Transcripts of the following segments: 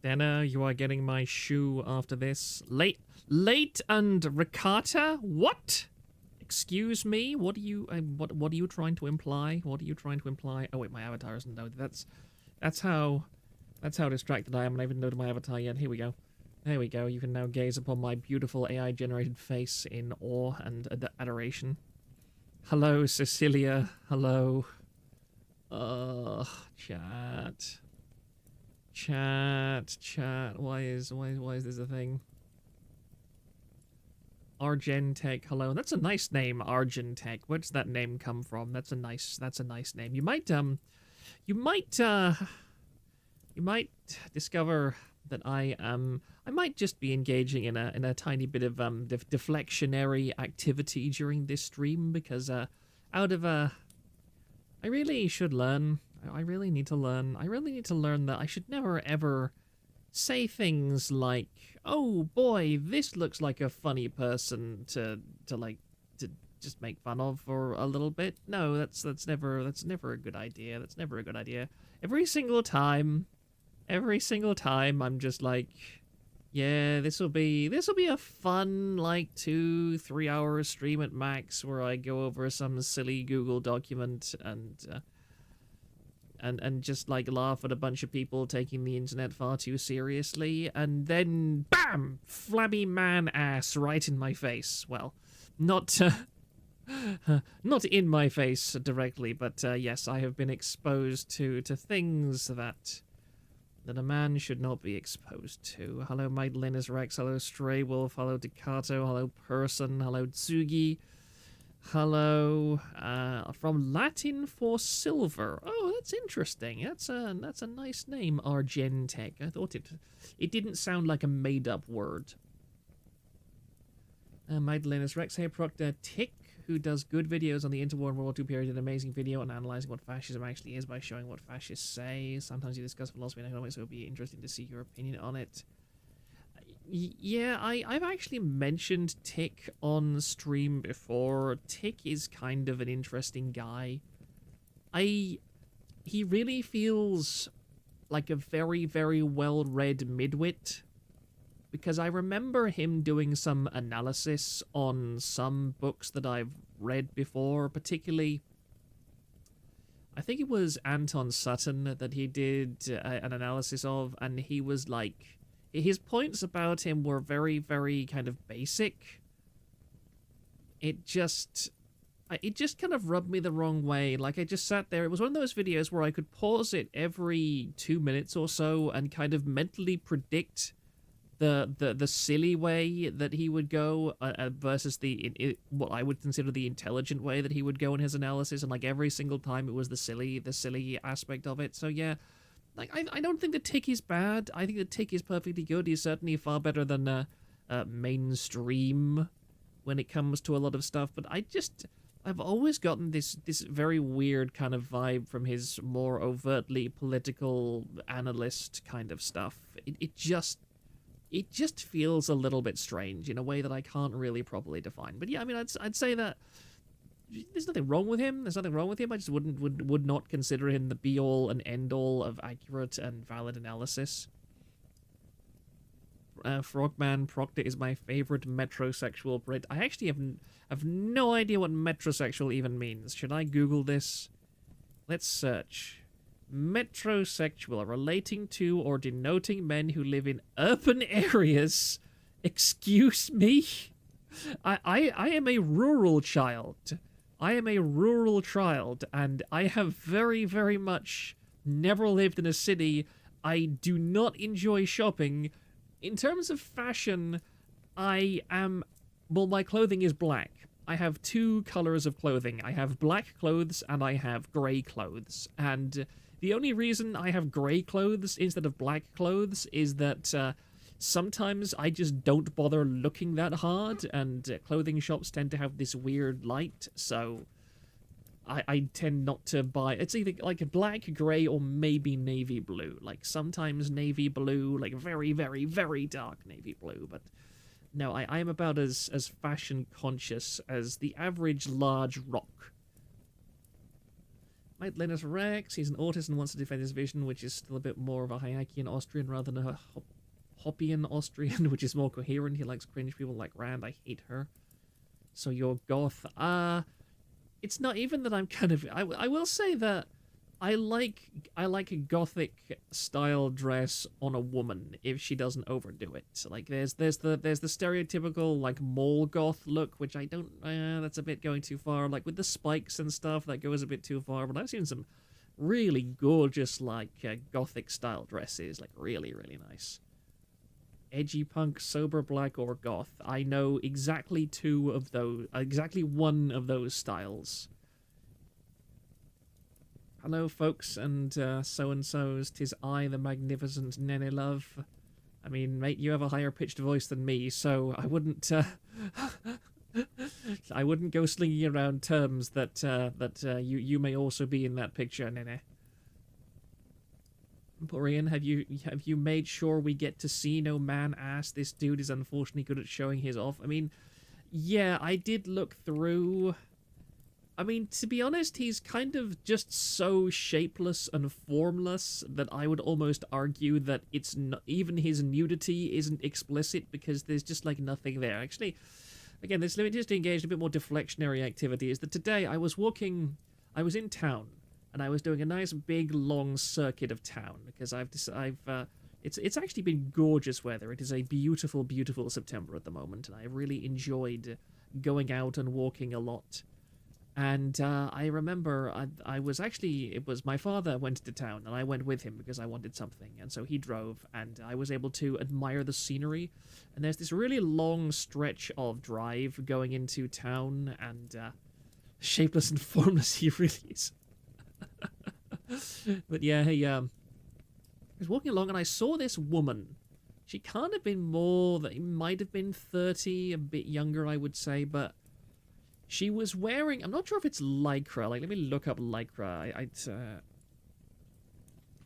Dana, you are getting my shoe after this. Late and ricotta? What? Excuse me? What are you what are you trying to imply? What are you trying to imply? Oh wait, my avatar isn't loaded. That's how distracted I am, and I haven't loaded my avatar yet. Here we go. There we go. You can now gaze upon my beautiful AI-generated face in awe and adoration. Hello, Cecilia. Hello. Chat. Why is this a thing? Argentech. Hello. That's a nice name, Argentech. Where does that name come from? That's a nice name. You might discover that I might just be engaging in a tiny bit of deflectionary activity during this stream, because I really should learn. I really need to learn. I really need to learn that I should never ever say things like, "Oh boy, this looks like a funny person to just make fun of for a little bit." No, that's never a good idea. That's never a good idea. Every single time I'm just like, yeah, this will be a fun like 2-3 hour stream at max, where I go over some silly Google document and just like laugh at a bunch of people taking the internet far too seriously, and then bam, flabby man ass right in my face. Well, not in my face directly, but yes, I have been exposed to things that a man should not be exposed to. Hello, Might Linus Rex. Hello, Stray Wolf. Hello, Dekato. Hello, Person. Hello, Tsugi. Hello, from Latin for silver. Oh, that's interesting. That's a nice name, Argentech. I thought it didn't sound like a made-up word. Might Linus Rex. Hey, Proctor Tick, who does good videos on the interwar and World War II period, an amazing video on analysing what fascism actually is by showing what fascists say. Sometimes you discuss philosophy and economics, so it would be interesting to see your opinion on it. Yeah, I've actually mentioned Tick on stream before. Tick is kind of an interesting guy. He really feels like a very, very well-read midwit, because I remember him doing some analysis on some books that I've read before, particularly, I think it was Anton Sutton that he did an analysis of, and he was like, his points about him were very, very kind of basic. It just kind of rubbed me the wrong way. Like, I just sat there. It was one of those videos where I could pause it every 2 minutes or so and kind of mentally predict the silly way that he would go versus what I would consider the intelligent way that he would go in his analysis. And like every single time it was the silly aspect of it. So yeah. Like, I don't think the Tick is bad. I think the Tick is perfectly good. He's certainly far better than mainstream when it comes to a lot of stuff. But I've always gotten this very weird kind of vibe from his more overtly political analyst kind of stuff. It just feels a little bit strange in a way that I can't really properly define. But yeah, I mean, I'd say that there's nothing wrong with him. There's nothing wrong with him. I just would not consider him the be-all and end-all of accurate and valid analysis. Frogman Proctor is my favorite metrosexual Brit. I actually have no idea what metrosexual even means. Should I Google this? Let's search. Metrosexual, relating to or denoting men who live in urban areas. Excuse me? I am a rural child. I am a rural child, and I have very, very much never lived in a city. I do not enjoy shopping. In terms of fashion, my clothing is black. I have 2 colors of clothing. I have black clothes and I have grey clothes. And the only reason I have grey clothes instead of black clothes is that sometimes I just don't bother looking that hard, and clothing shops tend to have this weird light, so I tend not to buy. It's either like a black, grey, or maybe navy blue. Like sometimes navy blue, like very, very, very dark navy blue, but no, I am about as fashion conscious as the average large rock. Hi, Linus Rex. He's an autist and wants to defend his vision, which is still a bit more of a Hayekian Austrian rather than a Hoppian Austrian, which is more coherent. He likes cringe people like Rand. I hate her. So you're goth. It's not even that I'm kind of... I will say that I like a gothic style dress on a woman if she doesn't overdo it. Like there's the stereotypical like mall goth look, which I don't that's a bit going too far. Like with the spikes and stuff, that goes a bit too far. But I've seen some really gorgeous like gothic style dresses, like really nice. Edgy punk, sober black, or goth. I know exactly exactly one of those styles. Hello, folks, and so-and-sos. 'Tis I, the magnificent Nene Love. I mean, mate, you have a higher-pitched voice than me, so I wouldn't... I wouldn't go slinging around terms that you may also be in that picture, Nene. Borean, have you made sure we get to see no man ass? This dude is unfortunately good at showing his off. I mean, yeah, I did look through... I mean, to be honest, he's kind of just so shapeless and formless that I would almost argue that it's not, even his nudity isn't explicit because there's just, like, nothing there. Actually, again, this limited to engage in a bit more deflectionary activity is that today I was in town, and I was doing a nice big long circuit of town because it's actually been gorgeous weather. It is a beautiful, beautiful September at the moment, and I really enjoyed going out and walking a lot. And I remember it was my father went to town and I went with him because I wanted something. And so he drove and I was able to admire the scenery. And there's this really long stretch of drive going into town and shapeless and formless he really is. But yeah, I was walking along and I saw this woman. She can't have been might have been 30, a bit younger I would say, but... She was wearing... I'm not sure if it's lycra. Like, let me look up lycra.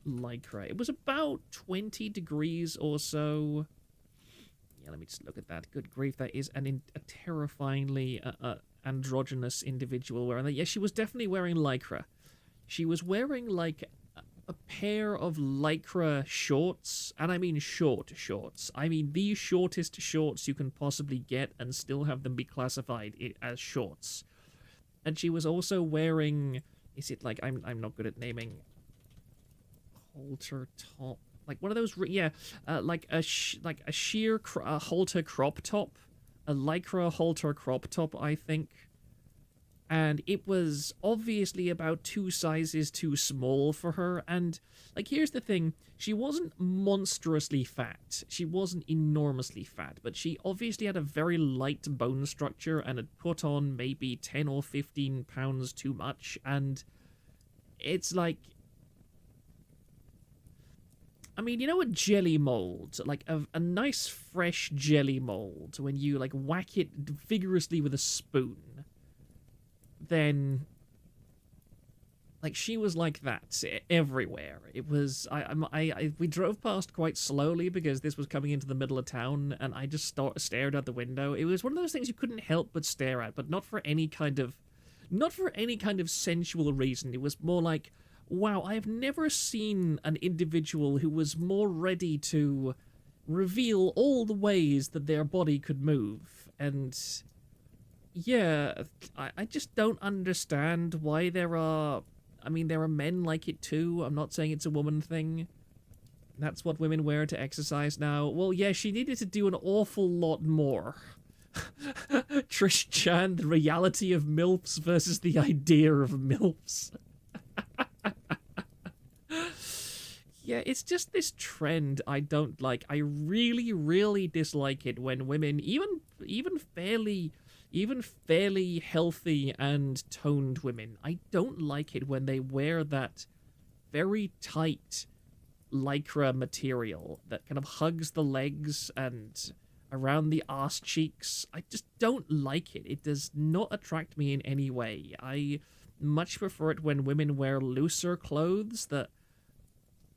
Lycra. It was about 20 degrees or so. Yeah, let me just look at that. Good grief, that is a terrifyingly androgynous individual wearing that. Yeah, she was definitely wearing lycra. She was wearing, like, a pair of lycra shorts, and I mean short shorts. I mean the shortest shorts you can possibly get and still have them be classified as shorts. And she was also wearing, is it like, I'm not good at naming, halter top, like one of those, yeah, like a sheer halter crop top, a lycra halter crop top, I think. And it was obviously about 2 sizes too small for her. And, like, here's the thing. She wasn't monstrously fat. She wasn't enormously fat. But she obviously had a very light bone structure and had put on maybe 10 or 15 pounds too much. And it's like... I mean, you know a jelly mold? Like, a nice fresh jelly mold when you, like, whack it vigorously with a spoon. Then, like, she was like that everywhere. It was, we drove past quite slowly because this was coming into the middle of town, and I just stared out the window. It was one of those things you couldn't help but stare at, but not for any kind of sensual reason. It was more like, wow, I have never seen an individual who was more ready to reveal all the ways that their body could move, and... Yeah, I just don't understand why there are... I mean, there are men like it too. I'm not saying it's a woman thing. That's what women wear to exercise now. Well, yeah, she needed to do an awful lot more. Trish Chan, the reality of MILFs versus the idea of MILFs. Yeah, it's just this trend I don't like. I really, really dislike it when women, even fairly healthy and toned women, I don't like it when they wear that very tight lycra material that kind of hugs the legs and around the arse cheeks. I just don't like it. It does not attract me in any way. I much prefer it when women wear looser clothes that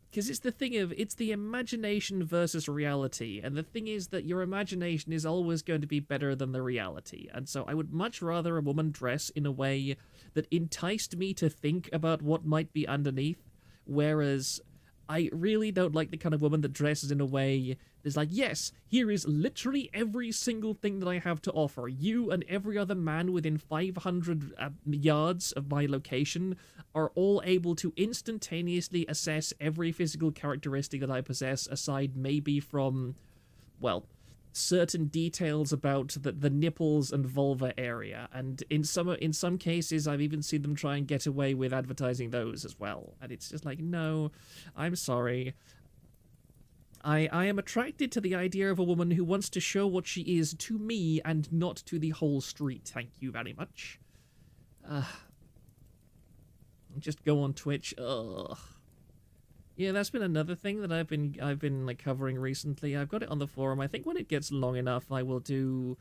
Because it's the thing of, it's the imagination versus reality, and the thing is that your imagination is always going to be better than the reality, and so I would much rather a woman dress in a way that enticed me to think about what might be underneath, whereas I really don't like the kind of woman that dresses in a way that's like, yes, here is literally every single thing that I have to offer. You and every other man within 500 yards of my location are all able to instantaneously assess every physical characteristic that I possess, aside maybe from, well, certain details about the nipples and vulva area, and in some cases I've even seen them try and get away with advertising those as well, and it's just like, no, I'm sorry. I am attracted to the idea of a woman who wants to show what she is to me and not to the whole street. Thank you very much. Just go on Twitch. Ugh. Yeah, that's been another thing that I've been like covering recently. I've got it on the forum. I think when it gets long enough, I will do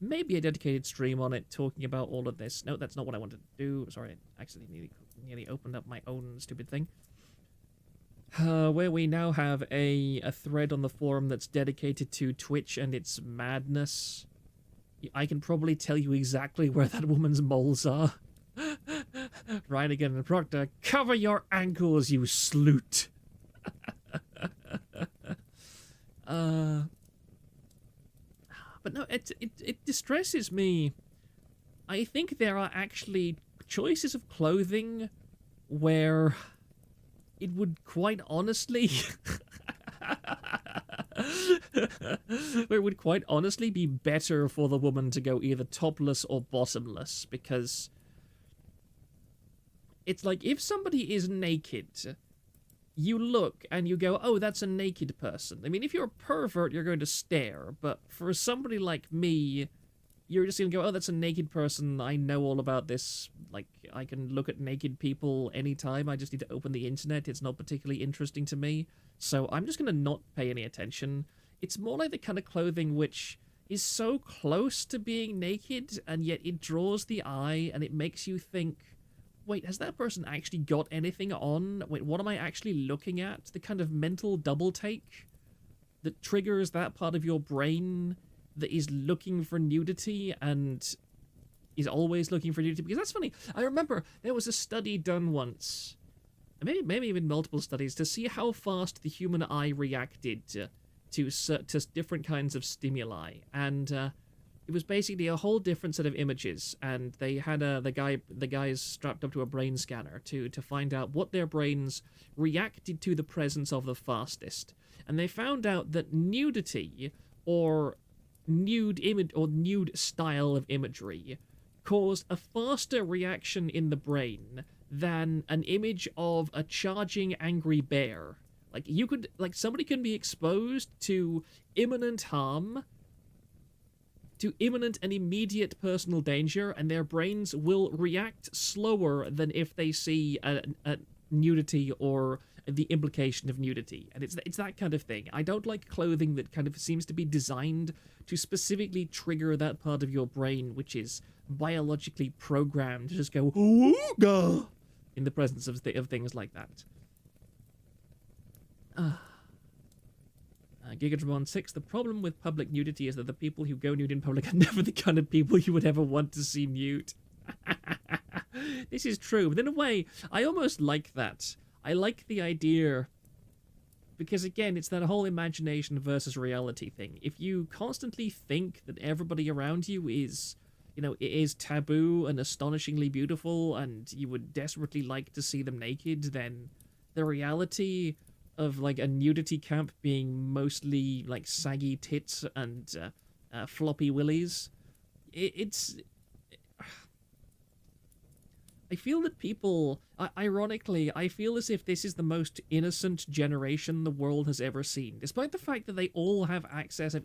maybe a dedicated stream on it, talking about all of this. No, that's not what I wanted to do. Sorry, I accidentally nearly opened up my own stupid thing. Where we now have a thread on the forum that's dedicated to Twitch and its madness. I can probably tell you exactly where that woman's moles are. Right again, and Proctor, cover your ankles, you sloot. But no, it distresses me. I think there are actually choices of clothing where it would quite honestly where it would quite honestly be better for the woman to go either topless or bottomless, because it's like, if somebody is naked, you look and you go, oh, that's a naked person. I mean, if you're a pervert, you're going to stare, but for somebody like me, you're just going to go, oh, that's a naked person. I know all about this. Like, I can look at naked people anytime. I just need to open the internet. It's not particularly interesting to me. So I'm just going to not pay any attention. It's more like the kind of clothing which is so close to being naked, and yet it draws the eye and it makes you think, wait, has that person actually got anything on? Wait, what am I actually looking at? The kind of mental double take that triggers that part of your brain that is looking for nudity and is always looking for nudity. Because that's funny. I remember there was a study done once, maybe even multiple studies, to see how fast the human eye reacted to different kinds of stimuli. And it was basically a whole different set of images, and they had the guys strapped up to a brain scanner to find out what their brains reacted to the presence of the fastest. And they found out that nudity, or nude image, or nude style of imagery, caused a faster reaction in the brain than an image of a charging angry bear. Like, somebody can be exposed to imminent harm, to imminent and immediate personal danger, and their brains will react slower than if they see a nudity or the implication of nudity. And it's that kind of thing. I don't like clothing that kind of seems to be designed to specifically trigger that part of your brain which is biologically programmed to just go ooga in the presence of things like that. Gigadramon 6, the problem with public nudity is that the people who go nude in public are never the kind of people you would ever want to see nude. This is true, but in a way, I almost like that. I like the idea, because again, it's that whole imagination versus reality thing. If you constantly think that everybody around you is, is taboo and astonishingly beautiful, and you would desperately like to see them naked, then the reality of like a nudity camp being mostly like saggy tits and floppy willies, it's I feel that people, ironically, I feel as if this is the most innocent generation the world has ever seen. Despite the fact that they all have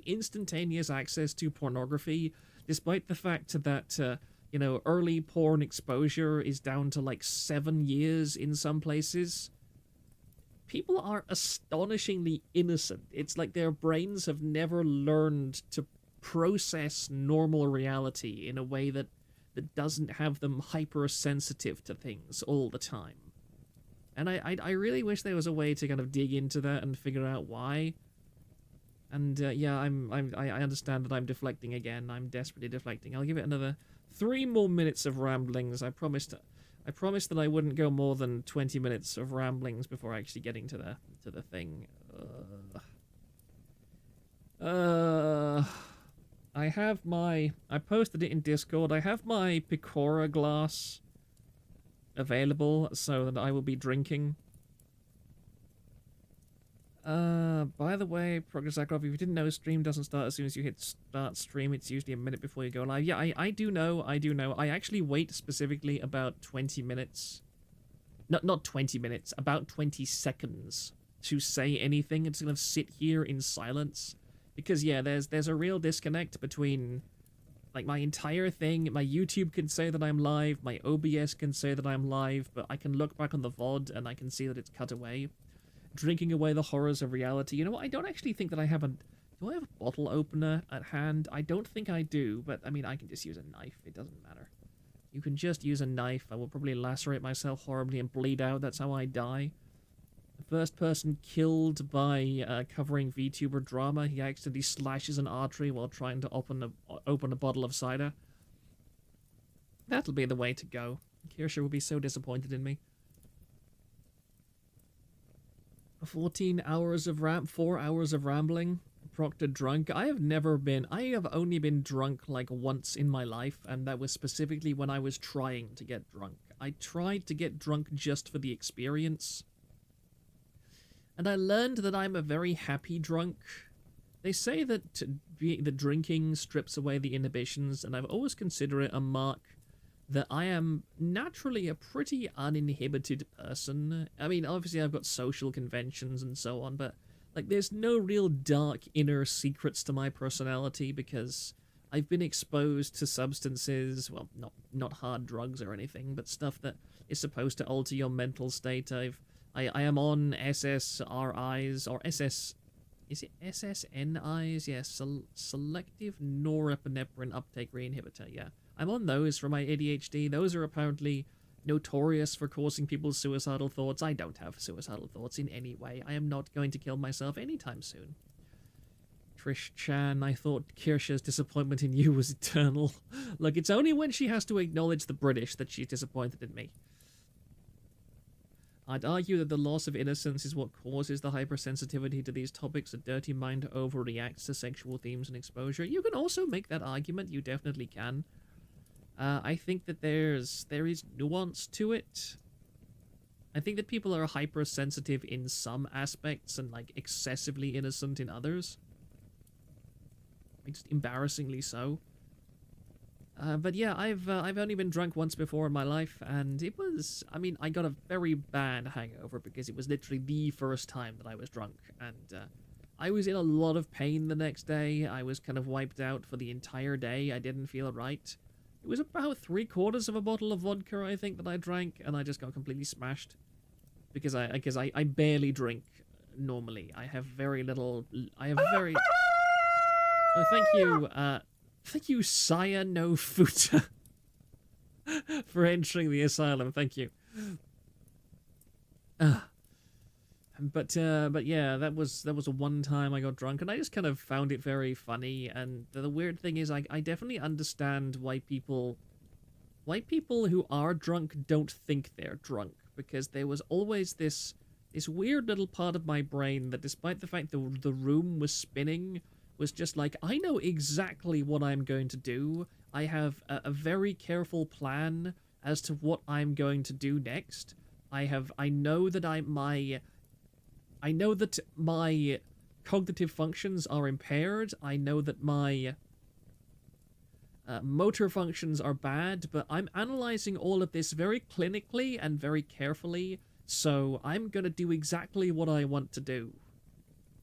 instantaneous access to pornography, despite the fact that, early porn exposure is down to like 7 years in some places, people are astonishingly innocent. It's like their brains have never learned to process normal reality in a way that doesn't have them hypersensitive to things all the time. And I really wish there was a way to kind of dig into that and figure out why. And yeah, I understand that I'm deflecting again. I'm desperately deflecting. I'll give it another 3 more minutes of ramblings. I promised that I wouldn't go more than 20 minutes of ramblings before actually getting to the thing. I posted it in Discord. I have my Picora glass available so that I will be drinking. By the way, Progress Akrov, if you didn't know, stream doesn't start as soon as you hit start stream. It's usually a minute before you go live. Yeah, I do know. I actually wait specifically about 20 minutes. Not 20 minutes, about 20 seconds to say anything. It's gonna sit here in silence. Because, yeah, there's a real disconnect between, like, my entire thing. My YouTube can say that I'm live, my OBS can say that I'm live, but I can look back on the VOD and I can see that it's cut away. Drinking away the horrors of reality. You know what, I don't actually think that I have a... Do I have a bottle opener at hand? I don't think I do, but, I mean, I can just use a knife. It doesn't matter. You can just use a knife. I will probably lacerate myself horribly and bleed out. That's how I die. The first person killed by covering VTuber drama. He accidentally slashes an artery while trying to open a bottle of cider. That'll be the way to go. Kirsha will be so disappointed in me. 14 hours of 4 hours of rambling. Proctor drunk. I have only been drunk like once in my life, and that was specifically when I was trying to get drunk. I tried to get drunk just for the experience. And I learned that I'm a very happy drunk. They say that the drinking strips away the inhibitions, and I've always considered it a mark that I am naturally a pretty uninhibited person. I mean, obviously I've got social conventions and so on, but like there's no real dark inner secrets to my personality because I've been exposed to substances, well, not hard drugs or anything, but stuff that is supposed to alter your mental state. I am on SSRIs, or is it SSNIs? Yes, selective norepinephrine uptake reinhibitor, yeah. I'm on those for my ADHD. Those are apparently notorious for causing people's suicidal thoughts. I don't have suicidal thoughts in any way. I am not going to kill myself anytime soon. Trish Chan, I thought Kirsha's disappointment in you was eternal. Look, it's only when she has to acknowledge the British that she's disappointed in me. I'd argue that the loss of innocence is what causes the hypersensitivity to these topics. A dirty mind overreacts to sexual themes and exposure. You can also make that argument. You definitely can. I think that there is nuance to it. I think that people are hypersensitive in some aspects and like excessively innocent in others. Like, just embarrassingly so. But yeah, I've only been drunk once before in my life, and it was, I mean, I got a very bad hangover because it was literally the first time that I was drunk, and I was in a lot of pain the next day. I was kind of wiped out for the entire day. I didn't feel right. It was about 3/4 of a bottle of vodka, I think, that I drank, and I just got completely smashed because I barely drink normally. I have very little. I have very. Oh, thank you. Thank you, Saya no Futa, for entering the asylum. Thank you. But yeah, that was a one time I got drunk, and I just kind of found it very funny. And the weird thing is, I definitely understand why people who are drunk don't think they're drunk, because there was always this weird little part of my brain that, despite the fact that the room was spinning, was just like, I know exactly what I'm going to do. I have a very careful plan as to what I'm going to do next. I know that my cognitive functions are impaired. I know that my motor functions are bad, but I'm analyzing all of this very clinically and very carefully, so I'm gonna do exactly what I want to do.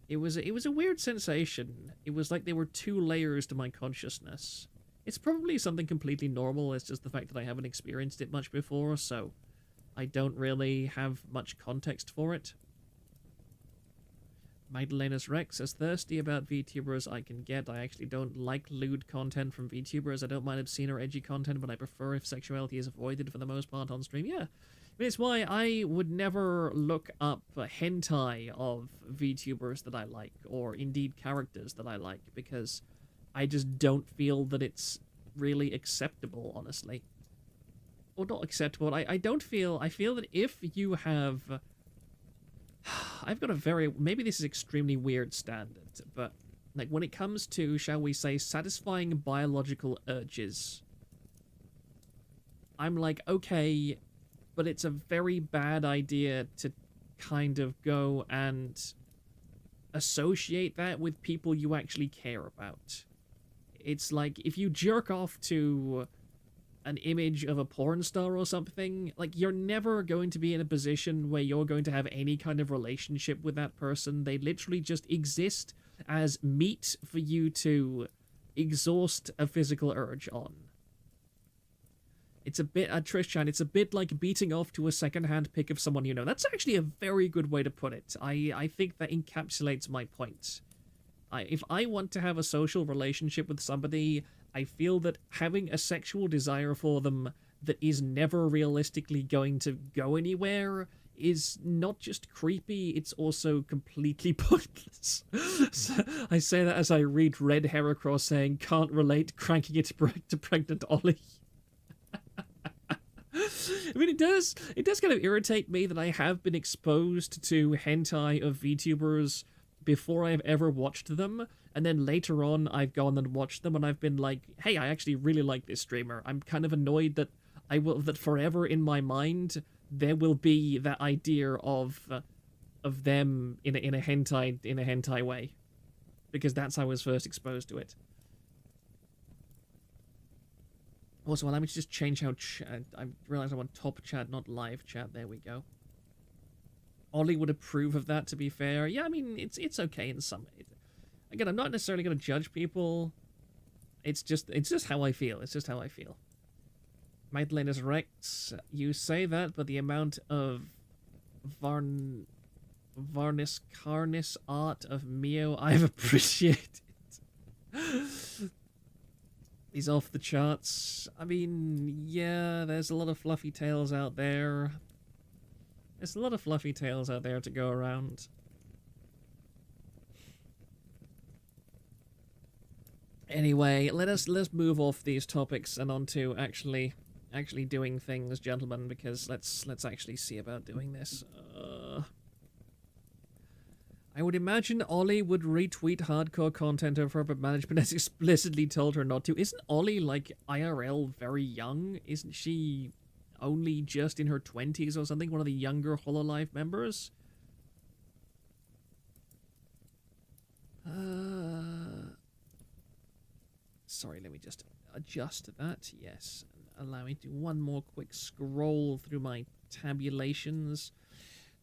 It was a weird sensation. It was like there were 2 layers to my consciousness. It's probably something completely normal. It's just the fact that I haven't experienced it much before, so I don't really have much context for it. Magdalena's Rex says, thirsty about VTubers I can get. I actually don't like lewd content from VTubers. I don't mind obscene or edgy content, but I prefer if sexuality is avoided for the most part on stream. Yeah, It's why I would never look up hentai of VTubers that I like, or indeed characters that I like, because I just don't feel that it's really acceptable, honestly. Or not acceptable, I don't feel, I feel that if you have... I've got a very, maybe this is extremely weird standard, but like when it comes to, shall we say, satisfying biological urges, I'm like, okay, but it's a very bad idea to kind of go and associate that with people you actually care about. It's like, if you jerk off to an image of a porn star or something, like, you're never going to be in a position where you're going to have any kind of relationship with that person. They literally just exist as meat for you to exhaust a physical urge on. It's a bit, Trish-chan, it's a bit like beating off to a second-hand pic of someone you know. That's actually a very good way to put it. I think that encapsulates my point. If I want to have a social relationship with somebody, I feel that having a sexual desire for them that is never realistically going to go anywhere is not just creepy, it's also completely pointless. So I say that as I read Red Heracross saying, can't relate, cranking it to pregnant Ollie. I mean, it does kind of irritate me that I have been exposed to hentai of VTubers before I've ever watched them, and then later on I've gone and watched them and I've been like, hey, I actually really like this streamer. I'm kind of annoyed that that forever in my mind there will be that idea of them in a hentai way, because that's how I was first exposed to it. Also, allow me to just change how I realized I want top chat, not live chat. There we go. Ollie would approve of that, to be fair. Yeah, I mean, it's okay in some... Again, I'm not necessarily going to judge people. It's just how I feel. It's just how I feel. Magdalena's Rex, you say that, but the amount of Varnis Carnis art of Mio I've appreciated is off the charts. I mean, yeah, there's a lot of fluffy tales out there. There's a lot of fluffy tales out there to go around. Anyway, let's move off these topics and onto actually doing things, gentlemen, because let's actually see about doing this. I would imagine Ollie would retweet hardcore content of her, but management has explicitly told her not to. Isn't Ollie, like, IRL very young? Isn't she only just in her 20s or something? One of the younger Hololive members? Sorry, let me just adjust that. Yes. Allow me to do one more quick scroll through my tabulations,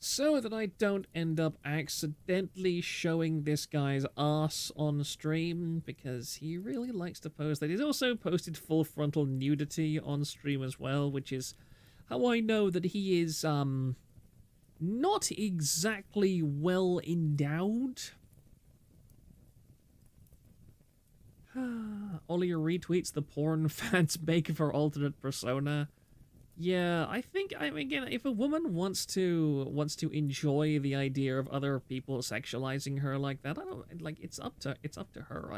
so that I don't end up accidentally showing this guy's ass on stream, because he really likes to post that. He's also posted full frontal nudity on stream as well, which is how I know that he is not exactly well endowed. Ollie retweets the porn fans make of her alternate persona. Yeah, I think, I mean, again, if a woman wants to enjoy the idea of other people sexualizing her like that, I don't, like, it's up to her.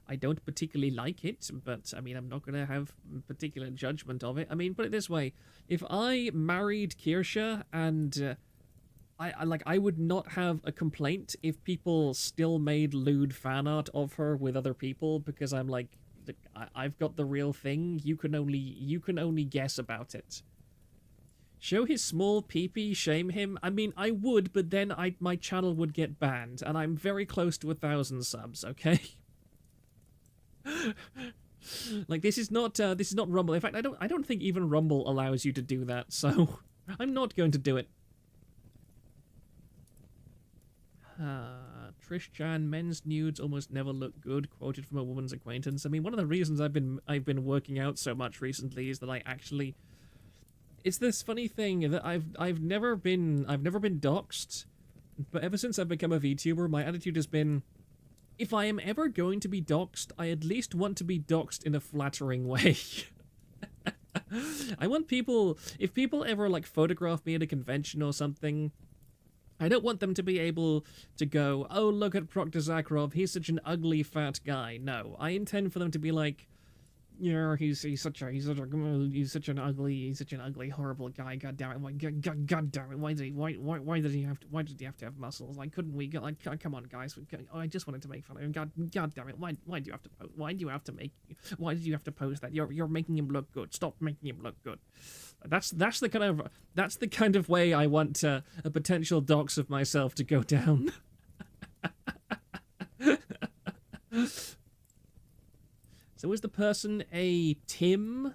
I don't particularly like it, but I mean, I'm not gonna have particular judgment of it. I mean, put it this way: if I married Kirsha and I would not have a complaint if people still made lewd fan art of her with other people, because I'm like, I've got the real thing. You can only guess about it. Show his small peepee, shame him. I mean, I would, but then my channel would get banned, and I'm very close to 1,000 subs. Okay. Like, this is not Rumble. In fact, I don't think even Rumble allows you to do that. So I'm not going to do it. Trish-chan, men's nudes almost never look good, quoted from a woman's acquaintance. I mean, one of the reasons I've been working out so much recently is that I actually... It's this funny thing that I've never been doxxed, but ever since I've become a VTuber, my attitude has been, if I am ever going to be doxxed, I at least want to be doxxed in a flattering way. I want people, if people ever like photograph me at a convention or something, I don't want them to be able to go, oh, look at Proctor Zakharov, he's such an ugly fat guy. No, I intend for them to be like, yeah, he's such an ugly, horrible guy. God damn it! God damn it! Why did he have to have muscles? Like, couldn't we? Like, come on, guys. I just wanted to make fun of him. God damn it! Why do you have to? Why did you have to post that? You're making him look good. Stop making him look good. That's the kind of way I want a potential dox of myself to go down. So is the person a Tim?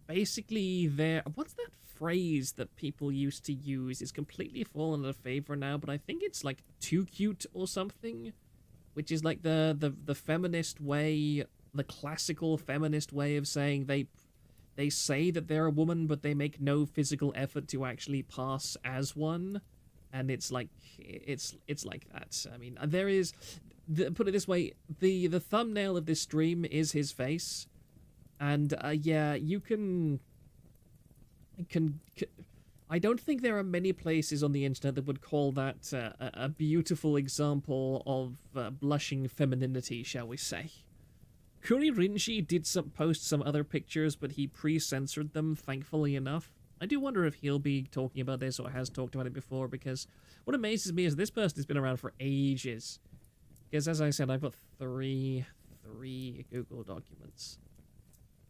Basically what's that phrase that people used to use? It's completely fallen out of favor now, but I think it's like too cute or something, which is like the feminist way, the classical feminist way of saying they say that they're a woman, but they make no physical effort to actually pass as one. And it's like like that. I mean, there is, put it this way, the thumbnail of this stream is his face, and yeah, you can I don't think there are many places on the internet that would call that a beautiful example of blushing femininity, shall we say. Kuri Rinji did post some other pictures, but he pre-censored them, thankfully enough. I do wonder if he'll be talking about this or has talked about it before, because what amazes me is this person has been around for ages. Because as I said, I've got three Google documents.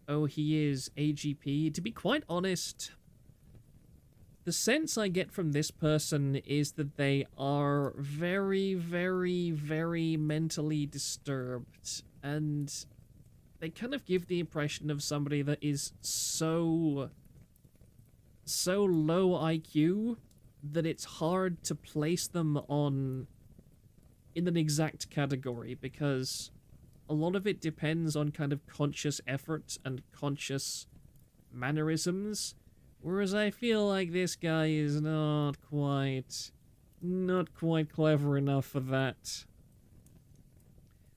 Oh, he is AGP. To be quite honest, the sense I get from this person is that they are very, very, very mentally disturbed, and they kind of give the impression of somebody that is so low IQ that it's hard to place them in an exact category, because a lot of it depends on kind of conscious effort and conscious mannerisms, whereas I feel like this guy is not quite clever enough for that.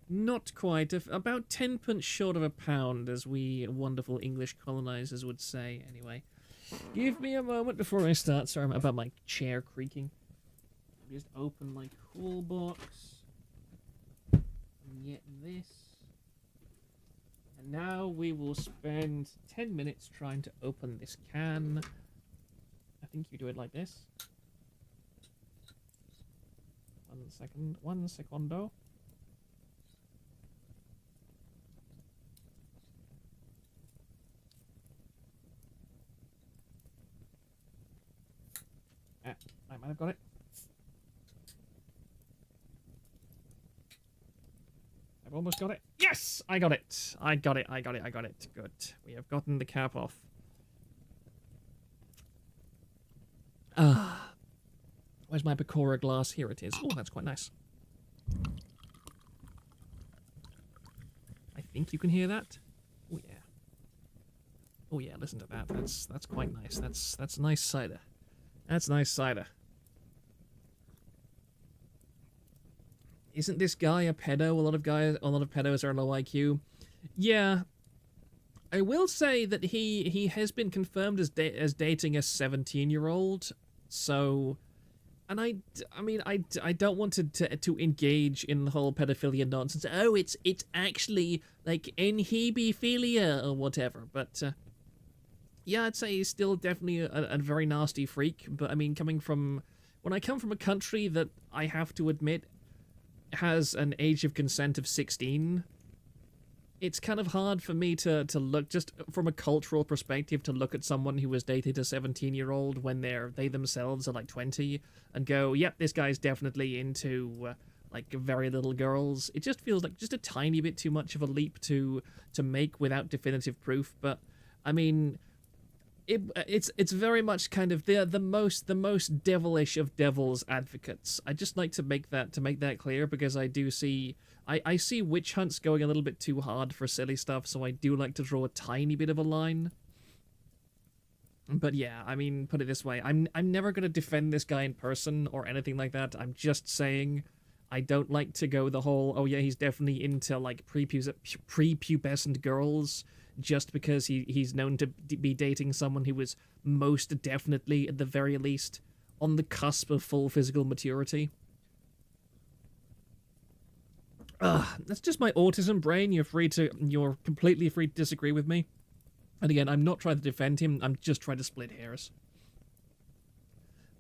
Not quite. About 10 pence short of a pound, as we wonderful English colonizers would say. Anyway, give me a moment before I start. Sorry about my chair creaking. Just open my cool box. And get this. And now we will spend 10 minutes trying to open this can. I think you do it like this. 1 second. 1 secondo. I might have got it. I've almost got it. Yes! I got it. I got it. Good. We have gotten the cap off. Where's my Pecora glass? Here it is. Oh, that's quite nice. I think you can hear that. Oh, yeah. Oh, yeah, listen to that. That's quite nice. That's nice cider. That's nice cider. Isn't this guy a pedo? A lot of pedos are low IQ. Yeah. I will say that he has been confirmed as dating a 17-year-old. So, and I mean, I don't want to engage in the whole pedophilia nonsense. Oh, it's actually like inhibiphilia or whatever. But yeah, I'd say he's still definitely a very nasty freak. But I mean, when I come from a country that I have to admit has an age of consent of 16, it's kind of hard for me to look, just from a cultural perspective, to look at someone who has dated a 17-year-old when they themselves are like 20 and go, yep, this guy's definitely into like very little girls. It just feels like just a tiny bit too much of a leap to make without definitive proof. But I mean, it's very much kind of the most devilish of devil's advocates. I just like to make that clear, because I do see I see witch hunts going a little bit too hard for silly stuff, so I do like to draw a tiny bit of a line. But yeah, I mean, put it this way, I'm never gonna defend this guy in person or anything like that. I'm just saying I don't like to go the whole, oh yeah, he's definitely into like prepubescent girls just because he's known to be dating someone who was most definitely, at the very least, on the cusp of full physical maturity. That's just my autism brain. You're completely free to disagree with me. And again, I'm not trying to defend him, I'm just trying to split hairs.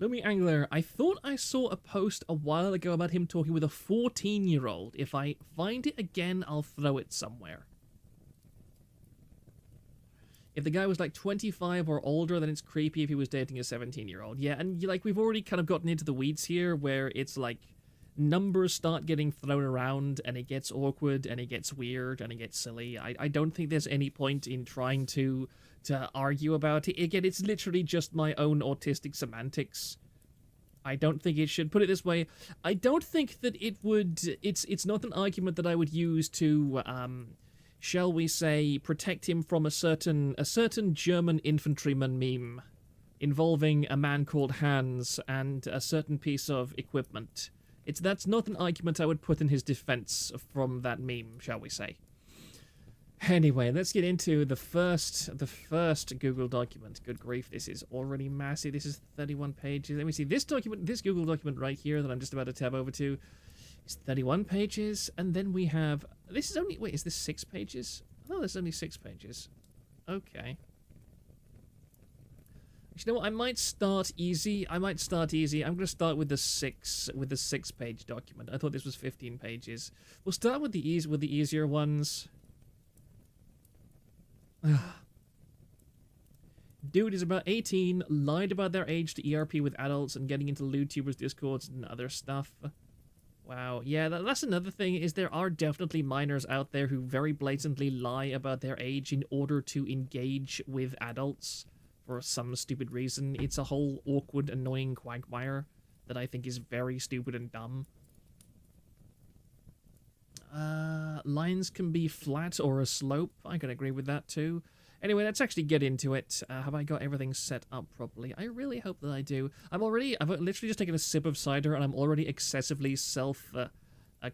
Lumi Angler, I thought I saw a post a while ago about him talking with a 14-year-old. If I find it again, I'll throw it somewhere. If the guy was like 25 or older, then it's creepy if he was dating a 17-year-old. Yeah, and like we've already kind of gotten into the weeds here where it's like numbers start getting thrown around and it gets awkward and it gets weird and it gets silly. I don't think there's any point in trying to argue about it. Again, it's literally just my own autistic semantics. I don't think it should, put it this way, I don't think that it would, it's not an argument that I would use to, shall we say, protect him from a certain German infantryman meme involving a man called Hans and a certain piece of equipment. That's not an argument I would put in his defense from that meme, shall we say. Anyway, let's get into the first Google document. Good grief, this is already massive. This is 31 pages. Let me see. This Google document right here that I'm just about to tab over to is 31 pages. And then we have... This is only... Wait, is this 6 pages? Oh, there's only 6 pages. Okay. You know what? I might start easy. I'm going to start with the 6-page document. I thought this was 15 pages. We'll start with the easier ones. Dude is about 18, lied about their age to ERP with adults and getting into Vtubers discords and other stuff. Wow, yeah, that's another thing, is there are definitely minors out there who very blatantly lie about their age in order to engage with adults for some stupid reason. It's a whole awkward, annoying quagmire that I think is very stupid and dumb. Lines can be flat or a slope. I can agree with that too. Anyway, let's actually get into it. Have I got everything set up properly? I really hope that I do. I've literally just taken a sip of cider and I'm already excessively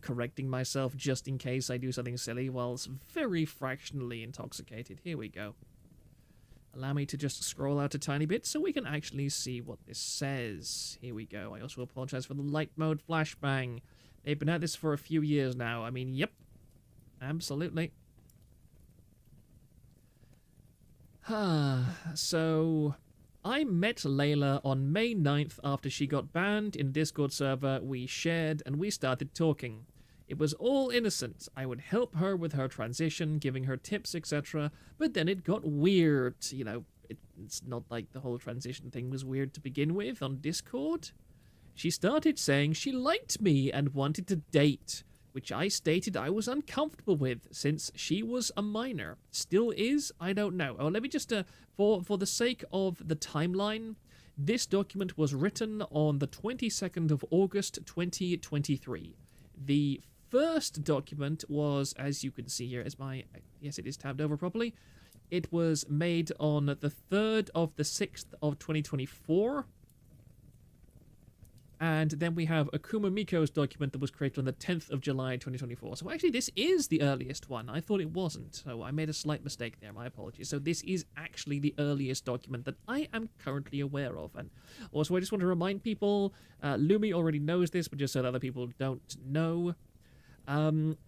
correcting myself just in case I do something silly whilst very fractionally intoxicated. Here we go. Allow me to just scroll out a tiny bit so we can actually see what this says. Here we go. I also apologize for the light mode flashbang. They've been at this for a few years now. I mean, yep. Absolutely. So, I met Layla on May 9th after she got banned in a Discord server we shared, and we started talking. It was all innocent. I would help her with her transition, giving her tips, etc. But then it got weird. You know, it's not like the whole transition thing was weird to begin with on Discord. She started saying she liked me and wanted to date, which I stated I was uncomfortable with since she was a minor. Still is? I don't know. Oh, let me just, for the sake of the timeline, this document was written on the 22nd of August 2023. The first document was, as you can see here, yes, it is tabbed over properly. It was made on the 3rd of the 6th of 2024. And then we have Akuma Miko's document that was created on the 10th of July 2024. So actually, this is the earliest one. I thought it wasn't, so I made a slight mistake there. My apologies. So this is actually the earliest document that I am currently aware of. And also, I just want to remind people, Lumi already knows this, but just so that other people don't know,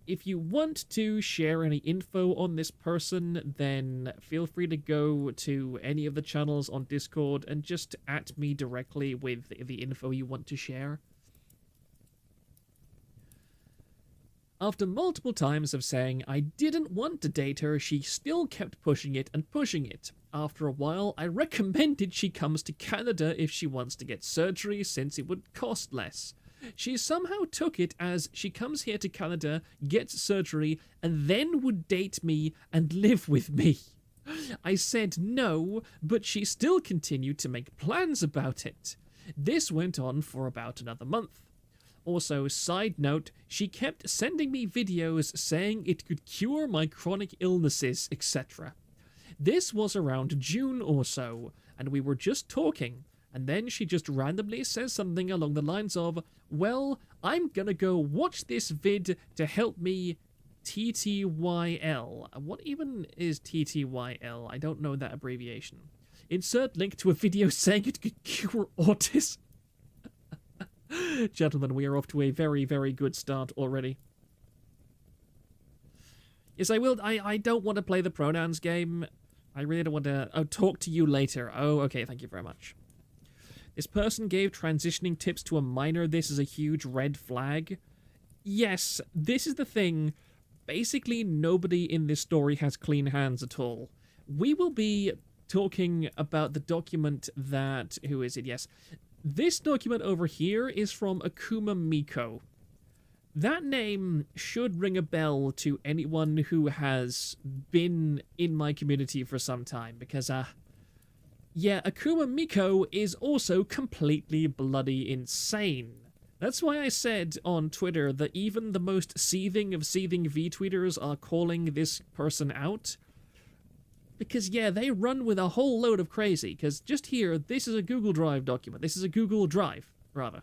if you want to share any info on this person, then feel free to go to any of the channels on Discord and just at me directly with the info you want to share. After multiple times of saying I didn't want to date her, she still kept pushing it and pushing it. After a while, I recommended she comes to Canada if she wants to get surgery since it would cost less. She somehow took it as she comes here to Canada, gets surgery, and then would date me and live with me. I said no, but she still continued to make plans about it. This went on for about another month. Also, side note, she kept sending me videos saying it could cure my chronic illnesses, etc. This was around June or so, and we were just talking. And then she just randomly says something along the lines of, well, I'm gonna go watch this vid to help me TTYL. What even is TTYL? I don't know that abbreviation. Insert link to a video saying it could cure autism. Gentlemen, we are off to a very, very good start already. Yes, I will. I don't want to play the pronouns game. I really don't want to... Oh, talk to you later. Oh, okay, thank you very much. This person gave transitioning tips to a minor. This is a huge red flag. Yes, this is the thing. Basically, nobody in this story has clean hands at all. We will be talking about the document that... Who is it? Yes. This document over here is from Akuma Miko. That name should ring a bell to anyone who has been in my community for some time, because, yeah, Akuma Miko is also completely bloody insane. That's why I said on Twitter that even the most seething of seething V-tweeters are calling this person out. Because, yeah, they run with a whole load of crazy, because just here, this is a Google Drive document. This is a Google Drive, rather.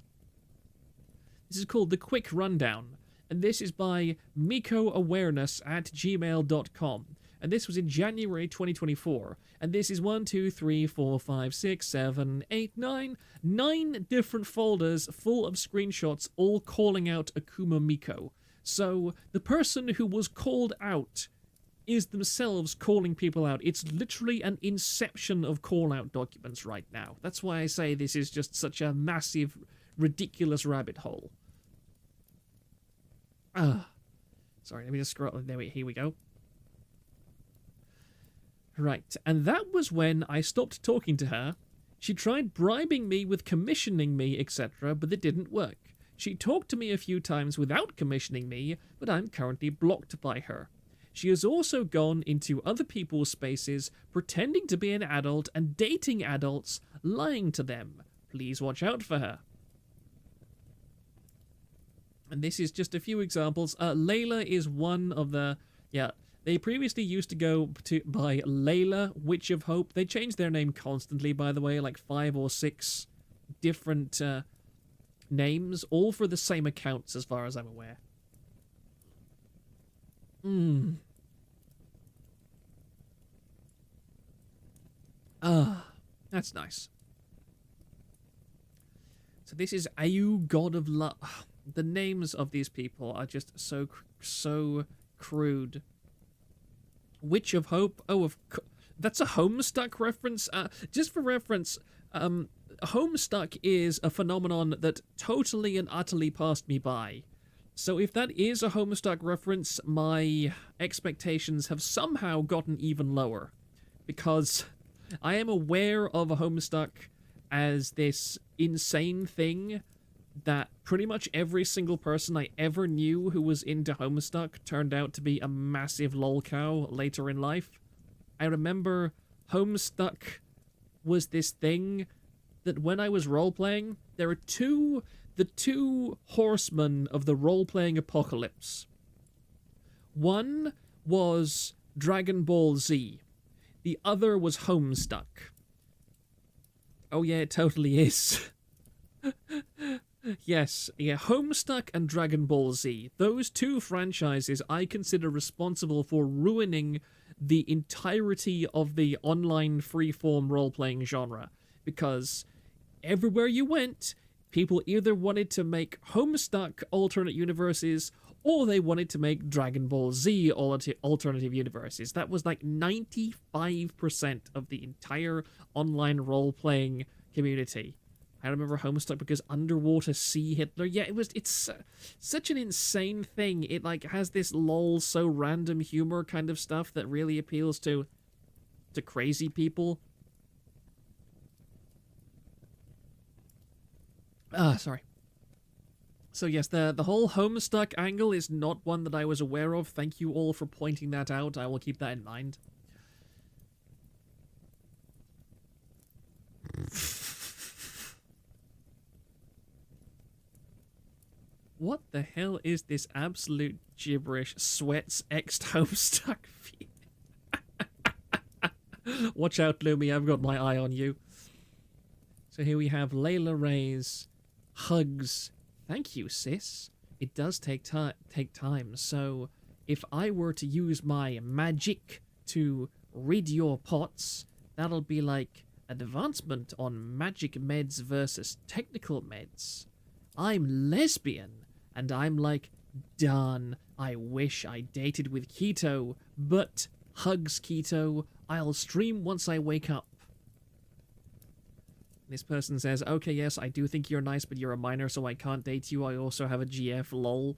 This is called The Quick Rundown, and this is by mikoawareness@gmail.com. And this was in January 2024. And this is 1, 2, 3, 4, 5, 6, 7, 8, 9 different folders full of screenshots all calling out Akuma Miko. So the person who was called out is themselves calling people out. It's literally an inception of call-out documents right now. That's why I say this is just such a massive, ridiculous rabbit hole. Sorry, let me just scroll. There here we go. Right, and that was when I stopped talking to her. She tried bribing me with commissioning me, etc., but it didn't work. She talked to me a few times without commissioning me, but I'm currently blocked by her. She has also gone into other people's spaces, pretending to be an adult and dating adults, lying to them. Please watch out for her. And this is just a few examples. Layla is one of the... Yeah, they previously used to go by Layla, Witch of Hope. They changed their name constantly, by the way, like 5 or 6 different names, all for the same accounts as far as I'm aware. That's nice. So this is Ayu, God of Love. The names of these people are just so crude. Witch of Hope. Oh, that's a Homestuck reference. Just for reference, Homestuck is a phenomenon that totally and utterly passed me by. So if that is a Homestuck reference, my expectations have somehow gotten even lower. Because I am aware of a Homestuck as this insane thing that pretty much every single person I ever knew who was into Homestuck turned out to be a massive lolcow later in life. I remember Homestuck was this thing that when I was role-playing, there are the two horsemen of the role-playing apocalypse. One was Dragon Ball Z. The other was Homestuck. Oh yeah, it totally is. Yes, yeah, Homestuck and Dragon Ball Z. Those two franchises I consider responsible for ruining the entirety of the online freeform role-playing genre. Because everywhere you went, people either wanted to make Homestuck alternate universes, or they wanted to make Dragon Ball Z alternative universes. That was like 95% of the entire online role-playing community. I remember Homestuck because Underwater Sea Hitler. Yeah, it's such an insane thing. It like has this lol so random humor kind of stuff that really appeals to crazy people. Sorry. So yes, the whole Homestuck angle is not one that I was aware of. Thank you all for pointing that out. I will keep that in mind. What the hell is this absolute gibberish? Sweats X Homestuck feed. Watch out, Lumi, I've got my eye on you. So here we have Layla Ray's hugs. Thank you, sis. It does take time. So if I were to use my magic to rid your pots, that'll be like advancement on magic meds versus technical meds. I'm lesbian, and I'm like, done. I wish I dated with Keto, but hugs, Keto. I'll stream once I wake up. This person says, okay, yes, I do think you're nice, but you're a minor, so I can't date you. I also have a GF, lol.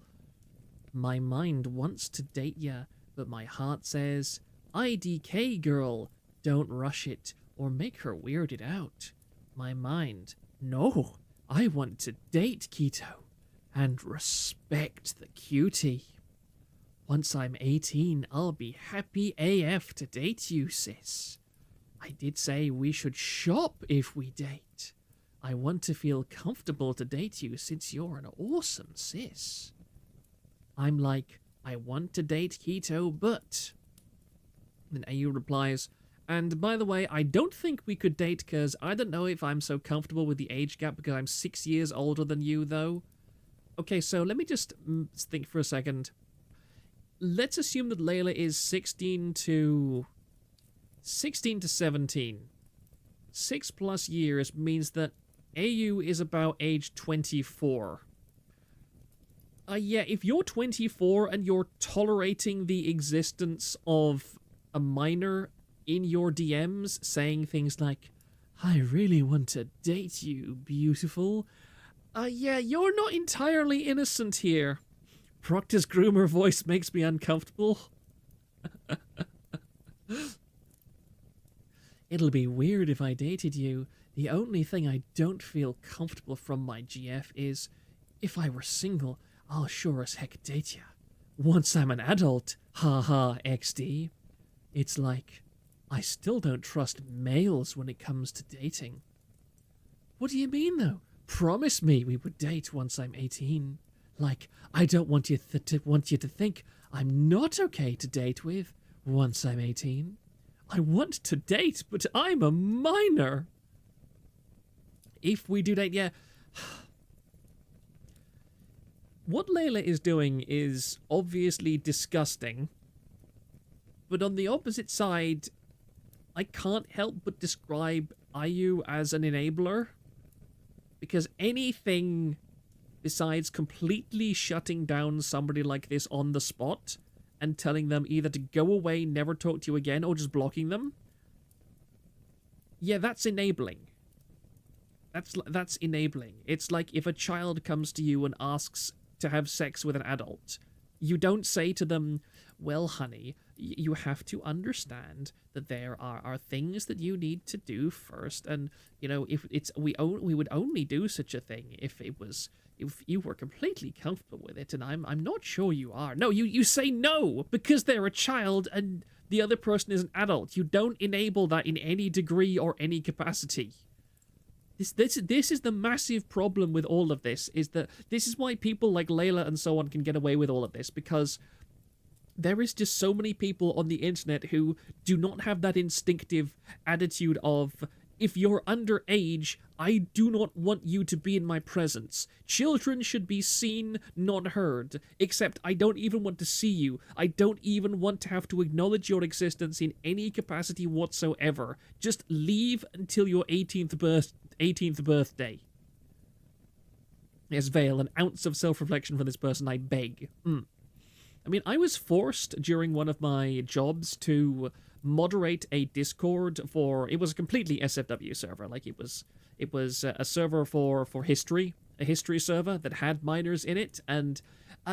My mind wants to date ya, but my heart says, IDK, girl. Don't rush it, or make her weirded out. My mind, no, I want to date Keto, and respect the cutie. Once I'm 18, I'll be happy AF to date you, sis. I did say we should shop if we date. I want to feel comfortable to date you since you're an awesome sis. I'm like, I want to date Keto, but... Then AU replies, and by the way, I don't think we could date because I don't know if I'm so comfortable with the age gap because I'm 6 years older than you, though. Okay, so let me just think for a second. Let's assume that Layla is 16 to 17. 6+ years means that AU is about age 24. Yeah, if you're 24 and you're tolerating the existence of a minor in your DMs saying things like, I really want to date you, beautiful. Yeah, you're not entirely innocent here. Proctor's Groomer voice makes me uncomfortable. It'll be weird if I dated you. The only thing I don't feel comfortable from my GF is, if I were single, I'll sure as heck date ya. Once I'm an adult, haha, XD. It's like, I still don't trust males when it comes to dating. What do you mean, though? Promise me we would date once I'm 18. Like, I don't want you to think I'm not okay to date with once I'm 18. I want to date, but I'm a minor. If we do date, yeah. What Layla is doing is obviously disgusting. But on the opposite side, I can't help but describe IU as an enabler. Because anything besides completely shutting down somebody like this on the spot and telling them either to go away, never talk to you again, or just blocking them, yeah, that's enabling. That's enabling. It's like if a child comes to you and asks to have sex with an adult, you don't say to them, well, honey, you have to understand that there are things that you need to do first, and you know, if it's we would only do such a thing if you were completely comfortable with it, and I'm not sure you are. No, you say no because they're a child and the other person is an adult. You don't enable that in any degree or any capacity. This is the massive problem with all of this, is that this is why people like Layla and so on can get away with all of this, because there is just so many people on the internet who do not have that instinctive attitude of, if you're underage, I do not want you to be in my presence. Children should be seen, not heard. Except I don't even want to see you. I don't even want to have to acknowledge your existence in any capacity whatsoever. Just leave until your 18th birthday. Yes, Vale, an ounce of self-reflection for this person, I beg. I mean, I was forced during one of my jobs to moderate a Discord for, it was a completely SFW server. Like, it was a server for history, a history server that had minors in it, and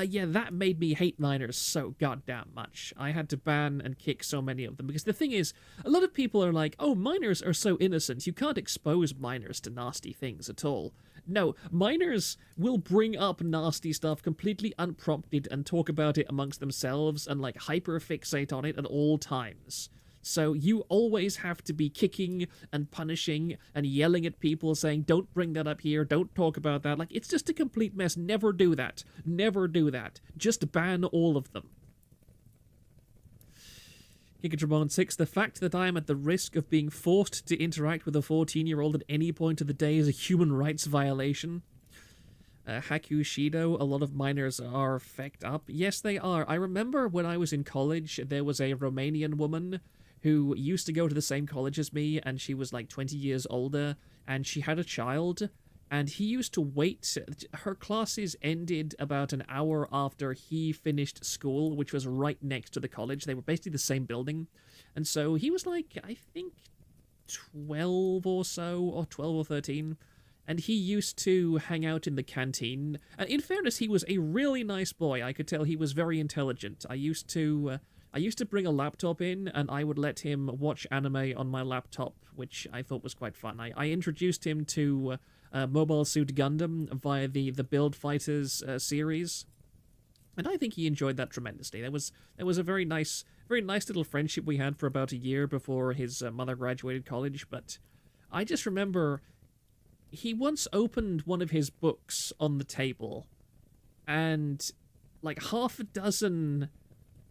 yeah, that made me hate minors so goddamn much. I had to ban and kick so many of them, because the thing is, a lot of people are like, oh, minors are so innocent, you can't expose minors to nasty things at all. No, minors will bring up nasty stuff completely unprompted and talk about it amongst themselves and, like, hyperfixate on it at all times. So you always have to be kicking and punishing and yelling at people saying, don't bring that up here, don't talk about that. Like, it's just a complete mess. Never do that. Never do that. Just ban all of them. Gigatramon6, the fact that I am at the risk of being forced to interact with a 14-year-old at any point of the day is a human rights violation. Haku Shido, a lot of minors are fecked up. Yes, they are. I remember when I was in college, there was a Romanian woman who used to go to the same college as me, and she was like 20 years older, and she had a child, and he used to wait. Her classes ended about an hour after he finished school, which was right next to the college. They were basically the same building, and so he was like, I think 12 or so, or 12 or 13, and he used to hang out in the canteen. And in fairness, he was a really nice boy. I could tell he was very intelligent. I used to bring a laptop in, and I would let him watch anime on my laptop, which I thought was quite fun. I introduced him to Mobile Suit Gundam via the Build Fighters series, and I think he enjoyed that tremendously. There was a very nice little friendship we had for about a year before his mother graduated college. But I just remember he once opened one of his books on the table, and like half a dozen.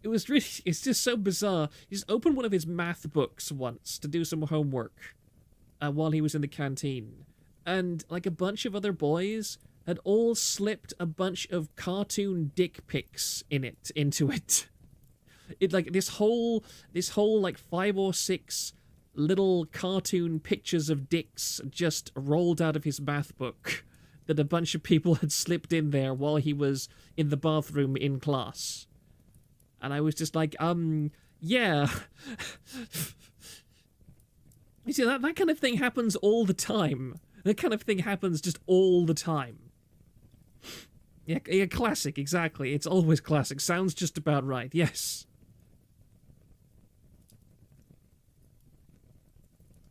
It's just so bizarre. He just opened one of his math books once to do some homework while he was in the canteen. And like a bunch of other boys had all slipped a bunch of cartoon dick pics into it. It like this whole like 5 or 6 little cartoon pictures of dicks just rolled out of his math book that a bunch of people had slipped in there while he was in the bathroom in class. And I was just like, yeah. You see, that kind of thing happens all the time. That kind of thing happens just all the time. Yeah, classic, exactly. It's always classic. Sounds just about right, yes.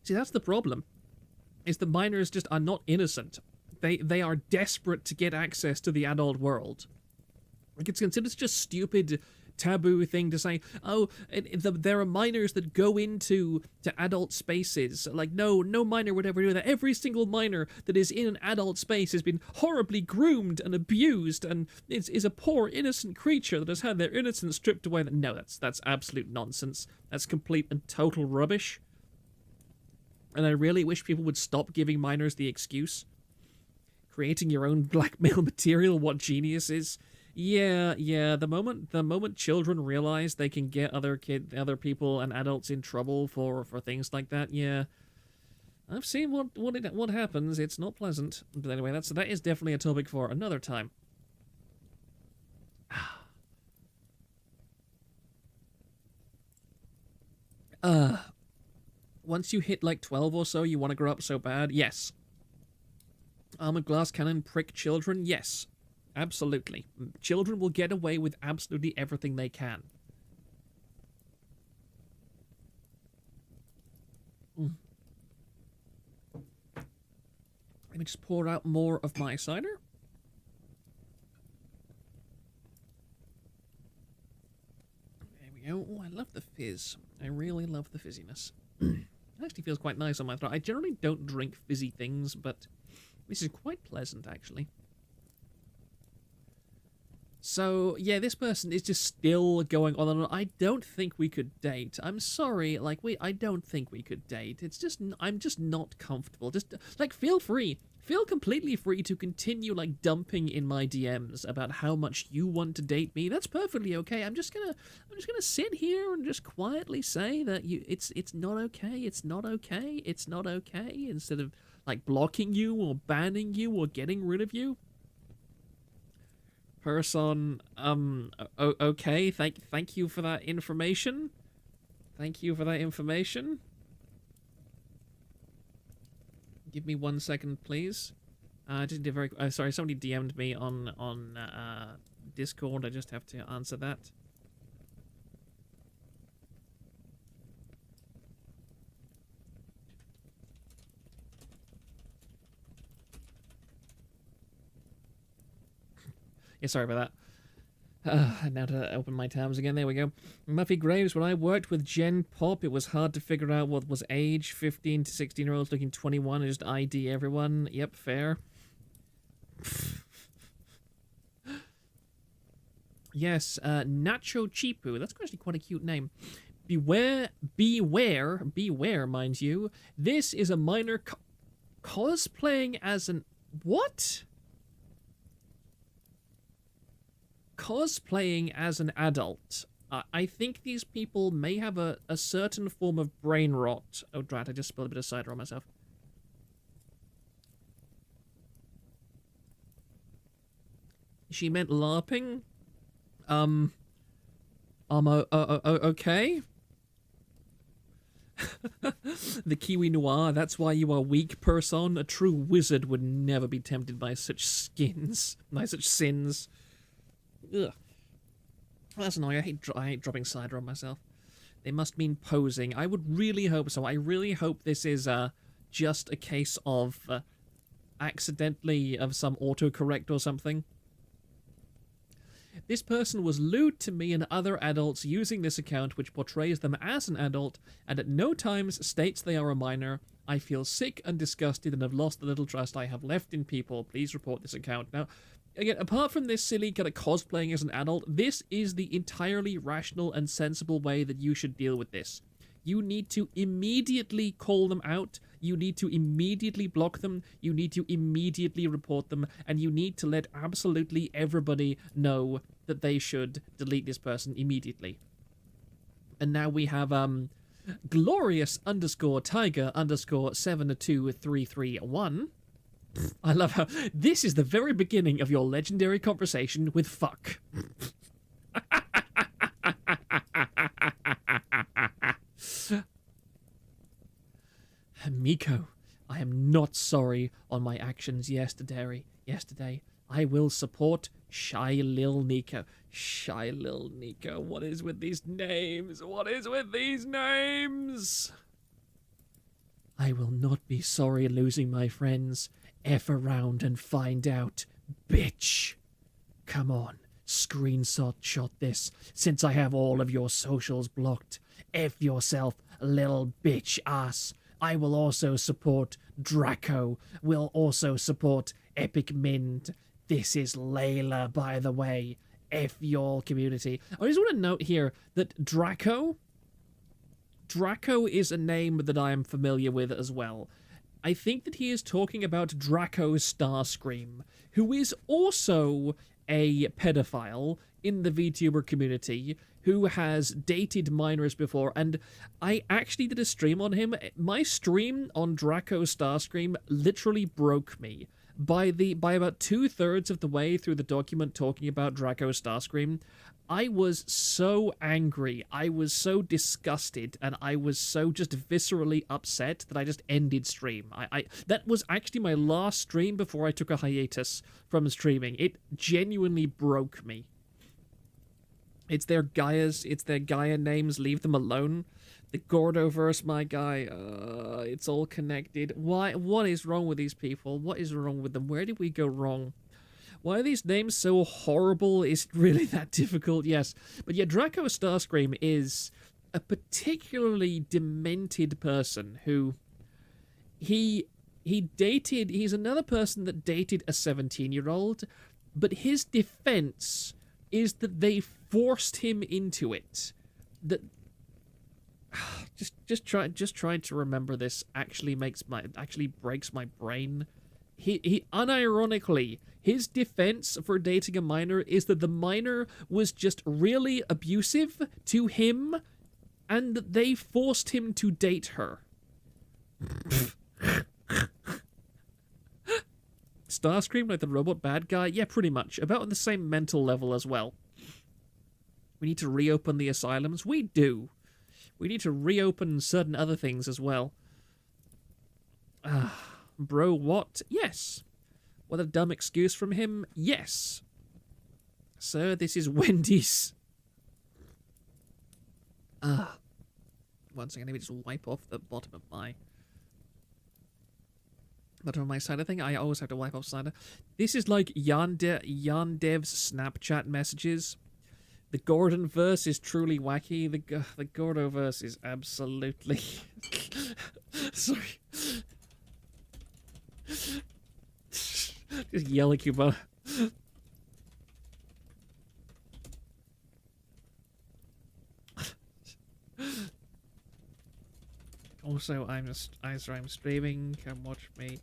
See, that's the problem. Is the minors just are not innocent. They are desperate to get access to the adult world. Like, it's considered just stupid taboo thing to say, oh, there are minors that go into adult spaces. Like, no minor would ever do that. Every single minor that is in an adult space has been horribly groomed and abused and is a poor innocent creature that has had their innocence stripped away. No, that's absolute nonsense. That's complete and total rubbish. And I really wish people would stop giving minors the excuse. Creating your own blackmail material, what genius is. Yeah, the moment children realize they can get other people and adults in trouble for things like that, yeah. I've seen what happens. It's not pleasant. But anyway, that is definitely a topic for another time. Once you hit like 12 or so, you want to grow up so bad? Yes. Armored glass cannon prick children? Yes. Absolutely. Children will get away with absolutely everything they can. Let me just pour out more of my cider. There we go. Oh, I love the fizz. I really love the fizziness. It actually feels quite nice on my throat. I generally don't drink fizzy things, but this is quite pleasant, actually. So, yeah, this person is just still going on and on. I don't think we could date. I'm sorry, like, I don't think we could date. It's just, I'm just not comfortable. Just, like, feel free. Feel completely free to continue, like, dumping in my DMs about how much you want to date me. That's perfectly okay. I'm just gonna sit here and just quietly say that it's not okay, it's not okay, it's not okay, instead of, like, blocking you or banning you or getting rid of you. Person, okay, thank you for that information. Thank you for that information. Give me 1 second, please. Just did very. Sorry, somebody DM'd me on Discord. I just have to answer that. Yeah, sorry about that. Now to open my tabs again. There we go. Muffy Graves, when I worked with Gen Pop, it was hard to figure out what was age. 15 to 16-year-olds looking 21 and just ID everyone. Yep, fair. Yes, Nacho Chipu. That's actually quite a cute name. beware, mind you. This is a minor cosplaying as an... What? Cosplaying as an adult. I think these people may have a certain form of brain rot. Oh, drat, I just spilled a bit of cider on myself. She meant LARPing? Okay. The Kiwi Noir, that's why you are weak, person. A true wizard would never be tempted by such sins. Ugh. That's annoying. I hate dropping cider on myself. They must mean posing. I would really hope so. I really hope this is just a case of accidentally of some autocorrect or something. This person was lewd to me and other adults using this account, which portrays them as an adult, and at no times states they are a minor. I feel sick and disgusted and have lost the little trust I have left in people. Please report this account. Now, again, apart from this silly kind of cosplaying as an adult, this is the entirely rational and sensible way that you should deal with this. You need to immediately call them out, you need to immediately block them, you need to immediately report them, and you need to let absolutely everybody know that they should delete this person immediately. And now we have, glorious_tiger_72331. I love how this is the very beginning of your legendary conversation with fuck. Miko, I am not sorry on my actions yesterday. I will support Shy Lil Nico. Shy Lil Nico, what is with these names? I will not be sorry losing my friends. F around and find out, bitch. Come on, screenshot this, since I have all of your socials blocked. F yourself, little bitch ass. I will also support Draco. Will also support Epic Mind. This is Layla, by the way. F your community. I just want to note here that Draco is a name that I am familiar with as well. I think that he is talking about Draco Starscream, who is also a pedophile in the VTuber community, who has dated minors before, and I actually did a stream on him. My stream on Draco Starscream literally broke me. By about 2/3 of the way through the document talking about Draco Starscream, I was so angry, I was so disgusted, and I was so just viscerally upset that I just ended stream. That was actually my last stream before I took a hiatus from streaming. It genuinely broke me. It's their Gaia names, leave them alone. The Gordoverse, my guy, it's all connected. What is wrong with these people? What is wrong with them? Where did we go wrong? Why are these names so horrible? Is it really that difficult? Yes. But yeah, Draco Starscream is a particularly demented person who... He's another person that dated a 17-year-old, but his defense is that they forced him into it. That... Just trying to remember this actually breaks my brain. He unironically, his defense for dating a minor is that the minor was just really abusive to him and that they forced him to date her. Starscream, like the robot bad guy? Yeah, pretty much. About on the same mental level as well. We need to reopen the asylums? We do. We need to reopen certain other things as well. Bro, what? Yes. What a dumb excuse from him? Yes. Sir, this is Wendy's. One second, let me just wipe off the bottom of my cider thing. I always have to wipe off cider. This is like Yandev's Snapchat messages. The Gordon verse is truly wacky. The Gordo verse is absolutely... Sorry. Just yell at you, but... Also, I'm streaming. Come watch me.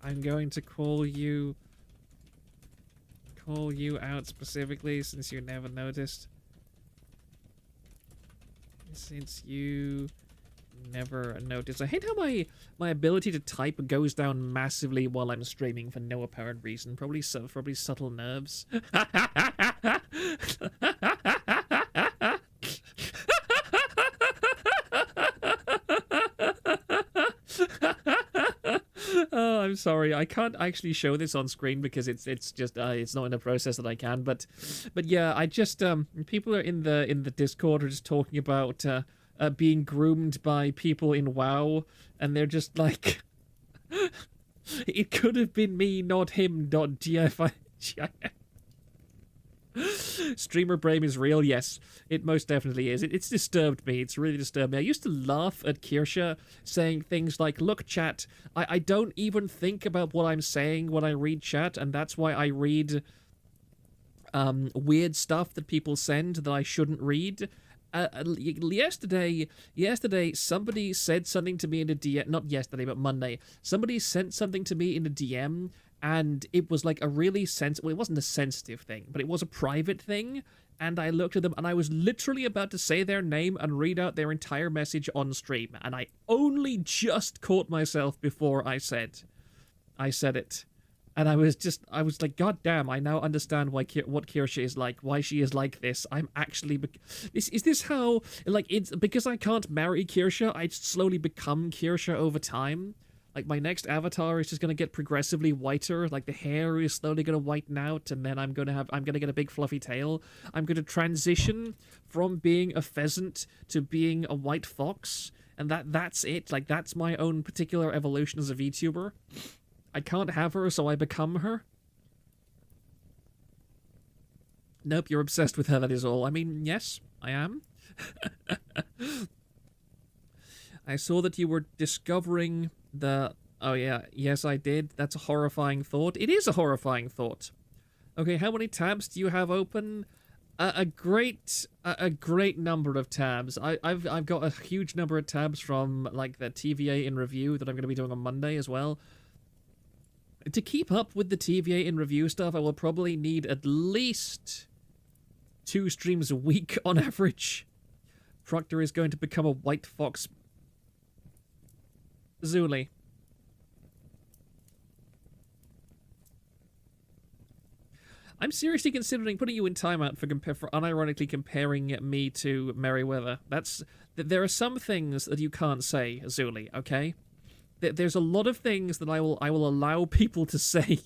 I'm going to call you out specifically since you never noticed. Since you never noticed. I hate how my ability to type goes down massively while I'm streaming for no apparent reason. Probably subtle nerves. Oh, I'm sorry. I can't actually show this on screen because it's just it's not in a process that I can. But yeah, I just people are in the Discord are just talking about being groomed by people in WoW, and they're just like, it could have been me, not him. .gif. Streamer brain is real. Yes, it most definitely is. It's disturbed me. It's really disturbed me. I used to laugh at Kirsha saying things like, look, chat, I don't even think about what I'm saying when I read chat, and that's why I read weird stuff that people send that I shouldn't read. Yesterday, somebody said something to me in a DM. Not yesterday, but Monday. Somebody sent something to me in a DM, and it was like a really well, it wasn't a sensitive thing, but it was a private thing. And I looked at them, and I was literally about to say their name and read out their entire message on stream, and I only just caught myself before I said it. And I was like, God damn, I now understand what Kirsha is like, why she is like this. I'm actually... Is this how... Like, it's because I can't marry Kirsha, I slowly become Kirsha over time? Like, my next avatar is just going to get progressively whiter, like the hair is slowly going to whiten out, and then I'm going to get a big fluffy tail. I'm going to transition from being a pheasant to being a white fox, and that's it. Like, that's my own particular evolution as a VTuber. I can't have her, so I become her. Nope, you're obsessed with her, that is all. I mean, yes, I am. I saw that you were discovering the... Oh yeah, yes I did. That's a horrifying thought. It is a horrifying thought. Okay, how many tabs do you have open? A great number of tabs. I've got a huge number of tabs from like the TVA in review that I'm going to be doing on Monday as well. To keep up with the TVA in review stuff, I will probably need at least 2 streams a week on average. Proctor is going to become a white fox. Zuli. I'm seriously considering putting you in timeout for unironically comparing me to Merryweather. There are some things that you can't say, Zuli, okay? There's a lot of things that I will allow people to say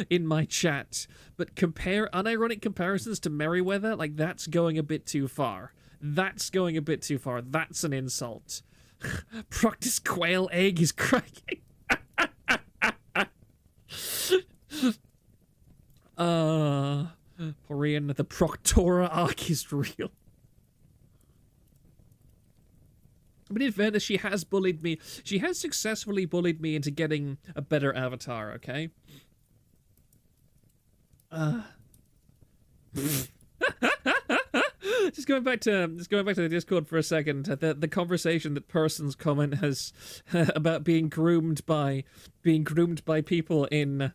in my chat, but unironic comparisons to Merryweather, like, that's going a bit too far. That's going a bit too far. That's an insult. Proctor's quail egg is cracking. Porian, the Proctora arc is real. But in fairness, she has bullied me. She has successfully bullied me into getting a better avatar, okay? Just going back to the Discord for a second. The conversation that Person's comment has about being groomed by people in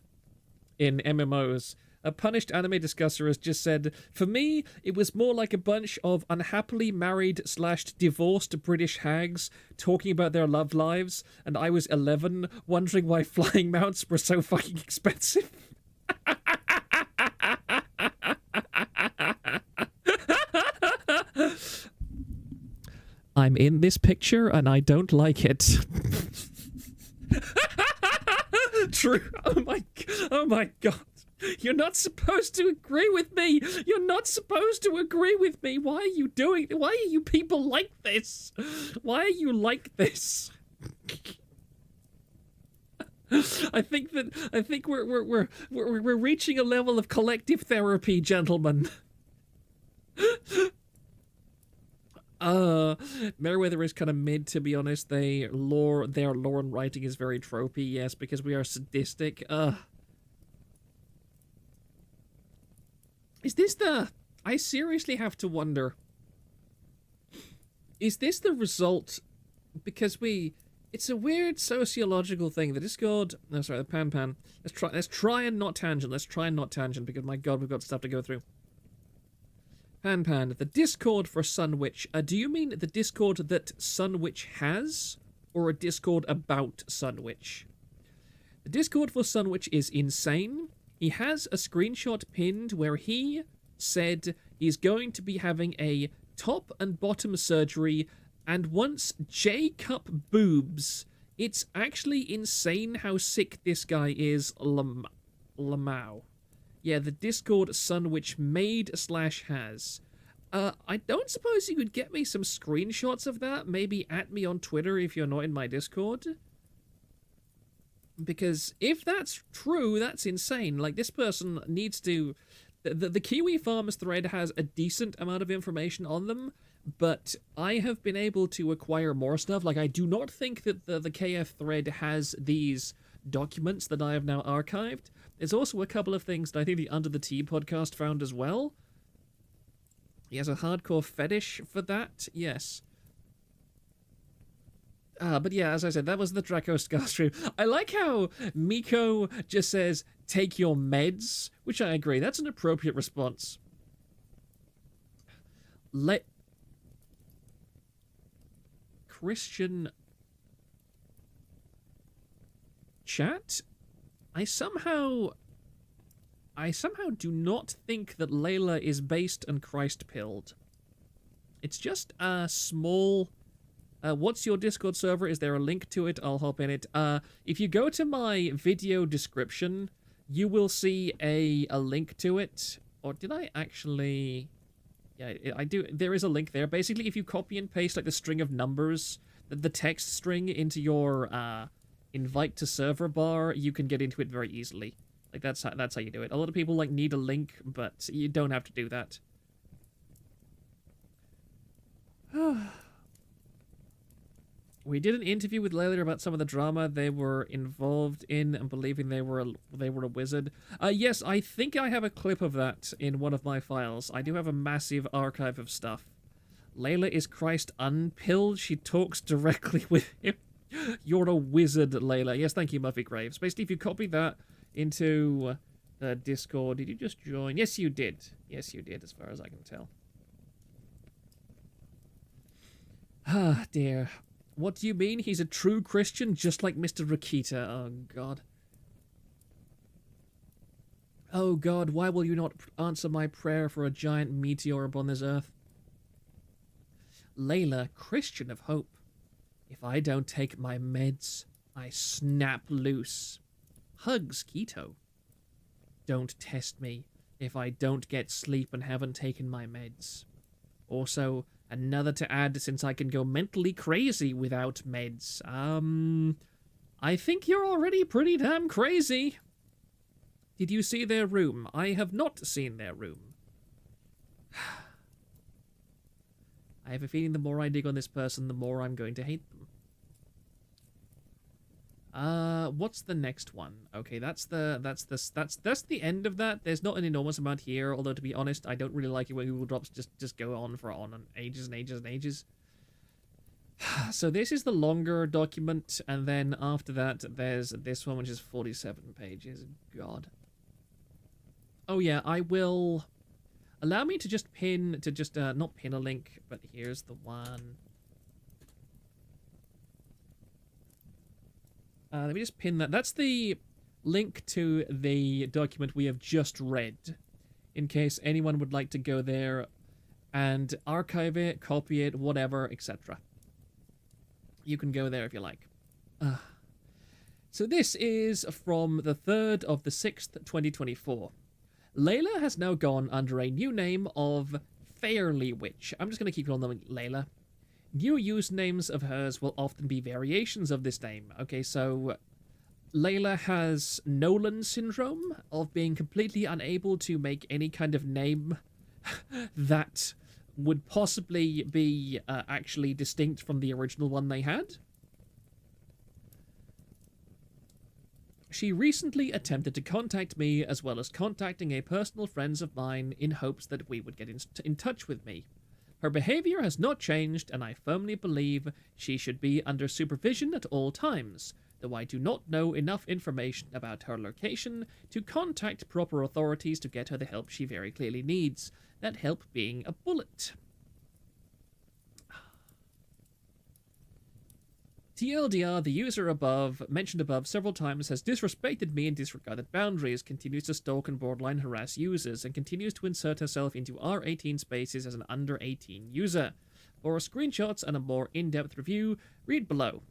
MMOs. A punished anime discusser has just said, for me, it was more like a bunch of unhappily married / divorced British hags talking about their love lives, and I was 11, wondering why flying mounts were so fucking expensive. I'm in this picture, and I don't like it. True. Oh my god. You're not supposed to agree with me. You're not supposed to agree with me. Why are you people like this? Why are you like this? I think we're reaching a level of collective therapy, gentlemen. Merryweather is kind of mid, to be honest. Their lore and writing is very tropey, yes, because we are sadistic. Is this the... I seriously have to wonder. Is this the result? Because it's a weird sociological thing. The Discord, no, sorry, the Pan. Let's try and not tangent. Let's try and not tangent because my God, we've got stuff to go through. Pan, the Discord for SunWitch. Do you mean the Discord that SunWitch has, or a Discord about SunWitch? The Discord for SunWitch is insane. He has a screenshot pinned where he said he's going to be having a top and bottom surgery and wants J-cup boobs. It's actually insane how sick this guy is. Lamau. Yeah, the Discord SunWitch made/has. I don't suppose you could get me some screenshots of that? Maybe at me on Twitter if you're not in my Discord? Because if that's true, that's insane. Like, this person needs to... The Kiwi Farmers thread has a decent amount of information on them, but I have been able to acquire more stuff. Like, I do not think that the KF thread has these documents that I have now archived. There's also a couple of things that I think the Under the Tea podcast found as well. He has a hardcore fetish for that, yes. But yeah, as I said, that was the Draco Scar stream. I like how Miko just says, take your meds, which I agree. That's an appropriate response. Christian chat? I somehow do not think that Layla is based and Christ-pilled. It's just a small... what's your Discord server? Is there a link to it? I'll hop in it. If you go to my video description, you will see a link to it. Or did I actually... Yeah, I do. There is a link there. Basically, if you copy and paste like the string of numbers, the text string into your invite to server bar, you can get into it very easily. Like that's how you do it. A lot of people like need a link, but you don't have to do that. We did an interview with Leila about some of the drama they were involved in and believing they were a wizard. Yes, I think I have a clip of that in one of my files. I do have a massive archive of stuff. Leila is Christ unpilled. She talks directly with him. You're a wizard, Leila. Yes, thank you, Muffy Graves. Basically, if you copy that into Discord, did you just join? Yes, you did. Yes, you did, as far as I can tell. Ah, dear. What do you mean? He's a true Christian, just like Mr. Rakita. Oh, God. Oh, God, why will you not answer my prayer for a giant meteor upon this earth? Layla, Christian of hope. If I don't take my meds, I snap loose. Hugs, Keto. Don't test me if I don't get sleep and haven't taken my meds. Also... another to add, since I can go mentally crazy without meds. I think you're already pretty damn crazy. Did you see their room? I have not seen their room. I have a feeling the more I dig on this person, the more I'm going to hate them. What's the next one? Okay, that's the end of that. There's not an enormous amount here, although to be honest, I don't really like it when Google Drops just go on and ages and ages and ages. So this is the longer document, and then after that, there's this one, which is 47 pages. God. Oh yeah, I will... Allow me to just not pin a link, but here's the one. Let me just pin that. That's the link to the document we have just read, in case anyone would like to go there and archive it, copy it, whatever, etc. You can go there if you like. So this is from the 3rd of the 6th, 2024. Leila has now gone under a new name of Fairly Witch. I'm just going to keep calling them Leila. New usernames of hers will often be variations of this name. Okay, so Leila has Nolan syndrome of being completely unable to make any kind of name that would possibly be actually distinct from the original one they had. She recently attempted to contact me as well as contacting a personal friend of mine in hopes that we would get in touch with me. Her behavior has not changed, and I firmly believe she should be under supervision at all times, though I do not know enough information about her location to contact proper authorities to get her the help she very clearly needs, that help being a bullet. TLDR, the user mentioned above several times, has disrespected me and disregarded boundaries, continues to stalk and borderline harass users, and continues to insert herself into R18 spaces as an under 18 user. For screenshots and a more in-depth review, read below.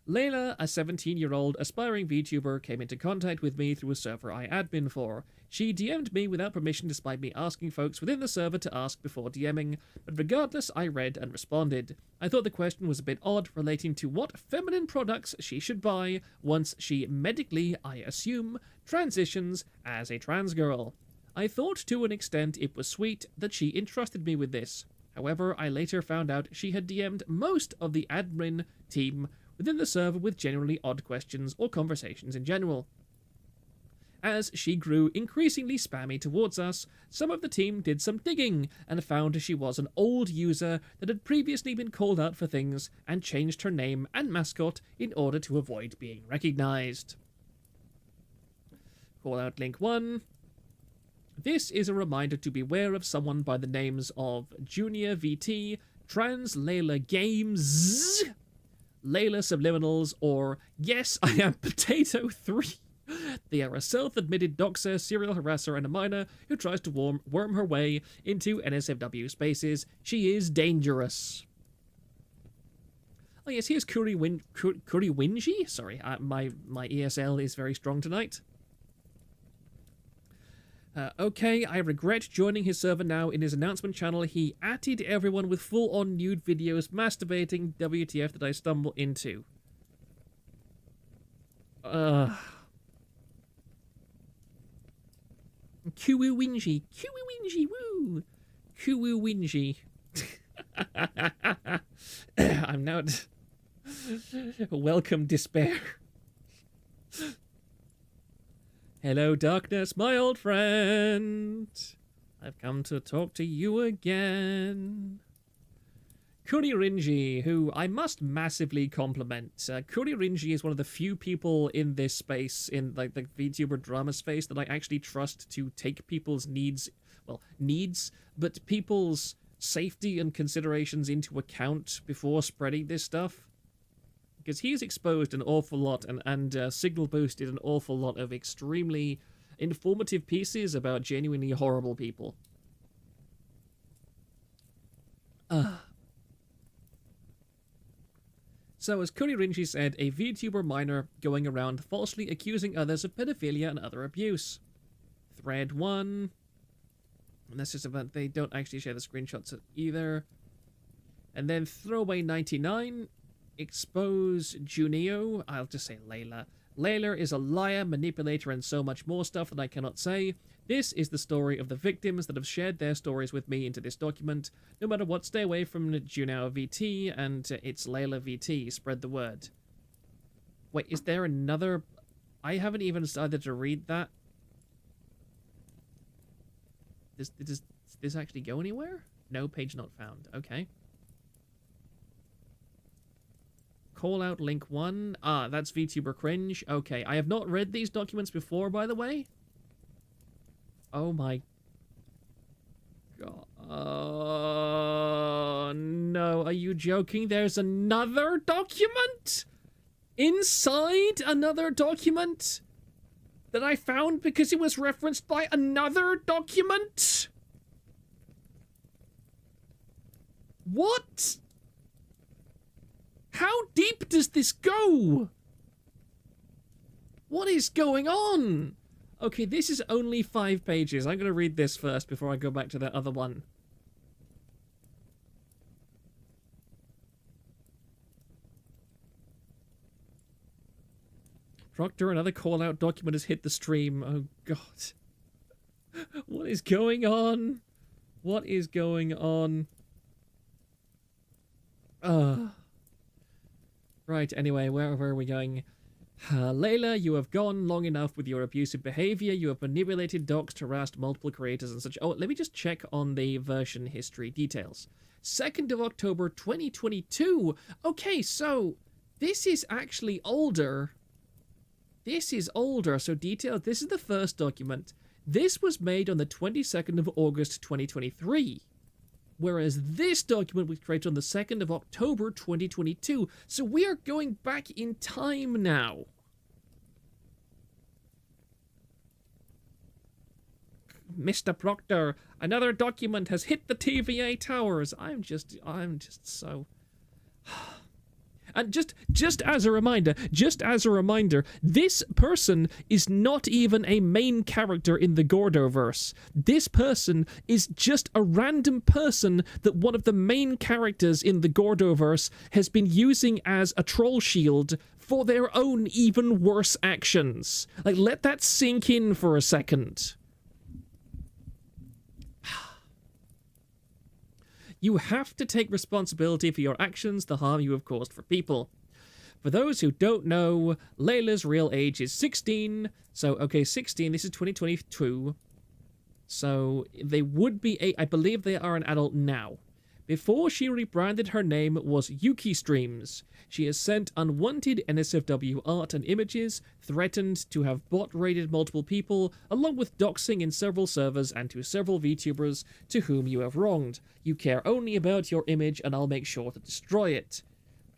Layla, a 17-year-old aspiring VTuber, came into contact with me through a server I admin for. She DM'd me without permission despite me asking folks within the server to ask before DMing, but regardless I read and responded. I thought the question was a bit odd, relating to what feminine products she should buy once she medically, I assume, transitions as a trans girl. I thought to an extent it was sweet that she entrusted me with this. However, I later found out she had DM'd most of the admin team within the server with generally odd questions or conversations in general. As she grew increasingly spammy towards us, some of the team did some digging and found she was an old user that had previously been called out for things and changed her name and mascot in order to avoid being recognized. Call out link 1. This is a reminder to beware of someone by the names of Junior VT, Trans Layla Games, Layla Subliminals, or Yes, I Am Potato 3. They are a self-admitted doxer, serial harasser, and a minor who tries to worm her way into NSFW spaces. She is dangerous. Oh yes, here's Kuriwinji. Sorry, my ESL is very strong tonight. Okay, I regret joining his server now. In his announcement channel, he atted everyone with full-on nude videos masturbating. WTF did I stumble into? Kuwu-winji, woo! Kuwu-winji. I'm now... Welcome, despair. Hello, darkness, my old friend. I've come to talk to you again. Kuririnji, who I must massively compliment. Kuririnji is one of the few people in this space, in like the VTuber drama space, that I actually trust to take people's needs, but people's safety and considerations into account before spreading this stuff. Because he's exposed an awful lot and signal boosted an awful lot of extremely informative pieces about genuinely horrible people. So, as Kuririnji said, a VTuber minor going around falsely accusing others of pedophilia and other abuse. Thread 1. And that's just about, they don't actually share the screenshots either. And then Throwaway 99. Expose Junio. I'll just say Layla. Layla is a liar, manipulator, and so much more stuff that I cannot say. This is the story of the victims that have shared their stories with me into this document. No matter what, stay away from Junio VT, and it's Layla VT. Spread the word. Wait, is there another... I haven't even started to read that. Does this actually go anywhere? No, page not found. Okay. Call out link 1. Ah, that's VTuber cringe. Okay, I have not read these documents before, by the way. Oh my god. No, are you joking? There's another document? Inside another document? That I found because it was referenced by another document? What? How deep does this go? What is going on? Okay, this is only 5 pages. I'm going to read this first before I go back to that other one. Proctor, another call-out document has hit the stream. Oh, God. What is going on? What is going on? Right, anyway, where are we going? Layla, you have gone long enough with your abusive behavior. You have manipulated, doxed, harassed multiple creators and such. Oh, let me just check on the version history details. 2nd of October 2022. Okay, so this is actually older. This is older, so detailed. This is the first document. This was made on the 22nd of August 2023. Whereas this document was created on the 2nd of October 2022. So we are going back in time now. Mr. Proctor, another document has hit the TVA towers. I'm just so... And just as a reminder, this person is not even a main character in the Gordoverse. This person is just a random person that one of the main characters in the Gordoverse has been using as a troll shield for their own even worse actions. Like, let that sink in for a second. You have to take responsibility for your actions, the harm you have caused for people. For those who don't know, Layla's real age is 16. So, okay, 16, this is 2022. So, they would be, I believe they are an adult now. Before she rebranded, her name was Yuki Streams. She has sent unwanted NSFW art and images, threatened to have bot-raided multiple people, along with doxing in several servers and to several VTubers to whom you have wronged. You care only about your image and I'll make sure to destroy it.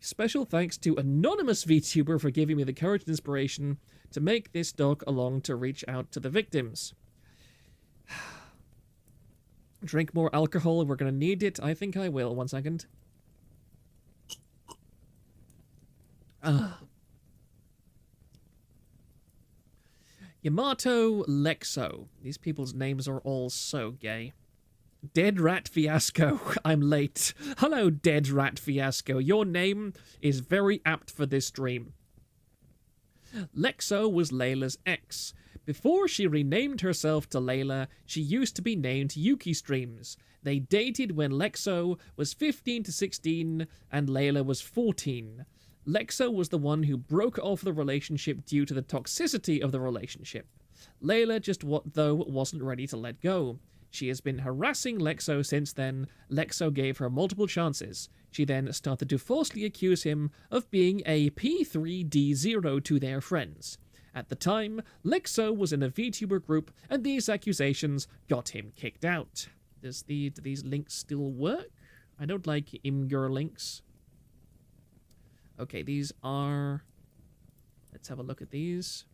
Special thanks to anonymous VTuber for giving me the courage and inspiration to make this doc along to reach out to the victims. Drink more alcohol, we're gonna need it. I think I will. 1 second. Yamato Lexo. These people's names are all so gay. Dead Rat Fiasco. I'm late. Hello, Dead Rat Fiasco. Your name is very apt for this stream. Lexo was Layla's ex. Before she renamed herself to Leila, she used to be named Yuki Streams. They dated when Lexo was 15 to 16 and Leila was 14. Lexo was the one who broke off the relationship due to the toxicity of the relationship. Leila just wasn't ready to let go. She has been harassing Lexo since then. Lexo gave her multiple chances. She then started to falsely accuse him of being a P3D0 to their friends. At the time, Lexo was in a VTuber group, and these accusations got him kicked out. Do these links still work? I don't like Imgur links. Okay, these are... Let's have a look at these.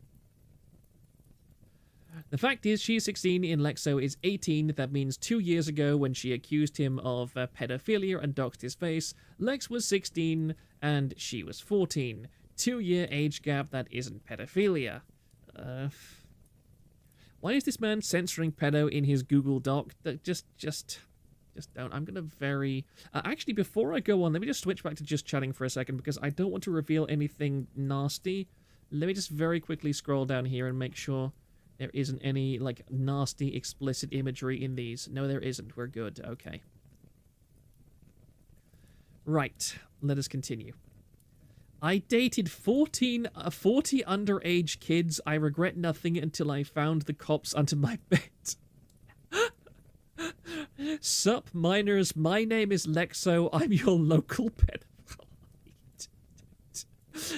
The fact is, she's 16 and Lexo is 18. That means 2 years ago, when she accused him of pedophilia and doxed his face, Lex was 16 and she was 14. 2-year age gap, that isn't pedophilia. Why is this man censoring pedo in his Google Doc? Just don't. I'm gonna actually, before I go on, let me just switch back to just chatting for a second, because I don't want to reveal anything nasty. Let me just very quickly scroll down here and make sure there isn't any, like, nasty, explicit imagery in these. No, there isn't. We're good. Okay. Right. Let us continue. I dated 40 underage kids. I regret nothing until I found the cops under my bed. Sup, minors. My name is Lexo. I'm your local pedophile.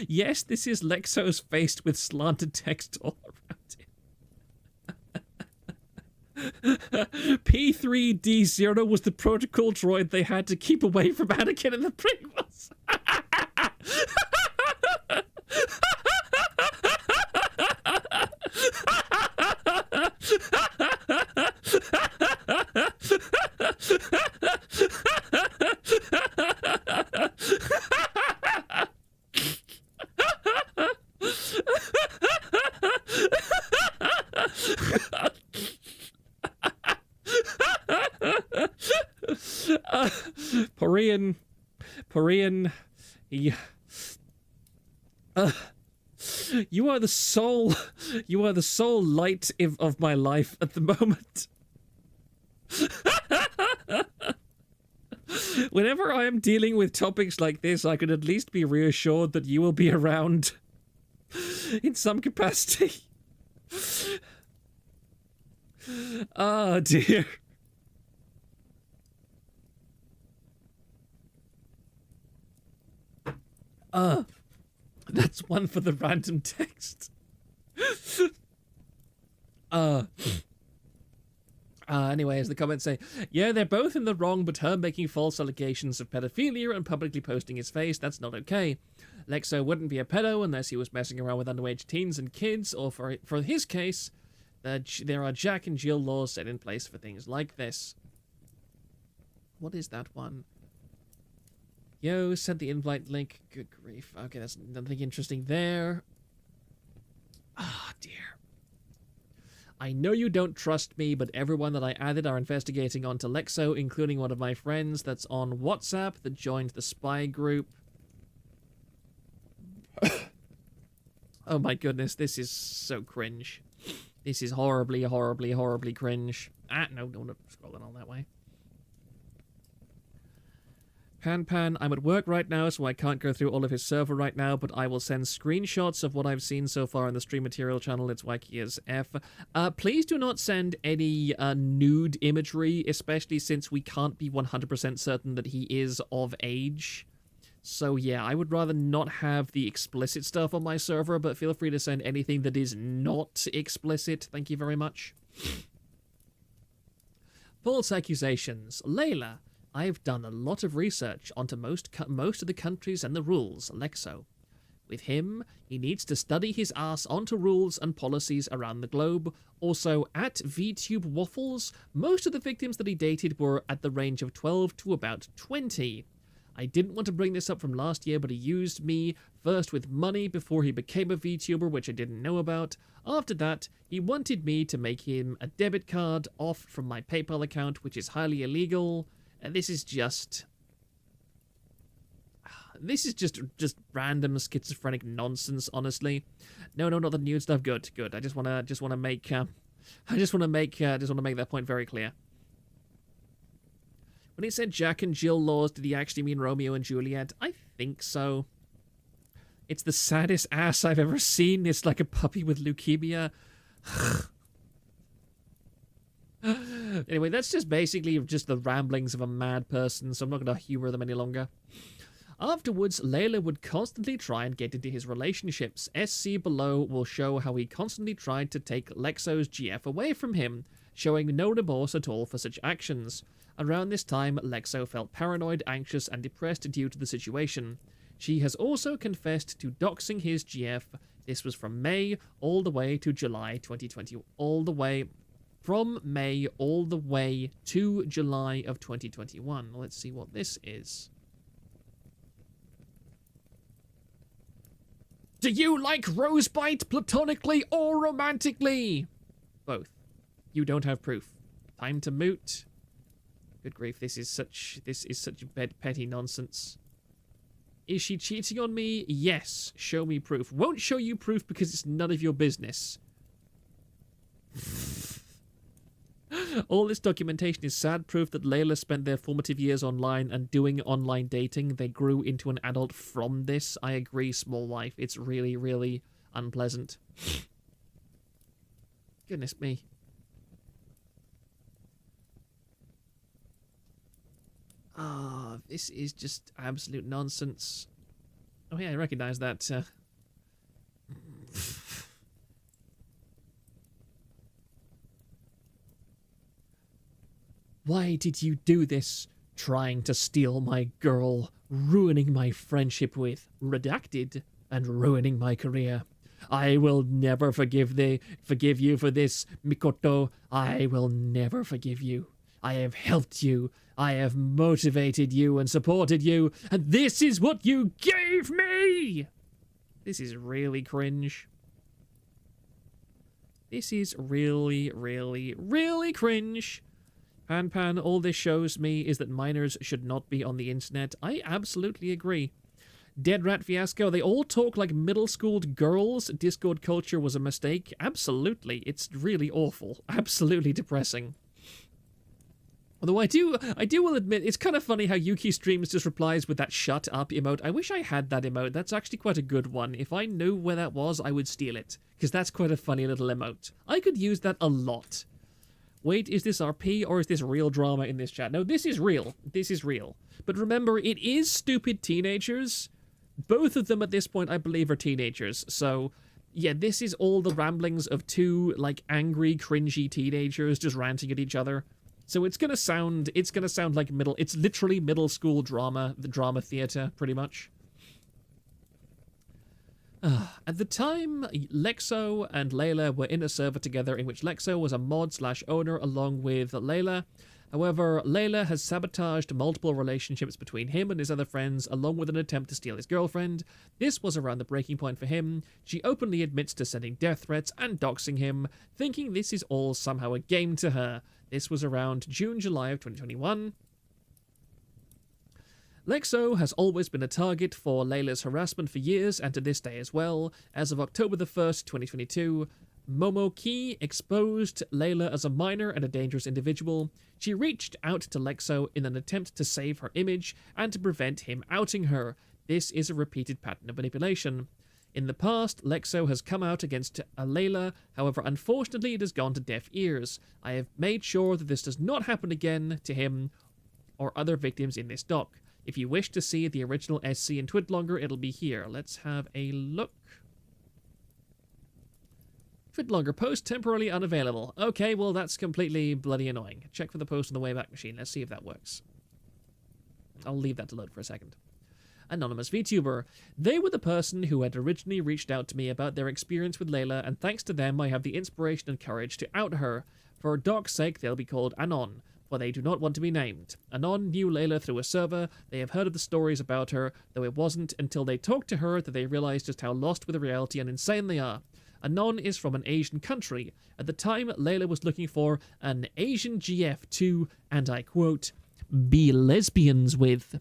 Yes, this is Lexo's face with slanted text all around it. P3D0 was the protocol droid they had to keep away from Anakin and the prequels. Porian, yeah. You are the sole light of my life at the moment. Whenever I am dealing with topics like this, I can at least be reassured that you will be around in some capacity. Oh dear. That's one for the random text. Anyways, the comments say, yeah, they're both in the wrong, but her making false allegations of pedophilia and publicly posting his face, that's not okay. Lexo wouldn't be a pedo unless he was messing around with underage teens and kids, or for his case, there are Jack and Jill laws set in place for things like this. What is that one? Yo, sent the invite link. Good grief. Okay, that's nothing interesting there. Ah, dear. I know you don't trust me, but everyone that I added are investigating onto Lexo, including one of my friends that's on WhatsApp that joined the spy group. Oh my goodness, this is so cringe. This is horribly, horribly, horribly cringe. No, don't scroll it all that way. Pan, I'm at work right now, so I can't go through all of his server right now, but I will send screenshots of what I've seen so far in the stream material channel. It's wacky as F. Please do not send any nude imagery, especially since we can't be 100% certain that he is of age. So yeah, I would rather not have the explicit stuff on my server, but feel free to send anything that is not explicit. Thank you very much. False accusations. Layla. I've done a lot of research onto most of the countries and the rules, Lexo. With him, he needs to study his ass onto rules and policies around the globe. Also, at VTube Waffles, most of the victims that he dated were at the range of 12 to about 20. I didn't want to bring this up from last year, but he used me first with money before he became a VTuber, which I didn't know about. After that, he wanted me to make him a debit card off from my PayPal account, which is highly illegal. And this is just random schizophrenic nonsense, honestly. No, not the nude stuff. Good. I just want to make that point very clear. When he said Jack and Jill laws, did he actually mean Romeo and Juliet? I think so. It's the saddest ass I've ever seen. It's like a puppy with leukemia. Anyway, that's just basically just the ramblings of a mad person, so I'm not going to humor them any longer. Afterwards, Layla would constantly try and get into his relationships. SC below will show how he constantly tried to take Lexo's GF away from him, showing no remorse at all for such actions. Around this time, Lexo felt paranoid, anxious, and depressed due to the situation. She has also confessed to doxing his GF. This was from May all the way to July 2020. From May all the way to July of 2021. Let's see what this is. Do you like Rosebite platonically or romantically? Both. You don't have proof. Time to moot. Good grief, this is such petty nonsense. Is she cheating on me? Yes. Show me proof. Won't show you proof because it's none of your business. All this documentation is sad proof that Layla spent their formative years online and doing online dating. They grew into an adult from this. I agree, small life. It's really, really unpleasant. Goodness me. This is just absolute nonsense. Oh yeah, I recognize that. Why did you do this? Trying to steal my girl, ruining my friendship with Redacted, and ruining my career. I will never forgive you for this, Mikoto. I will never forgive you. I have helped you. I have motivated you and supported you, and this is what you gave me! This is really cringe. This is really, really, really cringe. Pan, all this shows me is that minors should not be on the internet. I absolutely agree. Dead Rat Fiasco, they all talk like middle-schooled girls. Discord culture was a mistake. Absolutely. It's really awful. Absolutely depressing. Although I will admit, it's kind of funny how Yuki Streams just replies with that shut up emote. I wish I had that emote. That's actually quite a good one. If I knew where that was, I would steal it. Because that's quite a funny little emote. I could use that a lot. Wait, is this RP or is this real drama in this chat? No, this is real. This is real. But remember, it is stupid teenagers. Both of them at this point, I believe, are teenagers. So, yeah, this is all the ramblings of two, like, angry, cringy teenagers just ranting at each other. So it's gonna sound like it's literally middle school drama, the drama theater, pretty much. At the time, Lexo and Layla were in a server together in which Lexo was a mod/owner along with Layla. However, Layla has sabotaged multiple relationships between him and his other friends, along with an attempt to steal his girlfriend. This was around the breaking point for him. She openly admits to sending death threats and doxing him, thinking this is all somehow a game to her. This was around June-July of 2021. Lexo has always been a target for Layla's harassment for years, and to this day as well. As of October the 1st, 2022, Momoki exposed Layla as a minor and a dangerous individual. She reached out to Lexo in an attempt to save her image and to prevent him outing her. This is a repeated pattern of manipulation. In the past, Lexo has come out against Layla, however, unfortunately it has gone to deaf ears. I have made sure that this does not happen again to him or other victims in this doc. If you wish to see the original SC and Twitlonger, it'll be here. Let's have a look. Twitlonger post temporarily unavailable. Okay, well, that's completely bloody annoying. Check for the post on the Wayback Machine. Let's see if that works. I'll leave that to load for a second. Anonymous VTuber. They were the person who had originally reached out to me about their experience with Layla, and thanks to them I have the inspiration and courage to out her. For Doc's sake, they'll be called Anon, for they do not want to be named. Anon knew Layla through a server. They have heard of the stories about her, though it wasn't until they talked to her that they realized just how lost with reality and insane they are. Anon is from an Asian country. At the time, Layla was looking for an Asian GF to, and I quote, be lesbians with.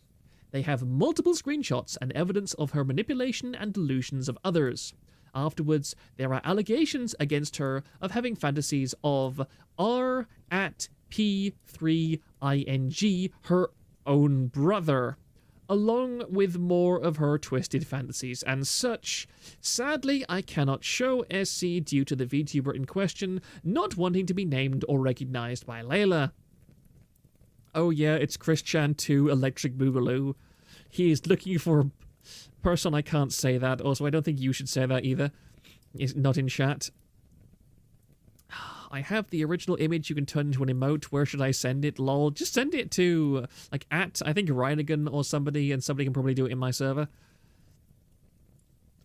They have multiple screenshots and evidence of her manipulation and delusions of others. Afterwards, there are allegations against her of having fantasies of R at P3ING, her own brother, along with more of her twisted fantasies and such. Sadly, I cannot show SC due to the VTuber in question not wanting to be named or recognized by Layla. Oh yeah, it's Christian 2 Electric Boogaloo. He is looking for a person. I can't say that. Also, I don't think you should say that either. It's not in chat. I have the original image you can turn into an emote. Where should I send it? Lol. Just send it to, like, at, I think, Reinigan or somebody, and somebody can probably do it in my server.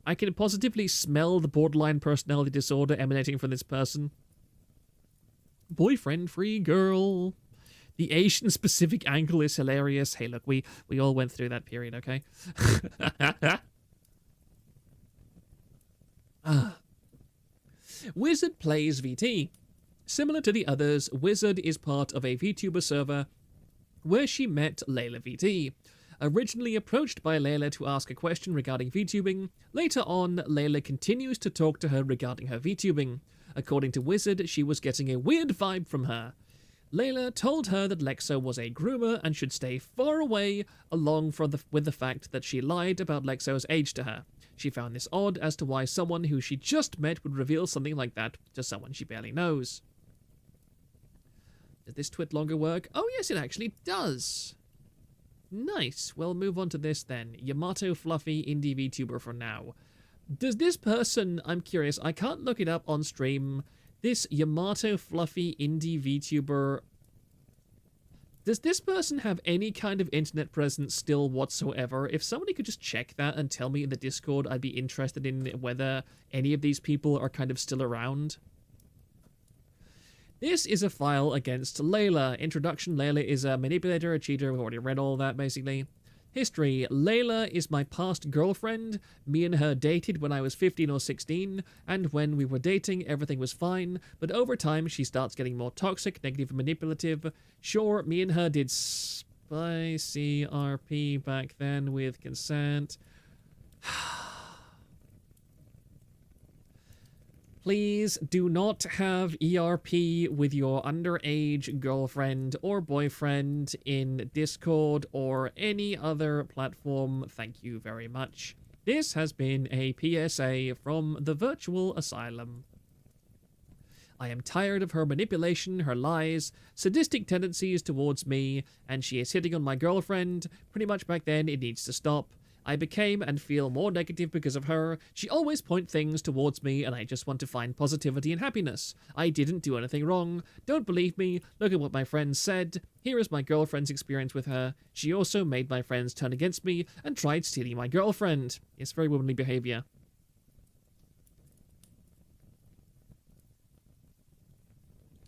I can positively smell the borderline personality disorder emanating from this person. Boyfriend-free girl. The Asian-specific angle is hilarious. Hey, look, we all went through that period, okay? Wizard plays VT. Similar to the others, Wizard is part of a VTuber server where she met Layla VT. Originally approached by Layla to ask a question regarding VTubing, later on, Layla continues to talk to her regarding her VTubing. According to Wizard, she was getting a weird vibe from her. Layla told her that Lexo was a groomer and should stay far away, along with the fact that she lied about Lexo's age to her. She found this odd as to why someone who she just met would reveal something like that to someone she barely knows. Does this twit longer work? Oh yes, it actually does. Nice. Well, move on to this then. Yamato Fluffy Indie VTuber for now. Does this person, I'm curious, I can't look it up on stream. This Yamato Fluffy Indie VTuber, does this person have any kind of internet presence still whatsoever? If somebody could just check that and tell me in the Discord, I'd be interested in whether any of these people are kind of still around. This is a file against Layla. Introduction: Layla is a manipulator, a cheater. We've already read all that, basically. History: Layla is my past girlfriend. Me and her dated when I was 15 or 16, and when we were dating, everything was fine, but over time, she starts getting more toxic, negative, and manipulative. Sure, me and her did spicy RP back then with consent. Please do not have ERP with your underage girlfriend or boyfriend in Discord or any other platform. Thank you very much. This has been a PSA from the Virtual Asylum. I am tired of her manipulation, her lies, sadistic tendencies towards me, and she is hitting on my girlfriend. Pretty much back then, it needs to stop. I became and feel more negative because of her. She always points things towards me and I just want to find positivity and happiness. I didn't do anything wrong. Don't believe me? Look at what my friends said. Here is my girlfriend's experience with her. She also made my friends turn against me and tried stealing my girlfriend. It's very womanly behavior.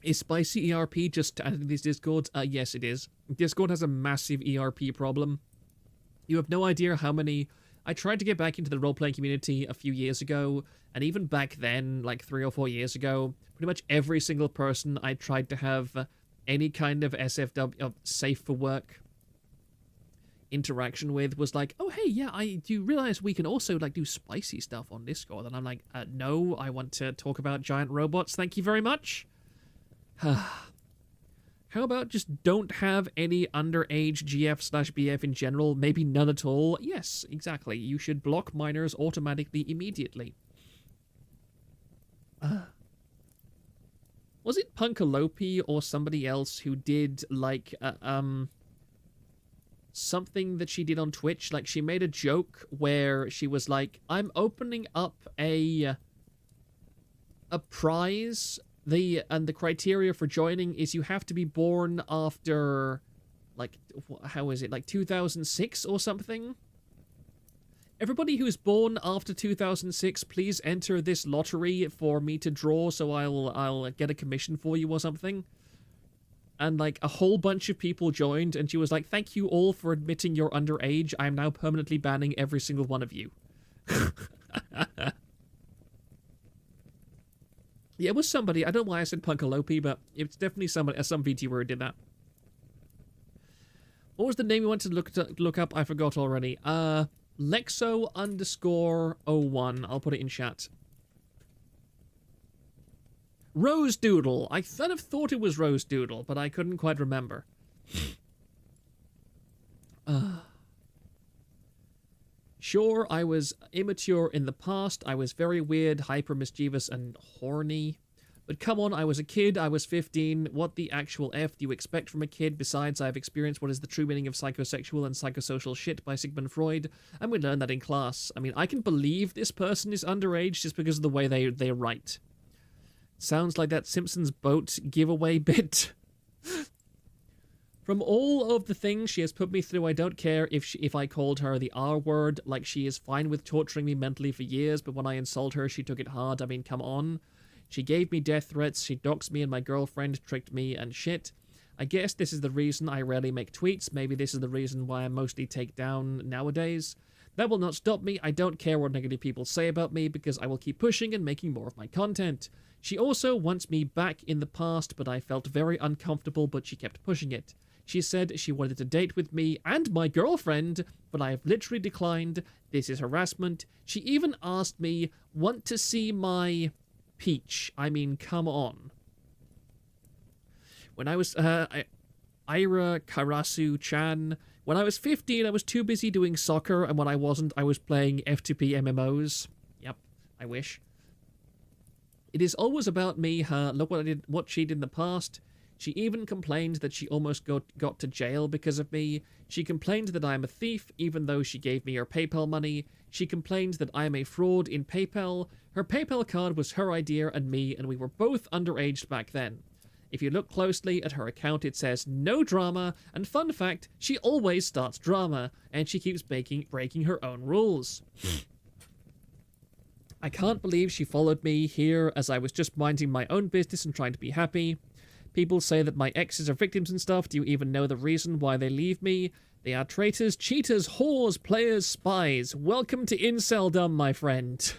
Is spicy ERP just adding these Discords? Yes, it is. Discord has a massive ERP problem. You have no idea how many... I tried to get back into the role-playing community a few years ago, and even back then, like 3 or 4 years ago, pretty much every single person I tried to have any kind of SFW, safe for work interaction with was like, oh, hey, yeah, do you realize we can also, like, do spicy stuff on Discord? And I'm like, no, I want to talk about giant robots, thank you very much. How about just don't have any underage GF/BF in general? Maybe none at all? Yes, exactly. You should block minors automatically immediately. Was it Punkalope or somebody else who did, like, something that she did on Twitch? Like, she made a joke where she was like, I'm opening up a prize... And the criteria for joining is you have to be born after, like, how is it, like 2006 or something? Everybody who's born after 2006, please enter this lottery for me to draw so I'll get a commission for you or something. And, like, a whole bunch of people joined, and she was like, thank you all for admitting you're underage. I am now permanently banning every single one of you. Yeah, it was somebody. I don't know why I said Punkalope, but it's definitely somebody, some VTuber who did that. What was the name you wanted to look up? I forgot already. Lexo_01. I'll put it in chat. Rose Doodle. I kind of thought it was Rose Doodle, but I couldn't quite remember. Sure, I was immature in the past, I was very weird, hyper mischievous, and horny. But come on, I was a kid, I was 15, what the actual F do you expect from a kid? Besides, I've experienced what is the true meaning of psychosexual and psychosocial shit by Sigmund Freud, and we learned that in class. I mean, I can believe this person is underage just because of the way they write. Sounds like that Simpsons boat giveaway bit. From all of the things she has put me through, I don't care if I called her the R word, like she is fine with torturing me mentally for years, but when I insult her, she took it hard. I mean, come on. She gave me death threats, she doxed me and my girlfriend, tricked me and shit. I guess this is the reason I rarely make tweets. Maybe this is the reason why I mostly take down nowadays. That will not stop me. I don't care what negative people say about me because I will keep pushing and making more of my content. She also wants me back in the past, but I felt very uncomfortable, but she kept pushing it. She said she wanted to date with me and my girlfriend, but I have literally declined. This is harassment. She even asked me, want to see my peach? I mean, come on. When I was, Ira Karasu-chan, when I was 15, I was too busy doing soccer, and when I wasn't, I was playing F2P MMOs. Yep, I wish. It is always about me, her, look what she did in the past. She even complained that she almost got to jail because of me. She complained that I am a thief, even though she gave me her PayPal money. She complained that I am a fraud in PayPal. Her PayPal card was her idea and me, and we were both underage back then. If you look closely at her account, it says no drama, and fun fact, she always starts drama, and she keeps breaking her own rules. I can't believe she followed me here as I was just minding my own business and trying to be happy. People say that my exes are victims and stuff. Do you even know the reason why they leave me? They are traitors, cheaters, whores, players, spies. Welcome to inceldom, my friend.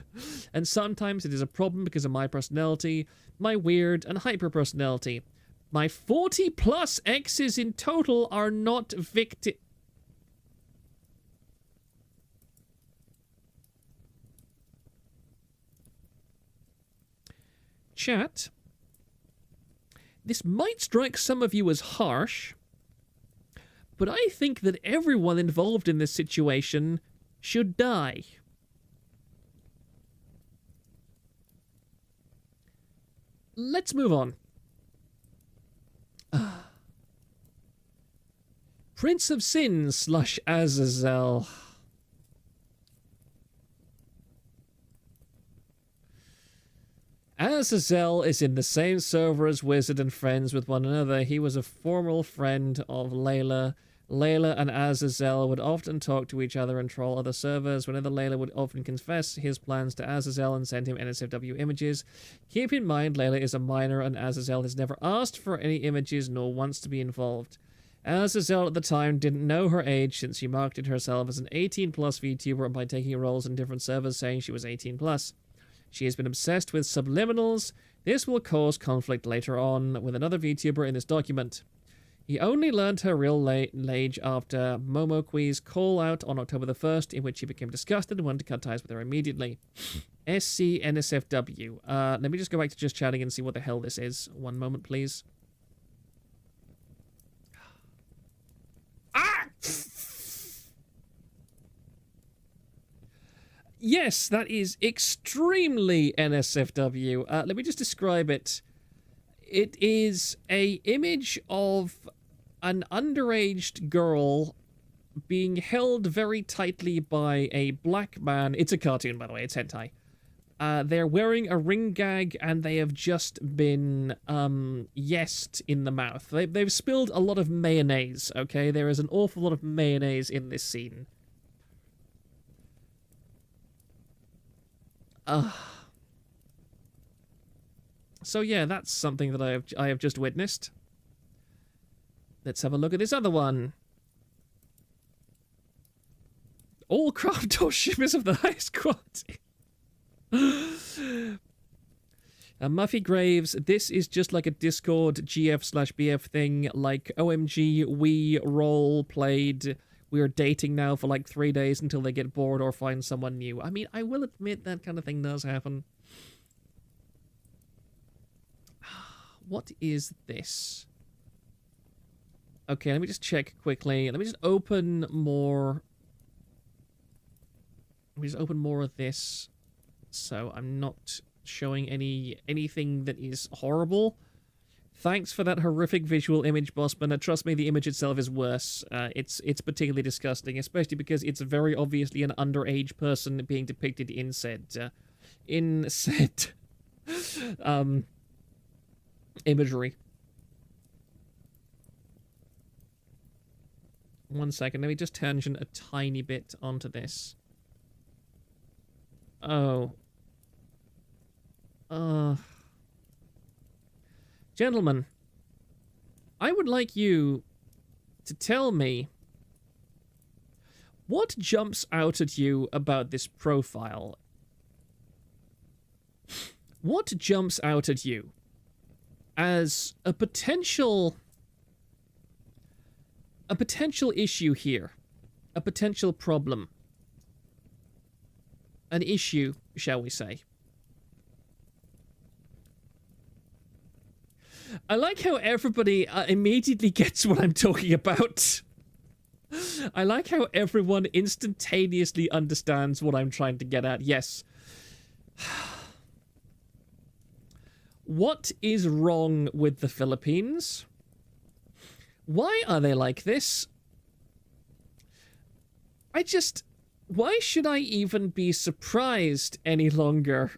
And sometimes it is a problem because of my personality, my weird and hyper personality. My 40+ exes in total are not victim. Chat. This might strike some of you as harsh, but I think that everyone involved in this situation should die. Let's move on. Prince of Sin / Azazel. Azazel is in the same server as Wizard and friends with one another. He was a former friend of Layla. Layla and Azazel would often talk to each other and troll other servers. Whenever Layla would often confess his plans to Azazel and send him NSFW images. Keep in mind, Layla is a minor and Azazel has never asked for any images nor wants to be involved. Azazel at the time didn't know her age since she marketed herself as an 18-plus VTuber by taking roles in different servers saying she was 18+. She has been obsessed with subliminals. This will cause conflict later on with another VTuber in this document. He only learned her real age after Momoqui's call out on October the 1st, in which he became disgusted and wanted to cut ties with her immediately. SC NSFW. Let me just go back to just chatting and see what the hell this is. One moment, please. Ah! Yes, that is extremely NSFW. Let me just describe it. It is a image of an underaged girl being held very tightly by a black man. It's a cartoon, by the way. It's hentai. They're wearing a ring gag, and they have just been yesed in the mouth. They've spilled a lot of mayonnaise, okay? There is an awful lot of mayonnaise in this scene. So yeah, that's something that I have just witnessed. Let's have a look at this other one. All craft or shippers of the highest quality. Muffy Graves, this is just like a Discord GF/BF thing, like OMG, we role played, we're dating now for like 3 days until they get bored or find someone new. I mean, I will admit that kind of thing does happen. What is this? Okay, let me just check quickly. Let me just open more. Let me just open more of this, so I'm not showing anything that is horrible. Thanks for that horrific visual image, Bossman. Trust me, the image itself is worse. It's particularly disgusting, especially because it's very obviously an underage person being depicted in said imagery. One second, let me just tangent a tiny bit onto this. Oh. Gentlemen, I would like you to tell me what jumps out at you about this profile. What jumps out at you as a potential issue here, a potential problem, an issue, shall we say? I like how everybody immediately gets what I'm talking about. I like how everyone instantaneously understands what I'm trying to get at. Yes. What is wrong with the Philippines? Why are they like this? Why should I even be surprised any longer?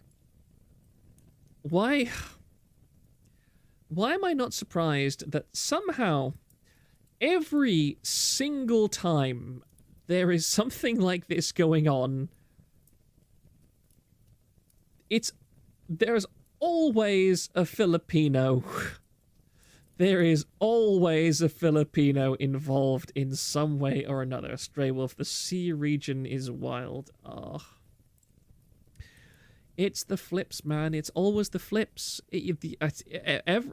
Why am I not surprised that somehow every single time there is something like this going on, there's always a Filipino. There is always a Filipino involved in some way or another. Stray Wolf, the sea region is wild. Oh. It's the flips, man. It's always the flips.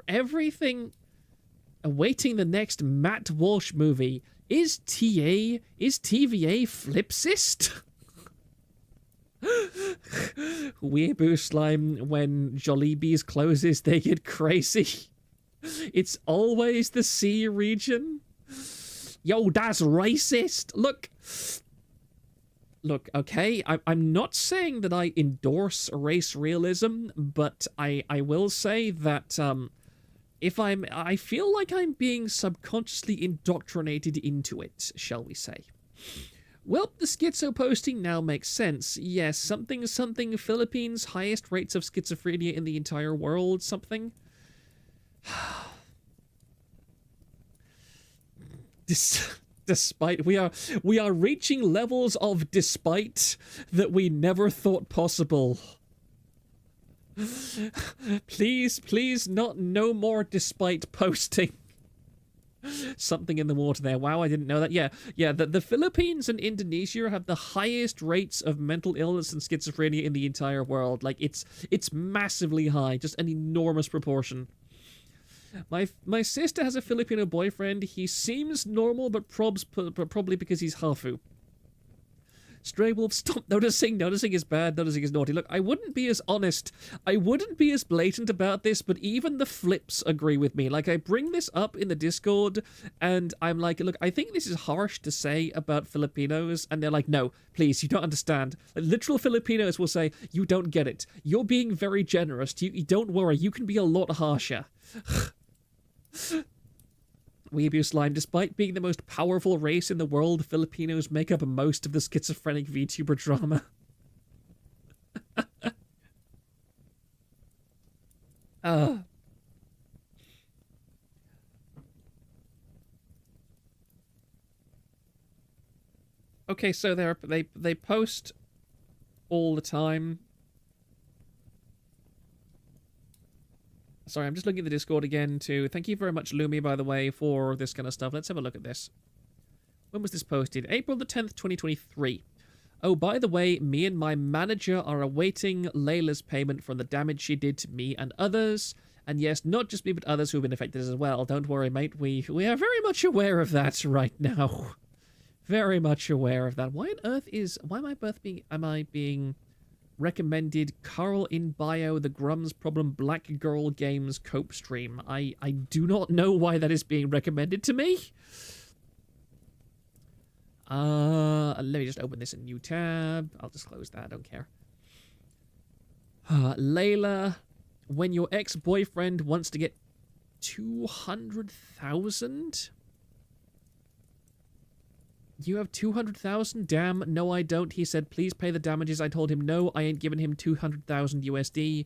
Everything awaiting the next Matt Walsh movie. Is TVA flipsist? Weeaboo slime, when Jollibee's closes, they get crazy. It's always the sea region. Yo, that's racist. Look, okay, I'm not saying that I endorse race realism, but I will say that I feel like I'm being subconsciously indoctrinated into it, shall we say. Well, the Skitso posting now makes sense. Yes, something Philippines, highest rates of schizophrenia in the entire world, something. Despite we are reaching levels of despite that we never thought possible. Please, no more despite posting. Something in the water there. Wow, I didn't know that. Yeah. The Philippines and Indonesia have the highest rates of mental illness and schizophrenia in the entire world. Like, it's massively high, just an enormous proportion. My sister has a Filipino boyfriend. He seems normal, but probably because he's Hafu. Stray Wolf, stop noticing. Noticing is bad. Noticing is naughty. Look, I wouldn't be as honest. I wouldn't be as blatant about this, but even the flips agree with me. Like, I bring this up in the Discord, and I'm like, look, I think this is harsh to say about Filipinos, and they're like, no, please, you don't understand. Like, literal Filipinos will say, you don't get it. You're being very generous. You don't worry. You can be a lot harsher. Weeaboo Slime, despite being the most powerful race in the world, Filipinos make up most of the schizophrenic VTuber drama. Okay, so they post all the time. Sorry, I'm just looking at the Discord again too. Thank you very much, Lumi, by the way, for this kind of stuff. Let's have a look at this. When was this posted? April the 10th, 2023. Oh, by the way, me and my manager are awaiting Layla's payment for the damage she did to me and others. And yes, not just me, but others who have been affected as well. Don't worry, mate. We are very much aware of that right now. Very much aware of that. Why on earth am I being recommended Carl in bio, the Grum's Problem Black Girl Games cope stream? I do not know why that is being recommended to me. Let me just open this in a new tab. I'll just close that, I don't care. Layla, when your ex-boyfriend wants to get 200,000? You have 200,000? Damn, no I don't. He said, please pay the damages. I told him, no, I ain't giving him 200,000 USD.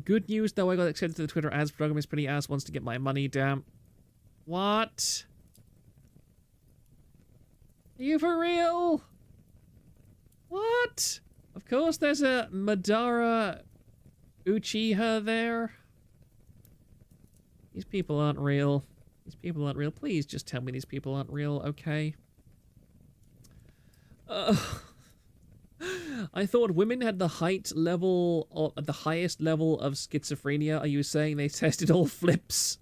Good news, though, I got accepted to the Twitter ads program. Is pretty ass, wants to get my money. Damn. What? Are you for real? What? Of course there's a Madara Uchiha there. These people aren't real. These people aren't real. Please just tell me these people aren't real, okay? I thought women had the highest level of schizophrenia. Are you saying they tested all flips?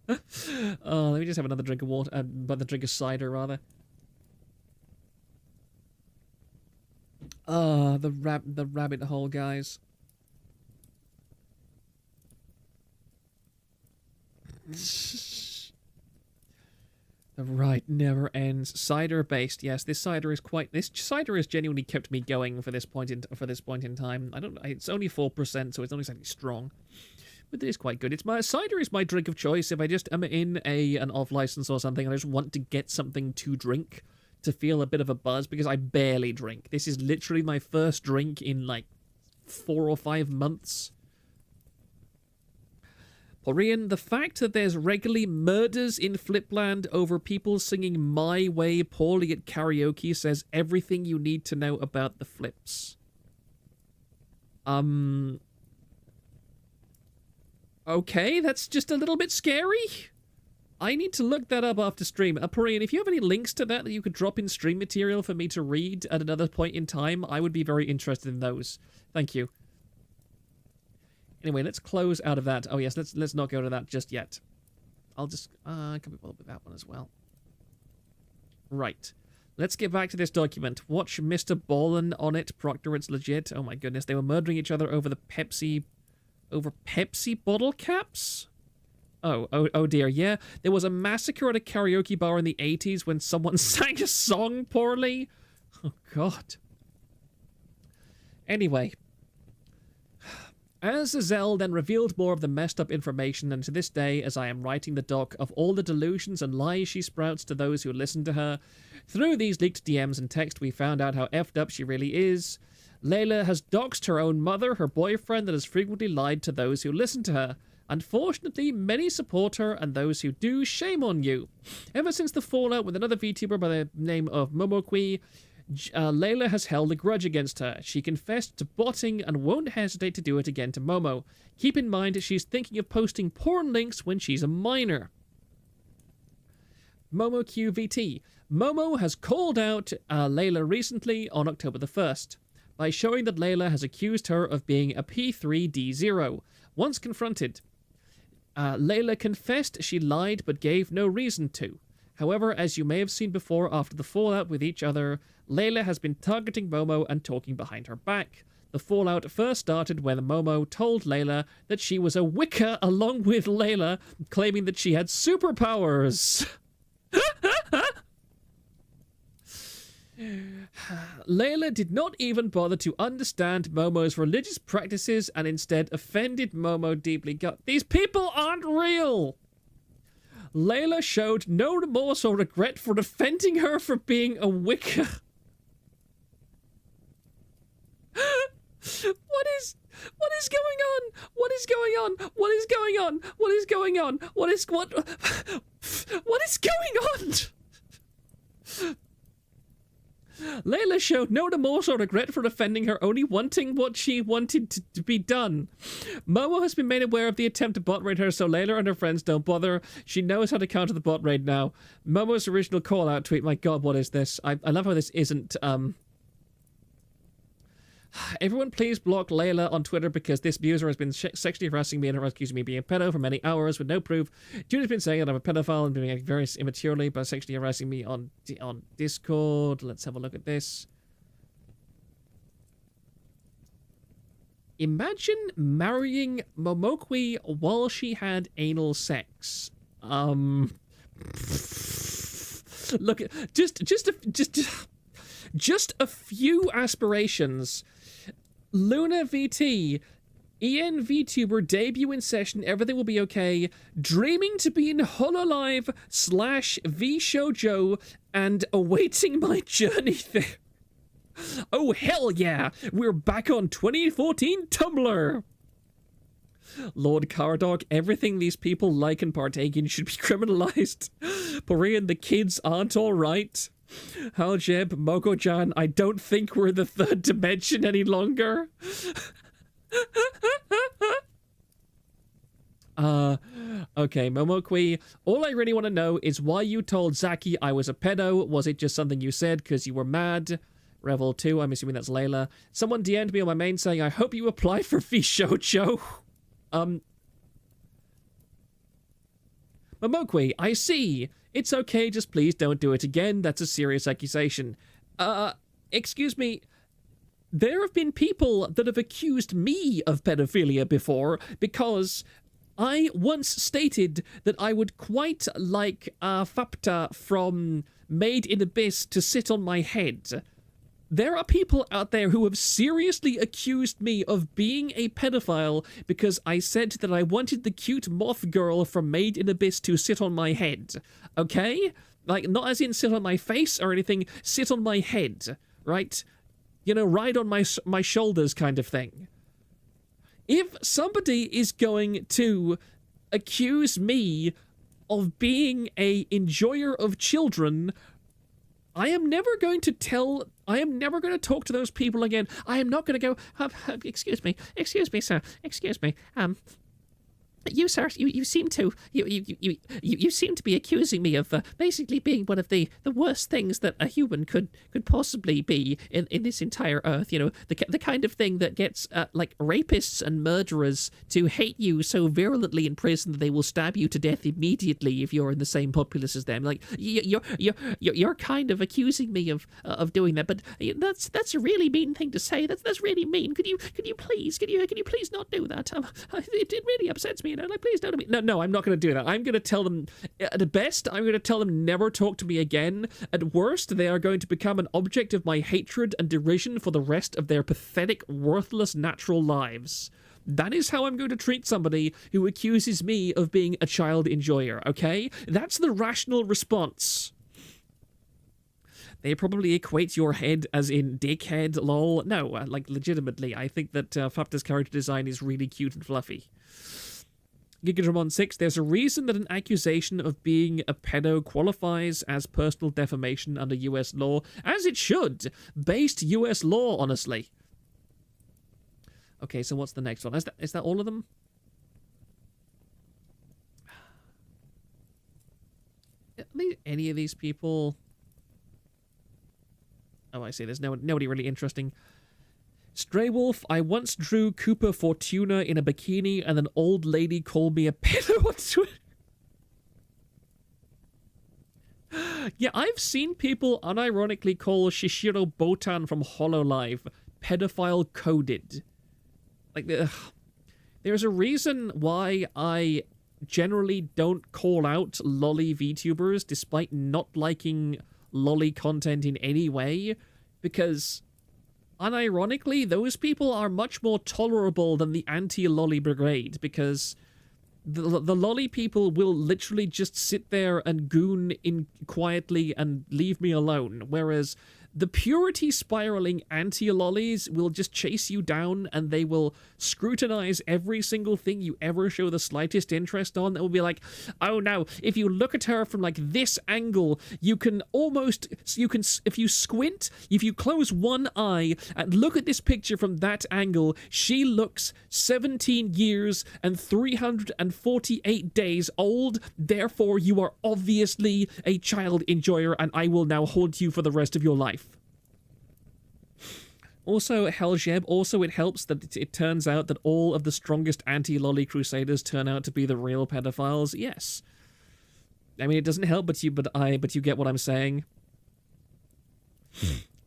Oh, let me just have another drink of water, another drink of cider rather. The rabbit hole, guys. The ride never ends. Cider based, yes. This cider has genuinely kept me going for this point in time. It's only 4%, so it's not exactly strong, but it is quite good. Cider is my drink of choice if I just am in an off license or something and I just want to get something to drink to feel a bit of a buzz, because I barely drink. This is literally my first drink in like 4 or 5 months. Porian, the fact that there's regularly murders in Flipland over people singing My Way poorly at karaoke says everything you need to know about the flips. Okay, that's just a little bit scary. I need to look that up after stream. Porian, if you have any links to that you could drop in stream material for me to read at another point in time, I would be very interested in those. Thank you. Anyway, let's close out of that. Oh yes, let's not go to that just yet. I'll just can we pull up with that one as well. Right. Let's get back to this document. Watch Mr. Ballin on it. Proctor, it's legit. Oh my goodness, they were murdering each other over the Pepsi bottle caps? Oh dear, yeah. There was a massacre at a karaoke bar in the 80s when someone sang a song poorly. Oh god. Anyway. As Zell then revealed more of the messed up information, and to this day, as I am writing the doc, of all the delusions and lies she sprouts to those who listen to her, through these leaked DMs and text we found out how effed up she really is. Layla has doxed her own mother, her boyfriend, and has frequently lied to those who listen to her. Unfortunately, many support her, and those who do, shame on you. Ever since the fallout with another VTuber by the name of Momokwi, Layla has held a grudge against her. She confessed to botting and won't hesitate to do it again to Momo. Keep in mind she's thinking of posting porn links when she's a minor. MomoQVT. Momo has called out Layla recently on October the 1st by showing that Layla has accused her of being a P3D0. Once confronted, Layla confessed she lied but gave no reason to. However, as you may have seen before after the fallout with each other, Layla has been targeting Momo and talking behind her back. The fallout first started when Momo told Layla that she was a Wicca along with Layla, claiming that she had superpowers. Layla did not even bother to understand Momo's religious practices and instead offended Momo deeply. These people aren't real! Layla showed no remorse or regret for defending her for being a Wicca. What is going on? What is going on? What is going on? What is going on? What is going on? Layla showed no remorse or regret for defending her, only wanting what she wanted to be done. Momo has been made aware of the attempt to bot raid her, so Layla and her friends don't bother. She knows how to counter the bot raid now. Momo's original call-out tweet, my god, what is this? I love how this isn't, Everyone please block Layla on Twitter because this user has been sexually harassing me and accusing me of being a pedo for many hours with no proof. Judy's been saying that I'm a pedophile and being acting very immaturely by sexually harassing me on Discord. Let's have a look at this. Imagine marrying Momokwi while she had anal sex. Look, just a few aspirations. Luna VT, EN VTuber debut in session, everything will be okay. Dreaming to be in Hololive / VShoujo and awaiting my journey there. Oh hell yeah, we're back on 2014 Tumblr. Lord Cardog, everything these people like and partake in should be criminalized. Porian, the kids aren't alright. Haljeb, Mogo-chan, I don't think we're the third dimension any longer. Okay, Momokwi, all I really want to know is why you told Zaki I was a pedo. Was it just something you said because you were mad? Revel 2, I'm assuming that's Layla. Someone DM'd me on my main saying, I hope you apply for VShoujo. Momokwi, I see. It's okay, just please don't do it again. That's a serious accusation. Excuse me. There have been people that have accused me of pedophilia before because I once stated that I would quite like Fapta from Made in Abyss to sit on my head. There are people out there who have seriously accused me of being a pedophile because I said that I wanted the cute moth girl from Made in Abyss to sit on my head. Okay? Like, not as in sit on my face or anything, sit on my head, right? You know, ride on my shoulders kind of thing. If somebody is going to accuse me of being a enjoyer of children, I am never going to talk to those people again. I am not going to go, excuse me, sir, excuse me, you, sir, you seem to be accusing me of basically being one of the worst things that a human could possibly be in this entire earth. You know, the kind of thing that gets like rapists and murderers to hate you so virulently in prison that they will stab you to death immediately if you're in the same populace as them. Like you're kind of accusing me of doing that, but that's a really mean thing to say. That's really mean. Could you please not do that? It really upsets me. You know, like, please don't. No, I'm not going to do that. I'm going to tell them, at best, I'm going to tell them never talk to me again. At worst, they are going to become an object of my hatred and derision for the rest of their pathetic, worthless, natural lives. That is how I'm going to treat somebody who accuses me of being a child enjoyer, okay? That's the rational response. They probably equate your head as in dickhead, lol. No, like, legitimately, I think that Fapta's character design is really cute and fluffy. Gigadramon6, there's a reason that an accusation of being a pedo qualifies as personal defamation under US law, as it should. Based US law, honestly. Okay, so what's the next one? Is that all of them? Are any of these people... Oh, I see. There's nobody really interesting. Stray Wolf, I once drew Cooper Fortuna in a bikini and an old lady called me a pedo on Twitter. Yeah, I've seen people unironically call Shishiro Botan from HoloLive pedophile coded. Like, there's a reason why I generally don't call out lolly VTubers despite not liking lolly content in any way, because unironically those people are much more tolerable than the anti-lolly brigade, because the lolly people will literally just sit there and goon in quietly and leave me alone, whereas the purity spiraling anti-lollies will just chase you down and they will scrutinize every single thing you ever show the slightest interest on. That will be like, oh no, if you look at her from like this angle, you can, if you squint, if you close one eye and look at this picture from that angle, she looks 17 years and 348 days old. Therefore, you are obviously a child enjoyer and I will now hold you for the rest of your life. Also, Helgeb, also it helps that it turns out that all of the strongest anti-lolly crusaders turn out to be the real pedophiles. Yes. I mean, it doesn't help, but you get what I'm saying.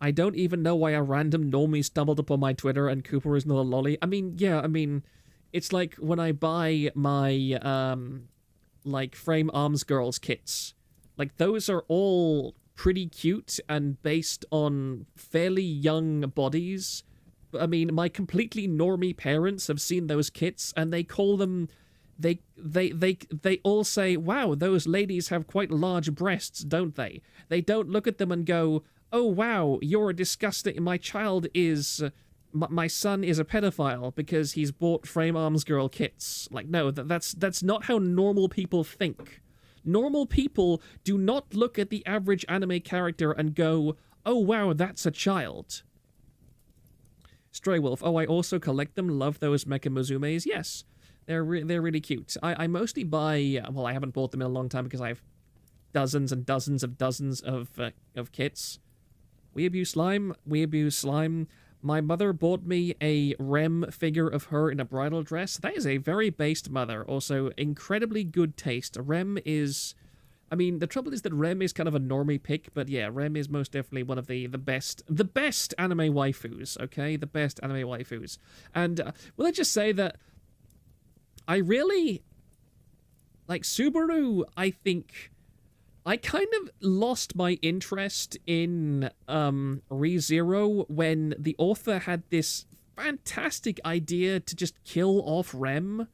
I don't even know why a random normie stumbled upon my Twitter and Cooper is not a lolly. I mean, yeah, I mean, it's like when I buy my, like, Frame Arms Girls kits. Like, those are all pretty cute and based on fairly young bodies. I mean, my completely normie parents have seen those kits and they call them, they all say, wow, those ladies have quite large breasts, don't they? They don't look at them and go, oh wow, you're disgusting, my child is, my son is a pedophile because he's bought Frame Arms Girl kits. Like, no, that's not how normal people think. Normal people do not look at the average anime character and go, oh wow, that's a child. Stray Wolf, oh, I also collect them, love those Mecha Muzumes. Yes, they're really cute. I mostly buy, well, I haven't bought them in a long time because I have dozens and dozens of kits. Weeaboo Slime. My mother bought me a Rem figure of her in a bridal dress. That is a very based mother. Also, incredibly good taste. Rem is... I mean, the trouble is that Rem is kind of a normie pick, but yeah, Rem is most definitely one of the best anime waifus, okay? The best anime waifus. And, will I just say that I really... Like, Subaru, I think... I kind of lost my interest in ReZero when the author had this fantastic idea to just kill off Rem,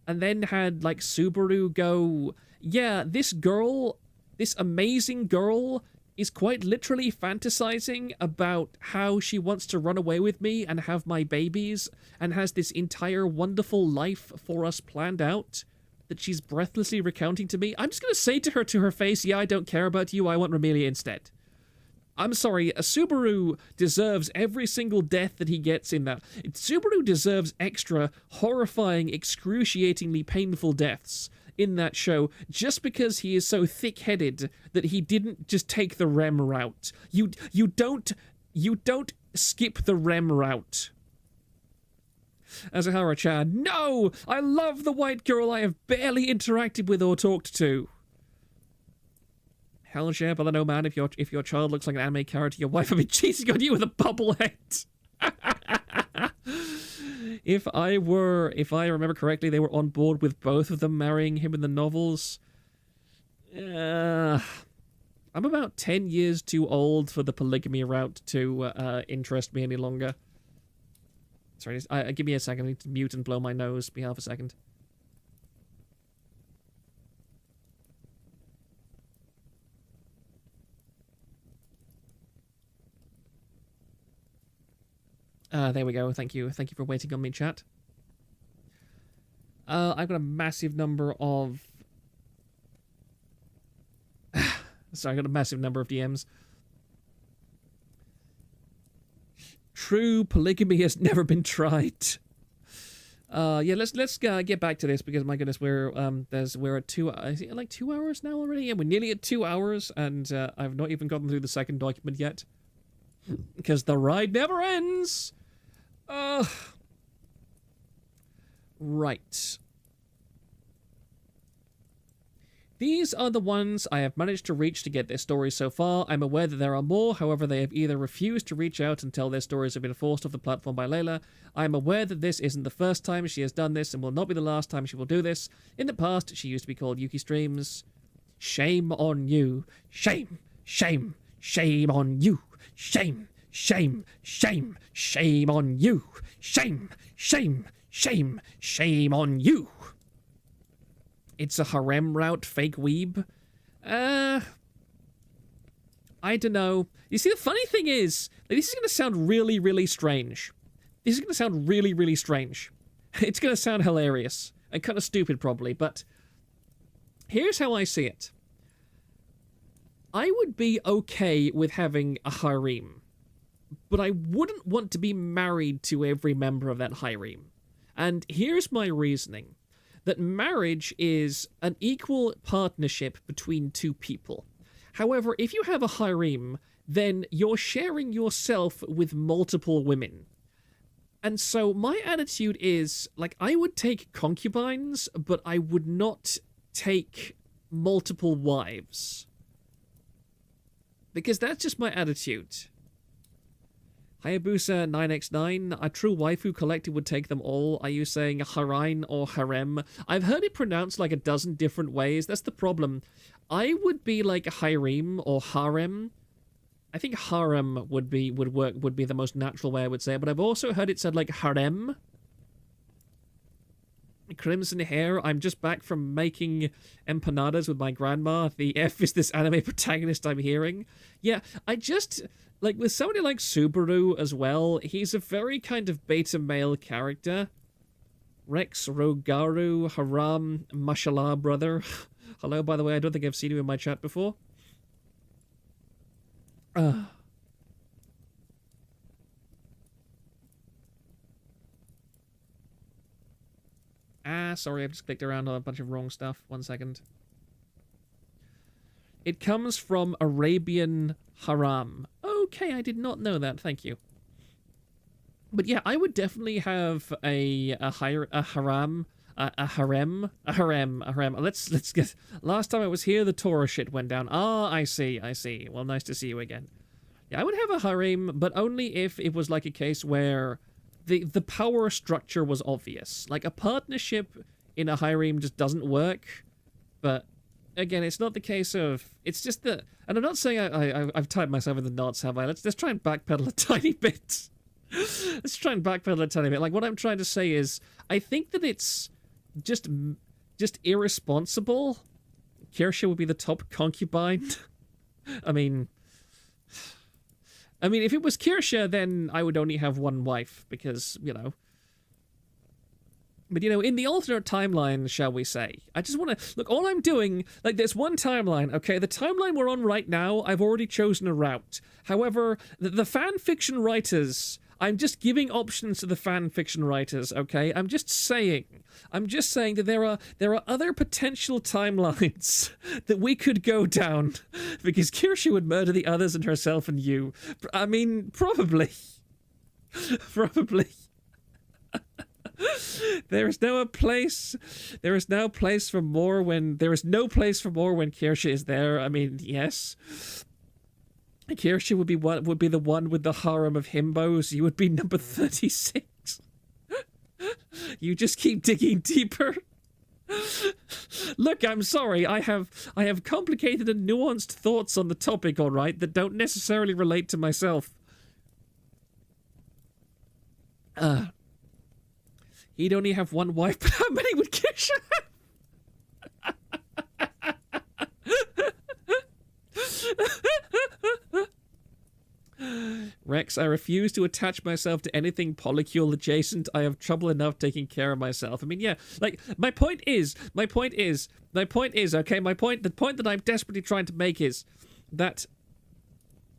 and then had, like, Subaru go, yeah, this girl, this amazing girl, is quite literally fantasizing about how she wants to run away with me and have my babies, and has this entire wonderful life for us planned out that she's breathlessly recounting to me. I'm just going to say to her face, yeah, I don't care about you, I want Romelia instead. I'm sorry, a Subaru deserves every single death that he gets in that. Subaru deserves extra, horrifying, excruciatingly painful deaths in that show, just because he is so thick-headed that he didn't just take the Rem route. You don't skip the Rem route. Azahara-chan, no! I love the white girl I have barely interacted with or talked to. Hell yeah, but I know, man, if your child looks like an anime character, your wife would be cheating on you with a bubble head. If I remember correctly, they were on board with both of them marrying him in the novels. I'm about 10 years too old for the polygamy route to interest me any longer. Sorry, give me a second. I need to mute and blow my nose. Be half a second. There we go. Thank you. Thank you for waiting on me, chat. I've got a massive number of... Sorry, I got a massive number of DMs. True polygamy has never been tried. Yeah, let's get back to this because my goodness, we're at 2. Is it like 2 hours now already? Yeah, we're nearly at 2 hours, and I've not even gotten through the second document yet because the ride never ends. Right. These are the ones I have managed to reach to get their stories so far. I'm aware that there are more, however they have either refused to reach out until their stories have been forced off the platform by Layla. I am aware that this isn't the first time she has done this and will not be the last time she will do this. In the past, she used to be called Yuki Streams. Shame on you. Shame. Shame. Shame on you. Shame. Shame. Shame. Shame on you. Shame. Shame. Shame. Shame on you. It's a harem route, fake weeb. I don't know. You see, the funny thing is, like, this is going to sound really, really strange. This is going to sound really, really strange. It's going to sound hilarious. And kind of stupid, probably, but here's how I see it. I would be okay with having a harem, but I wouldn't want to be married to every member of that harem. And here's my reasoning. That marriage is an equal partnership between two people. However, if you have a harem, then you're sharing yourself with multiple women. And so my attitude is, like, I would take concubines, but I would not take multiple wives. Because that's just my attitude. Hayabusa 9x9, a true waifu collector would take them all. Are you saying harine or harem? I've heard it pronounced like a dozen different ways. That's the problem. I would be like harem or harem. I think harem would be the most natural way I would say it, but I've also heard it said like harem. Crimson hair, I'm just back from making empanadas with my grandma. The F is this anime protagonist I'm hearing. Yeah, I just... Like, with somebody like Subaru as well, he's a very kind of beta male character. Rex Rogaru Haram Mashallah brother. Hello, by the way, I don't think I've seen you in my chat before. Sorry, I've just clicked around on a bunch of wrong stuff. 1 second. It comes from Arabian haram. Okay, I did not know that. Thank you. But yeah, I would definitely have a harem. Let's get. Last time I was here, the Torah shit went down. Ah, I see. Well, nice to see you again. Yeah, I would have a harem, but only if it was like a case where the power structure was obvious. Like a partnership in a harem just doesn't work. But again, it's not the case of. It's just that, and I'm not saying I've tied myself in the knots, have I? Let's try and backpedal a tiny bit. Let's try and backpedal a tiny bit. Like, what I'm trying to say is, I think that it's just irresponsible. Kirsche would be the top concubine. I mean, if it was Kirsche, then I would only have one wife, because, you know. But, you know, in the alternate timeline, shall we say, I just want to... Look, all I'm doing... Like, there's one timeline, okay? The timeline we're on right now, I've already chosen a route. However, the fan fiction writers... I'm just giving options to the fan fiction writers, okay? I'm just saying that there are other potential timelines that we could go down, because Kirsche would murder the others and herself and you. I mean, probably. Probably. There is no place for more when Kirsche is there. I mean, yes. Kirsche would be the one with the harem of himbos. You would be number 36. You just keep digging deeper. Look, I'm sorry. I have complicated and nuanced thoughts on the topic, all right, that don't necessarily relate to myself. He'd only have one wife, but how many would Kirsha have? Rex, I refuse to attach myself to anything polycule adjacent. I have trouble enough taking care of myself. I mean, yeah, like, the point that I'm desperately trying to make is that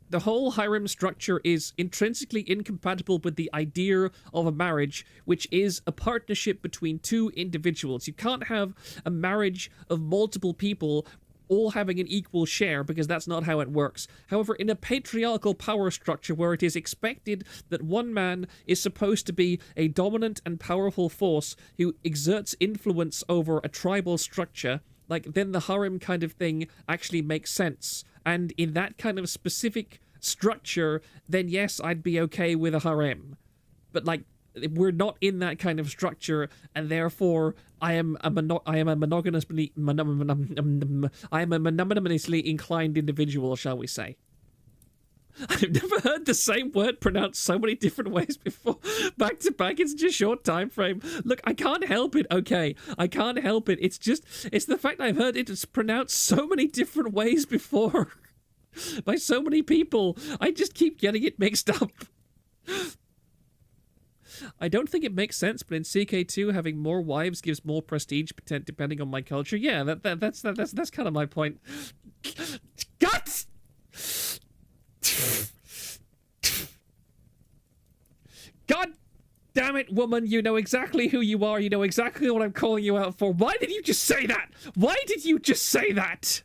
the whole harem structure is intrinsically incompatible with the idea of a marriage, which is a partnership between two individuals. You can't have a marriage of multiple people all having an equal share, because that's not how it works. However, in a patriarchal power structure where it is expected that one man is supposed to be a dominant and powerful force who exerts influence over a tribal structure, like, then the harem kind of thing actually makes sense. And in that kind of specific structure, then yes, I'd be okay with a harem. But, like, we're not in that kind of structure, and therefore I am a monogamously inclined individual, shall we say. I've never heard the same word pronounced so many different ways before, back to back in such a short time frame. Look, I can't help it, okay? I can't help it. It's the fact I've heard it pronounced so many different ways before by so many people. I just keep getting it mixed up. I don't think it makes sense, but in CK2, having more wives gives more prestige, depending on my culture. Yeah, that's kind of my point. Guts! God damn it, woman! You know exactly who you are. You know exactly what I'm calling you out for. Why did you just say that? Why did you just say that?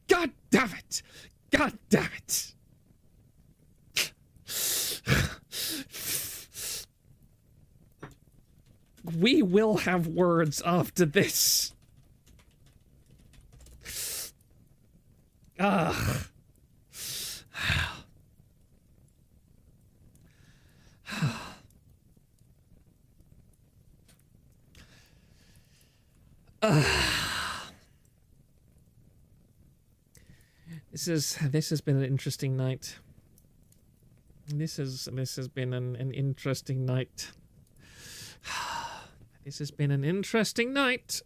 God damn it! God damn it! We will have words after this. Ugh. This has been an interesting night. This has been an interesting night. This has been an interesting night.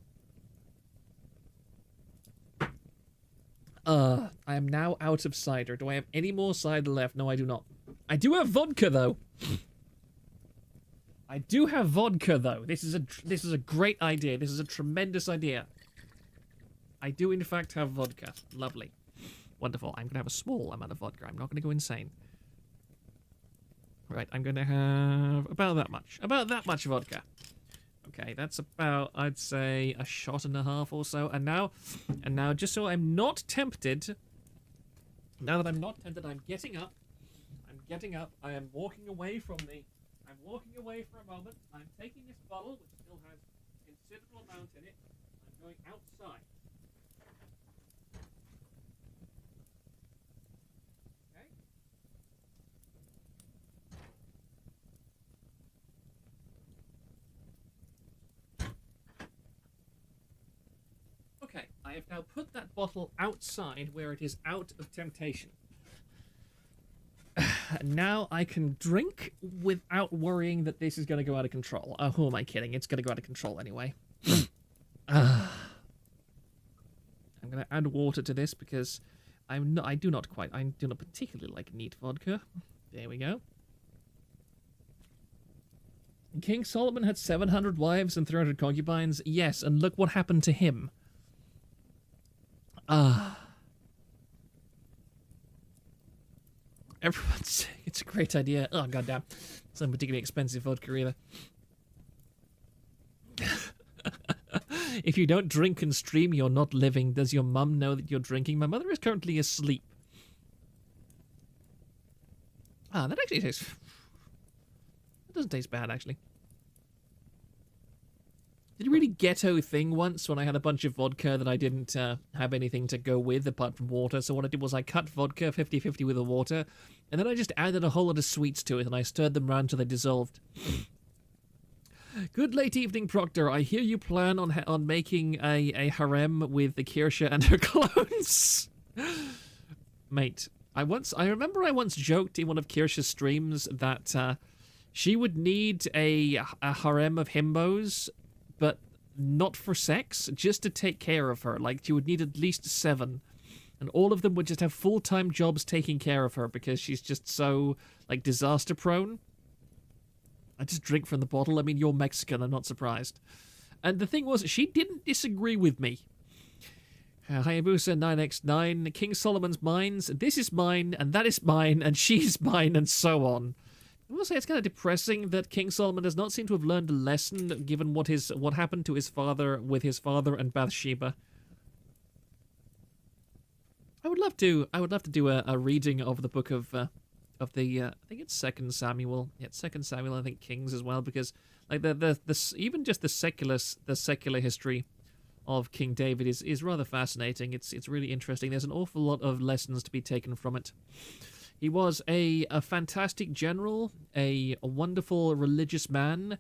I am now out of cider. Do I have any more cider left? No, I do not. I do have vodka though. I do have vodka though. This is a great idea. This is a tremendous idea. I do in fact have vodka. Lovely. Wonderful. I'm going to have a small amount of vodka. I'm not going to go insane. Right, I'm going to have about that much. About that much vodka. Okay, that's about, I'd say, a shot and a half or so. And now, just so I'm not tempted, now that I'm not tempted, I'm getting up. I am walking away from I'm walking away for a moment. I'm taking this bottle, which still has a considerable amount in it. I'm going outside. Okay, I have now put that bottle outside where it is out of temptation. Now I can drink without worrying that this is going to go out of control. Oh, who am I kidding? It's going to go out of control anyway. I'm going to add water to this because I do not particularly like neat vodka. There we go. King Solomon had 700 wives and 300 concubines. Yes, and look what happened to him. Everyone's saying it's a great idea. Oh, goddamn. It's not particularly expensive vodka either. If you don't drink and stream, you're not living. Does your mum know that you're drinking? My mother is currently asleep. Ah, that actually tastes... That doesn't taste bad, actually. Did a really ghetto thing once when I had a bunch of vodka that I didn't have anything to go with apart from water. So what I did was I cut vodka 50-50 with the water, and then I just added a whole lot of sweets to it, and I stirred them round till they dissolved. Good late evening, Proctor. I hear you plan on making a harem with the Kirsha and her clones. Mate, I remember I once joked in one of Kirsch's streams that she would need a harem of himbos, but not for sex, just to take care of her. Like, she would need at least 7. And all of them would just have full-time jobs taking care of her because she's just so, like, disaster-prone. I just drink from the bottle. I mean, you're Mexican, I'm not surprised. And the thing was, she didn't disagree with me. Hayabusa 9x9, King Solomon's mines, this is mine, and that is mine, and she's mine, and so on. I will say it's kind of depressing that King Solomon does not seem to have learned a lesson given what happened to his father with his father and Bathsheba. I would love to do a reading of the book of the I think it's 2 Samuel. Yeah, it's 2 Samuel. I think Kings as well, because like the even just the secular history of King David is rather fascinating. It's really interesting. There's an awful lot of lessons to be taken from it. He was a fantastic general, a wonderful religious man,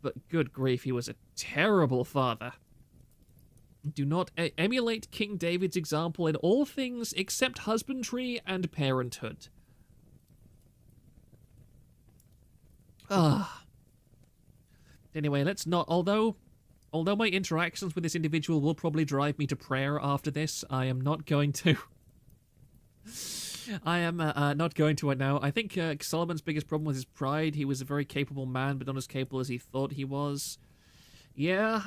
but good grief, he was a terrible father. Do not emulate King David's example in all things except husbandry and parenthood. Anyway, let's not... Although my interactions with this individual will probably drive me to prayer after this, I am not going to... I am not going to it now. I think Solomon's biggest problem was his pride. He was a very capable man, but not as capable as he thought he was. Yeah.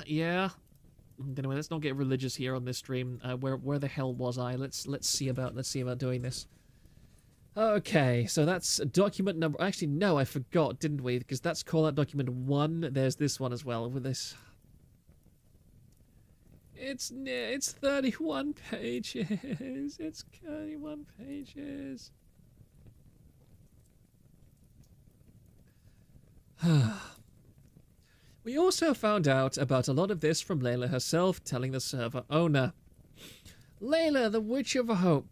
Anyway, let's not get religious here on this stream. Where the hell was I? Let's see about doing this. Okay, so that's document number... Actually, no, I forgot, didn't we? Because that's call out document 1. There's this one as well with this. It's 31 pages. It's 31 pages. We also found out about a lot of this from Layla herself, telling the server owner. Layla, the Witch of Hope.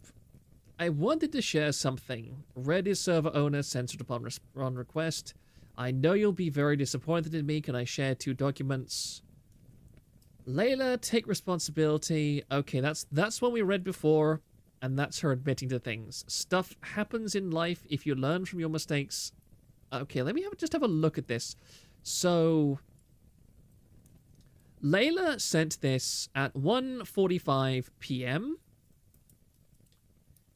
I wanted to share something. Read his server owner, censored upon request. I know you'll be very disappointed in me. Can I share 2 documents? Layla, take responsibility. Okay, that's what we read before, and that's her admitting to things. Stuff happens in life if you learn from your mistakes. Okay, let me just have a look at this. So, Layla sent this at 1:45 p.m.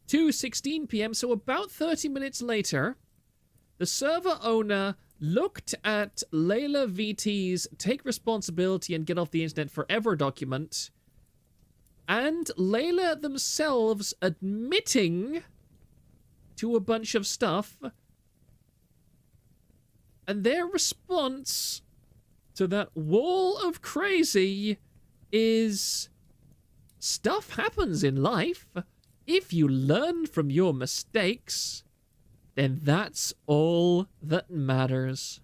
2:16 p.m., so about 30 minutes later, the server owner looked at Layla VT's Take Responsibility and Get Off the Internet Forever document, and Layla themselves admitting to a bunch of stuff, and their response to that wall of crazy is, stuff happens in life. If you learn from your mistakes, then that's all that matters.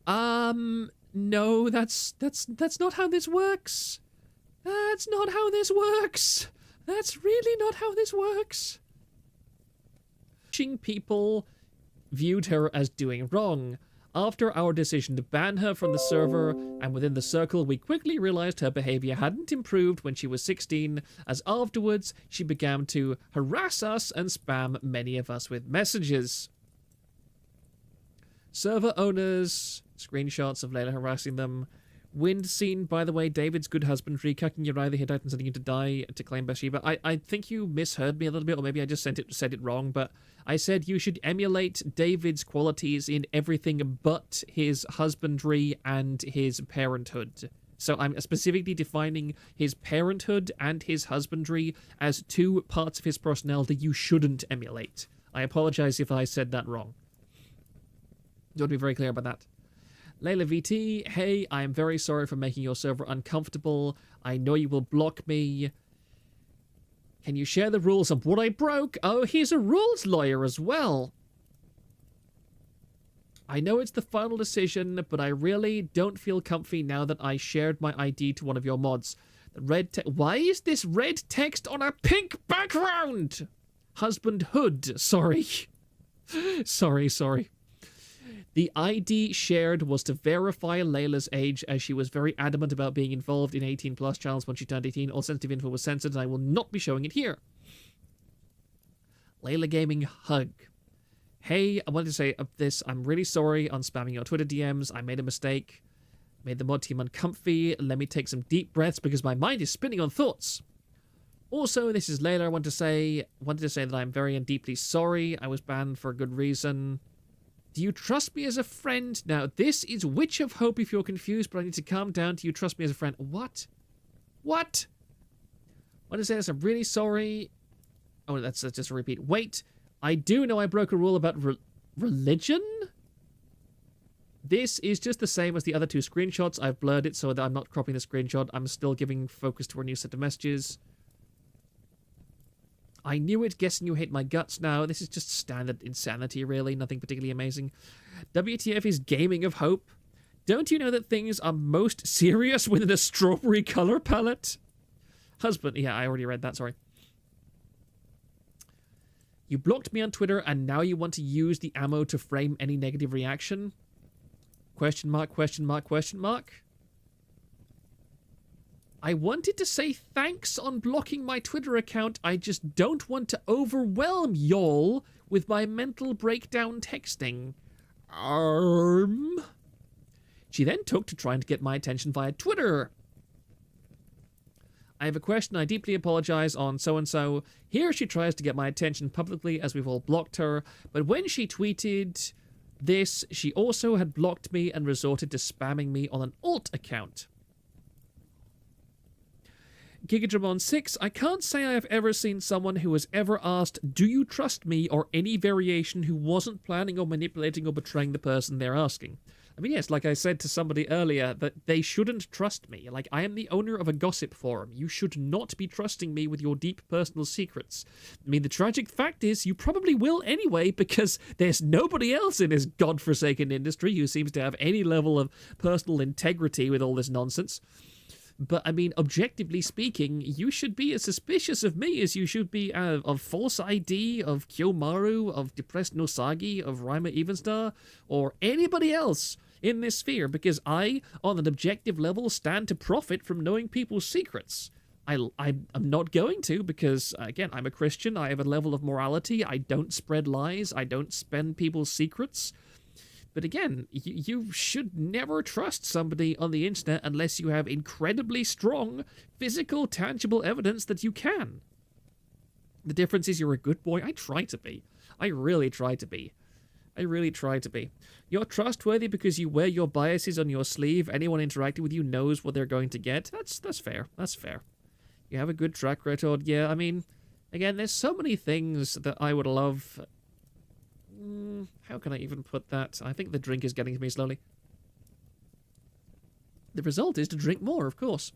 No, that's not how this works. That's not how this works. That's really not how this works. People viewed her as doing wrong. After our decision to ban her from the server and within the circle, we quickly realized her behavior hadn't improved when she was 16, as afterwards she began to harass us and spam many of us with messages. Server owners, screenshots of Layla harassing them. Wind scene, by the way, David's good husbandry, cucking Uriah the Hittite and sending him to die to claim Bathsheba. I think you misheard me a little bit, or maybe I just said it wrong, but I said you should emulate David's qualities in everything but his husbandry and his parenthood. So I'm specifically defining his parenthood and his husbandry as 2 parts of his personality you shouldn't emulate. I apologize if I said that wrong. You want to be very clear about that. Layla VT, hey, I am very sorry for making your server uncomfortable. I know you will block me. Can you share the rules of what I broke? Oh, he's a rules lawyer as well. I know it's the final decision, but I really don't feel comfy now that I shared my ID to one of your mods. The red why is this red text on a pink background? Husbandhood, sorry. sorry. The ID shared was to verify Layla's age, as she was very adamant about being involved in 18 plus channels when she turned 18. All sensitive info was censored, and I will not be showing it here. Layla Gaming hug. Hey, I wanted to say this. I'm really sorry on spamming your Twitter DMs. I made a mistake. Made the mod team uncomfy. Let me take some deep breaths because my mind is spinning on thoughts. Also, this is Layla. I wanted to say that I'm very and deeply sorry. I was banned for a good reason. Do you trust me as a friend? Now, this is Witch of Hope if you're confused, but I need to calm down. Do you trust me as a friend? What? What? I want to say this. I'm really sorry. Oh, that's just a repeat. Wait. I do know I broke a rule about religion? This is just the same as the other two screenshots. I've blurred it so that I'm not cropping the screenshot. I'm still giving focus to a new set of messages. I knew it, guessing you hate my guts now. This is just standard insanity, really. Nothing particularly amazing. WTF is gaming of hope. Don't you know that things are most serious within a strawberry color palette? Husband. Yeah, I already read that, sorry. You blocked me on Twitter, and now you want to use the ammo to frame any negative reaction? Question mark, question mark, question mark. I wanted to say thanks on blocking my Twitter account. I just don't want to overwhelm y'all with my mental breakdown texting. She then took to trying to get my attention via Twitter. I have a question. I deeply apologize on so-and-so. Here she tries to get my attention publicly as we've all blocked her. But when she tweeted this, she also had blocked me and resorted to spamming me on an alt account. Gigadramon6, I can't say I have ever seen someone who has ever asked, do you trust me, or any variation who wasn't planning on manipulating or betraying the person they're asking. I mean, yes, like I said to somebody earlier, that they shouldn't trust me. Like, I am the owner of a gossip forum. You should not be trusting me with your deep personal secrets. I mean, the tragic fact is, you probably will anyway, because there's nobody else in this godforsaken industry who seems to have any level of personal integrity with all this nonsense. But, I mean, objectively speaking, you should be as suspicious of me as you should be of False ID, of Kyomaru, of Depressed Nosagi, of Reimer Evenstar, or anybody else in this sphere, because I, on an objective level, stand to profit from knowing people's secrets. I'm not going to, because, again, I'm a Christian, I have a level of morality, I don't spread lies, I don't spend people's secrets. But again, you should never trust somebody on the internet unless you have incredibly strong, physical, tangible evidence that you can. The difference is you're a good boy. I try to be. I really try to be. I really try to be. You're trustworthy because you wear your biases on your sleeve. Anyone interacting with you knows what they're going to get. That's fair. That's fair. You have a good track record. Yeah, I mean, again, there's so many things that I would love. How can I even put that? I think the drink is getting to me slowly. The result is to drink more, of course.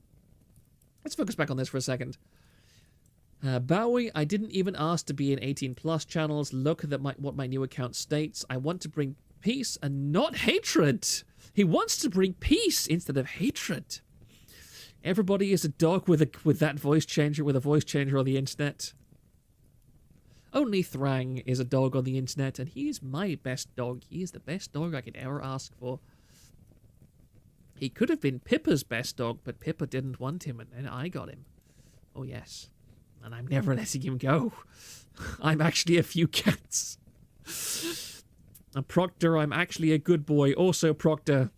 Let's focus back on this for a second. Bowie, I didn't even ask to be in 18 plus channels. Look at what my new account states. I want to bring peace and not hatred. He wants to bring peace instead of hatred. Everybody is a dog with that voice changer, with a voice changer on the internet. Only Thrang is a dog on the internet, and he's my best dog. He is the best dog I could ever ask for. He could have been Pippa's best dog, but Pippa didn't want him, and then I got him. Oh, yes. And I'm never letting him go. I'm actually a few cats. Proctor, I'm actually a good boy. Also, Proctor.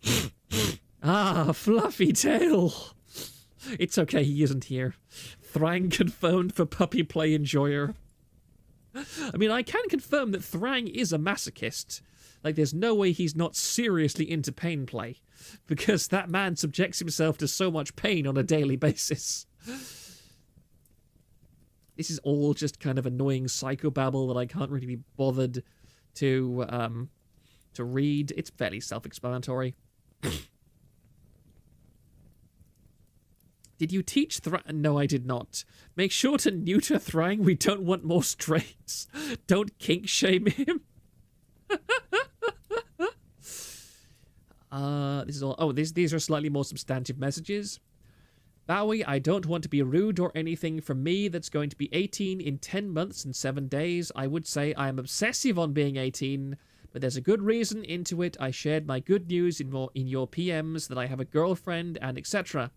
Fluffy tail. It's okay, he isn't here. Thrang confirmed for puppy play enjoyer. I mean, I can confirm that Thrang is a masochist. Like, there's no way he's not seriously into pain play, because that man subjects himself to so much pain on a daily basis. This is all just kind of annoying psychobabble that I can't really be bothered to read. It's fairly self-explanatory. Did you teach Thrang? No, I did not. Make sure to neuter Thrang. We don't want more strays. Don't kink shame him. This is all. Oh, these are slightly more substantive messages. Bowie, I don't want to be rude or anything. For me, that's going to be 18 in 10 months and 7 days. I would say I am obsessive on being 18, but there's a good reason into it. I shared my good news in your PMs that I have a girlfriend and etc.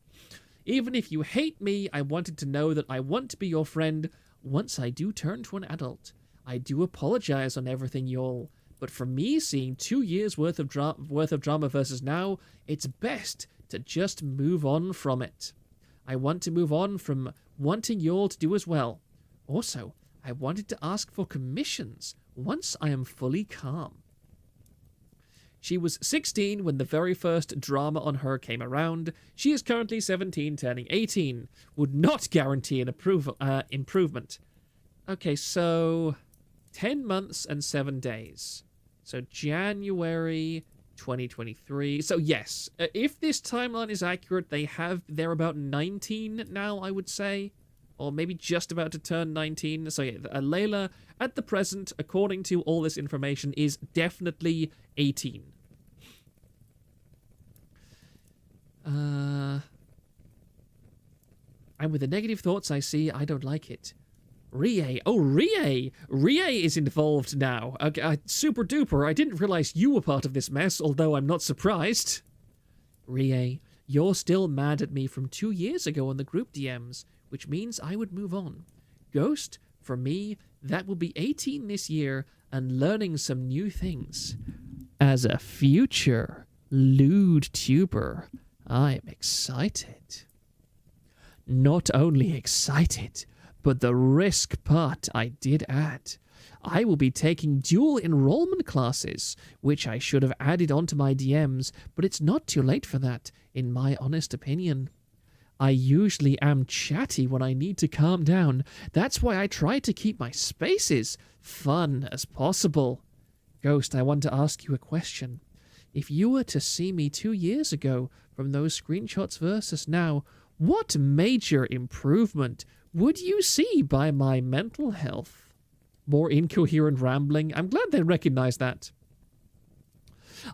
Even if you hate me, I wanted to know that I want to be your friend once I do turn to an adult. I do apologize on everything, y'all, but for me, seeing 2 years worth of drama versus now, it's best to just move on from it. I want to move on from wanting y'all to do as well. Also, I wanted to ask for commissions once I am fully calm. She was 16 when the very first drama on her came around. She is currently 17, turning 18. Would not guarantee an improvement. Okay, so 10 months and 7 days. So January 2023. So yes, if this timeline is accurate, they're about 19 now, I would say. Or maybe just about to turn 19. So yeah, Layla, at the present, according to all this information, is definitely 18. And with the negative thoughts I see, I don't like it. Rie. Oh, Rie! Rie is involved now. Okay, super duper. I didn't realize you were part of this mess, although I'm not surprised. Rie, you're still mad at me from 2 years ago on the group DMs, which means I would move on. Ghost, for me, that will be 18 this year and learning some new things. As a future lewd tuber, I'm excited. Not only excited, but the risk part I did add. I will be taking dual enrollment classes, which I should have added onto my DMs, but it's not too late for that, in my honest opinion. I usually am chatty when I need to calm down. That's why I try to keep my spaces fun as possible. Ghost, I want to ask you a question. If you were to see me 2 years ago from those screenshots versus now, what major improvement would you see by my mental health? More incoherent rambling. I'm glad they recognize that.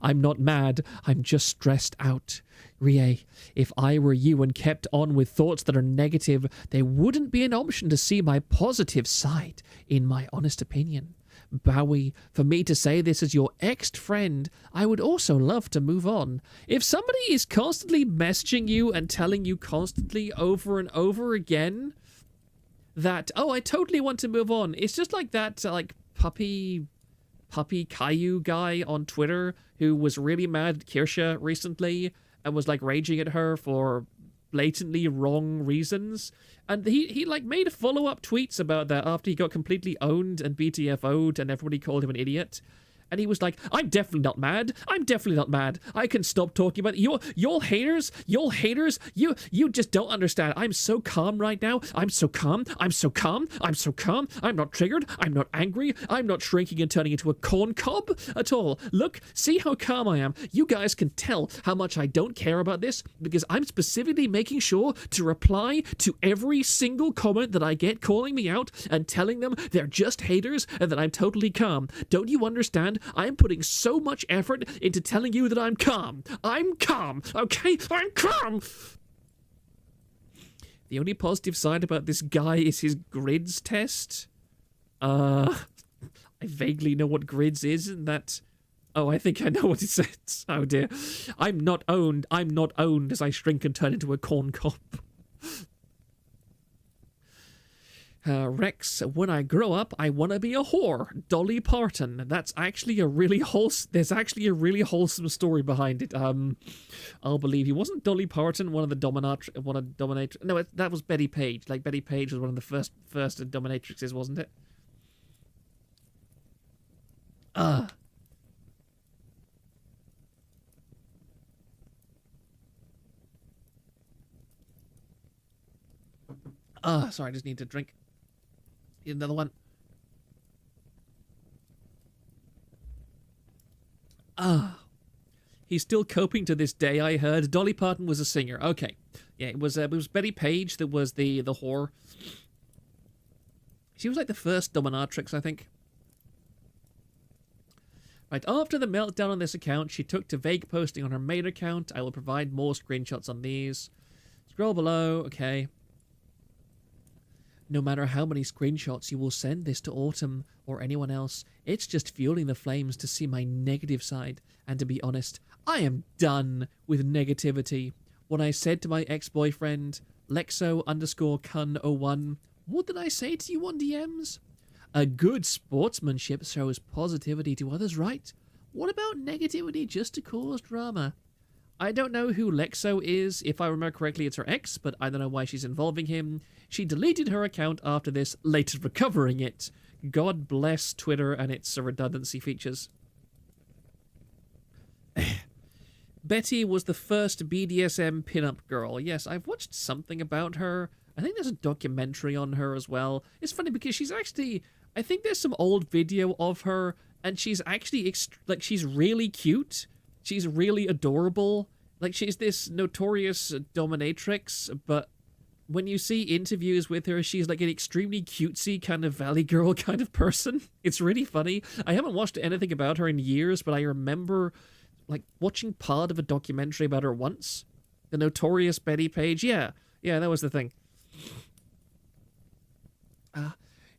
I'm not mad, I'm just stressed out. Rie, if I were you and kept on with thoughts that are negative, there wouldn't be an option to see my positive side, in my honest opinion. Bowie, for me to say this as your ex-friend, I would also love to move on. If somebody is constantly messaging you and telling you constantly over and over again that, oh, I totally want to move on, it's just like that, puppy Caillou guy on Twitter who was really mad at Kirsha recently and was raging at her for blatantly wrong reasons. And he made follow-up tweets about that after he got completely owned and BTFO'd and everybody called him an idiot. And he was like, I'm definitely not mad. I'm definitely not mad. I can stop talking about it. You're haters, you just don't understand. I'm so calm right now. I'm so calm. I'm so calm. I'm so calm. I'm not triggered. I'm not angry. I'm not shrinking and turning into a corn cob at all. Look, see how calm I am. You guys can tell how much I don't care about this because I'm specifically making sure to reply to every single comment that I get calling me out and telling them they're just haters and that I'm totally calm. Don't you understand? I'm putting so much effort into telling you that I'm calm. I'm calm, okay? I'm calm! The only positive side about this guy is his grids test. I vaguely know what grids is, and that... Oh, I think I know what it says. Oh dear. I'm not owned as I shrink and turn into a corn cob. Rex, when I grow up, I want to be a whore. Dolly Parton. That's actually there's actually a really wholesome story behind it. I'll believe you. Wasn't Dolly Parton one of the dominatrix? No, that was Betty Page. Betty Page was one of the first dominatrixes, wasn't it? Sorry, I just need to drink. Another one. He's still coping to this day, I heard. Dolly Parton was a singer. Okay. Yeah, it was Betty Page that was the whore. She was the first dominatrix, I think. Right, after the meltdown on this account, she took to vague posting on her main account. I will provide more screenshots on these. Scroll below, okay. No matter how many screenshots you will send this to Autumn or anyone else, it's just fueling the flames to see my negative side. And to be honest, I am done with negativity. When I said to my ex-boyfriend, Lexo_Kun01, what did I say to you on DMs? A good sportsmanship shows positivity to others, right? What about negativity just to cause drama? I don't know who Lexo is. If I remember correctly, it's her ex, but I don't know why she's involving him. She deleted her account after this, later recovering it. God bless Twitter and its redundancy features. Betty was the first BDSM pinup girl. Yes, I've watched something about her. I think there's a documentary on her as well. It's funny because she's actually... I think there's some old video of her, and she's actually... she's really cute. She's really adorable. Like, she's this notorious dominatrix, but when you see interviews with her, she's like an extremely cutesy kind of valley girl kind of person. It's really funny. I haven't watched anything about her in years, but I remember, like, watching part of a documentary about her once. The Notorious Betty page. Yeah, that was the thing.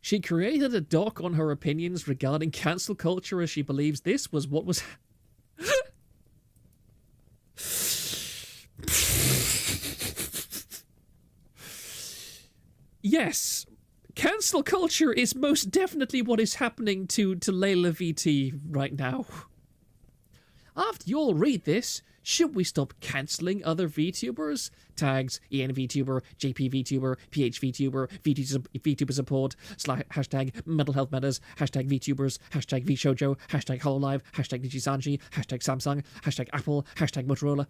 She created a doc on her opinions regarding cancel culture as she believes this was what was... Yes, cancel culture is most definitely what is happening to Layla VT right now. After you all read this, should we stop cancelling other VTubers? Tags, ENVTuber, JPVTuber, PHVTuber, VTuber support, hashtag mental health matters, hashtag VTubers, hashtag VShojo, hashtag HoloLive, hashtag Nijisanji, hashtag Samsung, hashtag Apple, hashtag Motorola.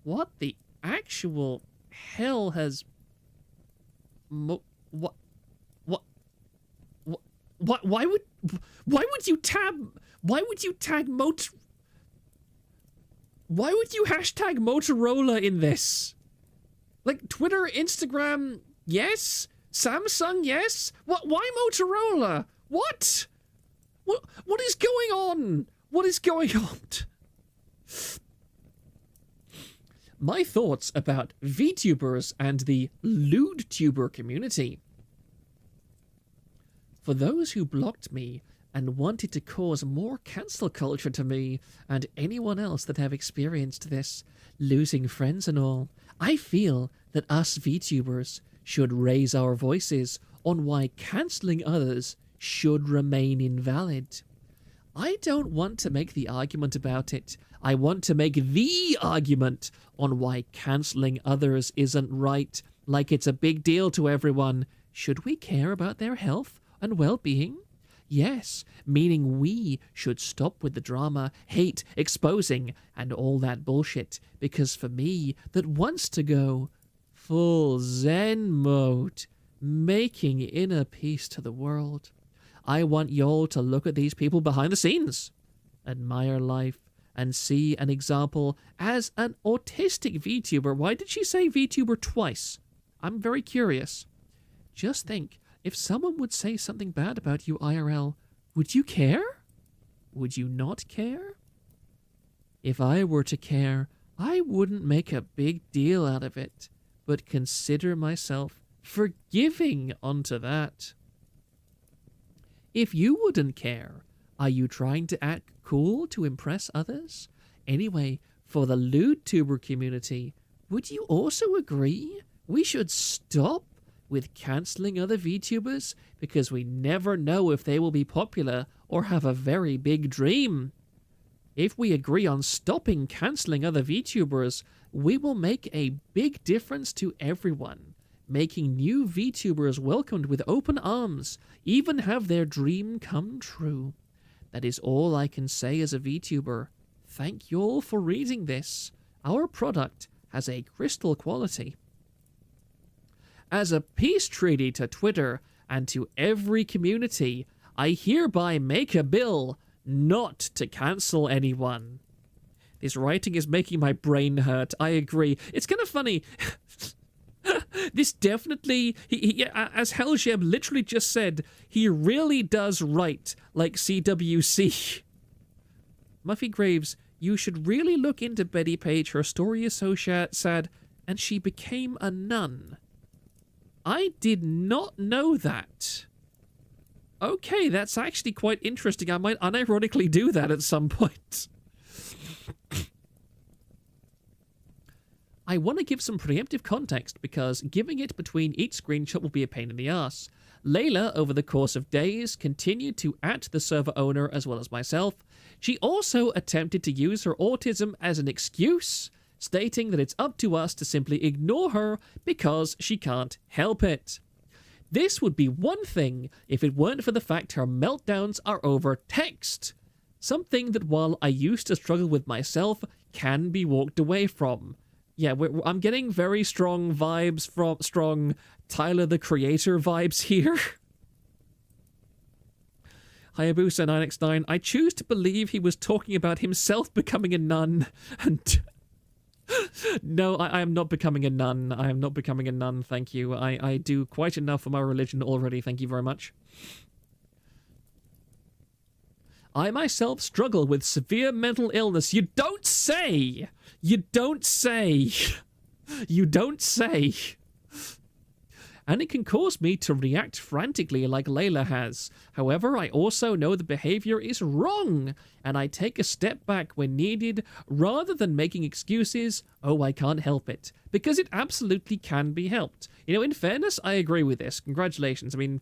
What the actual hell has... Why would you hashtag Motorola in this? Like, Twitter, Instagram, yes? Samsung, yes? Why Motorola? What is going on? What is going on? My thoughts about VTubers and the LewdTuber community. For those who blocked me and wanted to cause more cancel culture to me and anyone else that have experienced this, losing friends and all, I feel that us VTubers should raise our voices on why cancelling others should remain invalid. I don't want to make the argument about it. I want to make the argument on why cancelling others isn't right, like it's a big deal to everyone. Should we care about their health and well-being? Yes, meaning we should stop with the drama, hate, exposing, and all that bullshit, because for me, that wants to go full Zen mode, making inner peace to the world, I want y'all to look at these people behind the scenes, admire life, and see an example as an autistic VTuber. Why did she say VTuber twice? I'm very curious. Just think, if someone would say something bad about you IRL, would you care? Would you not care? If I were to care, I wouldn't make a big deal out of it, but consider myself forgiving onto that. If you wouldn't care, are you trying to act cool to impress others? Anyway, for the LewdTuber community, would you also agree we should stop with cancelling other VTubers because we never know if they will be popular or have a very big dream? If we agree on stopping cancelling other VTubers, we will make a big difference to everyone, making new VTubers welcomed with open arms, even have their dream come true. That is all I can say as a VTuber. Thank you all for reading this. Our product has a crystal quality. As a peace treaty to Twitter and to every community, I hereby make a bill not to cancel anyone. This writing is making my brain hurt. I agree. It's kind of funny. This definitely, as Helgeb literally just said, he really does write like CWC. Muffy Graves, you should really look into Betty Page. Her story is so sad, and she became a nun. I did not know that. Okay, that's actually quite interesting. I might unironically do that at some point. I want to give some preemptive context because giving it between each screenshot will be a pain in the ass. Layla, over the course of days, continued to @ the server owner as well as myself. She also attempted to use her autism as an excuse, stating that it's up to us to simply ignore her because she can't help it. This would be one thing if it weren't for the fact her meltdowns are over text. Something that while I used to struggle with myself, can be walked away from. Yeah, I'm getting very strong vibes from strong Tyler the Creator vibes here. Hayabusa 9x9, I choose to believe he was talking about himself becoming a nun and... No, I am not becoming a nun. I am not becoming a nun, thank you. I do quite enough for my religion already, thank you very much. I myself struggle with severe mental illness. You don't say! You don't say! You don't say! And it can cause me to react frantically like Layla has. However, I also know the behavior is wrong, and I take a step back when needed, rather than making excuses, oh, I can't help it, because it absolutely can be helped. You know, in fairness, I agree with this. Congratulations. I mean,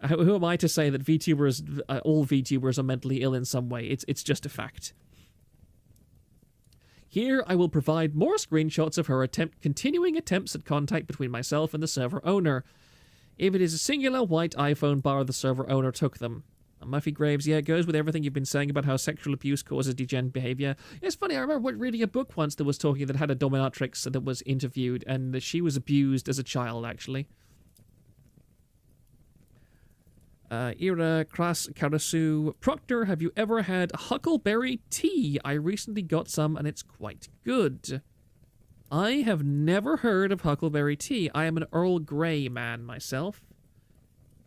who am I to say that VTubers, all VTubers are mentally ill in some way? It's just a fact. Here, I will provide more screenshots of her continuing attempts at contact between myself and the server owner. If it is a singular white iPhone bar, the server owner took them. Muffy Graves, yeah, it goes with everything you've been saying about how sexual abuse causes degenerate behavior. It's funny, I remember reading a book once that was talking that had a dominatrix that was interviewed, and she was abused as a child, actually. Ira Kras Karasu Proctor, have you ever had huckleberry tea? I recently got some and it's quite good. I have never heard of huckleberry tea. I am an Earl Grey man myself.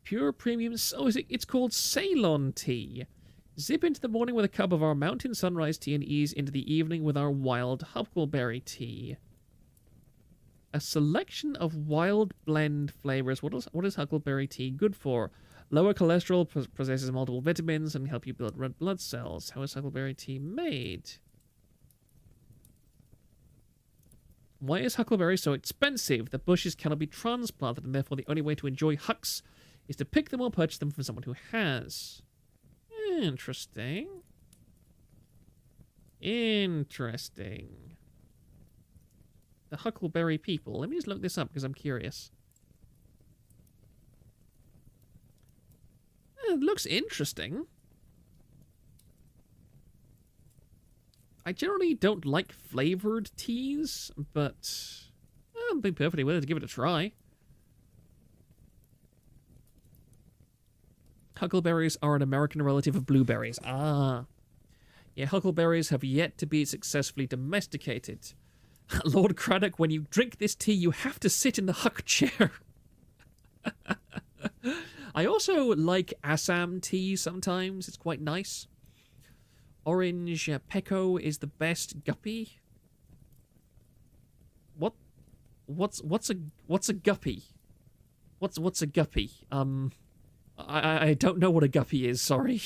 Pure premium. Oh, it's called Ceylon tea. Zip into the morning with a cup of our mountain sunrise tea and ease into the evening with our wild huckleberry tea. A selection of wild blend flavors. What is huckleberry tea good for? Lower cholesterol, possesses multiple vitamins, and help you build red blood cells. How is huckleberry tea made? Why is huckleberry so expensive? The bushes cannot be transplanted, and therefore the only way to enjoy hucks is to pick them or purchase them from someone who has. Interesting. Interesting. The huckleberry people. Let me just look this up because I'm curious. It looks interesting. I generally don't like flavored teas, but I'm being perfectly willing to give it a try. Huckleberries are an American relative of blueberries. Ah. Yeah, huckleberries have yet to be successfully domesticated. Lord Craddock, when you drink this tea, you have to sit in the huck chair. I also like Assam tea sometimes. It's quite nice. Orange Pecco is the best guppy. What's a guppy? What's a guppy? I don't know what a guppy is, sorry.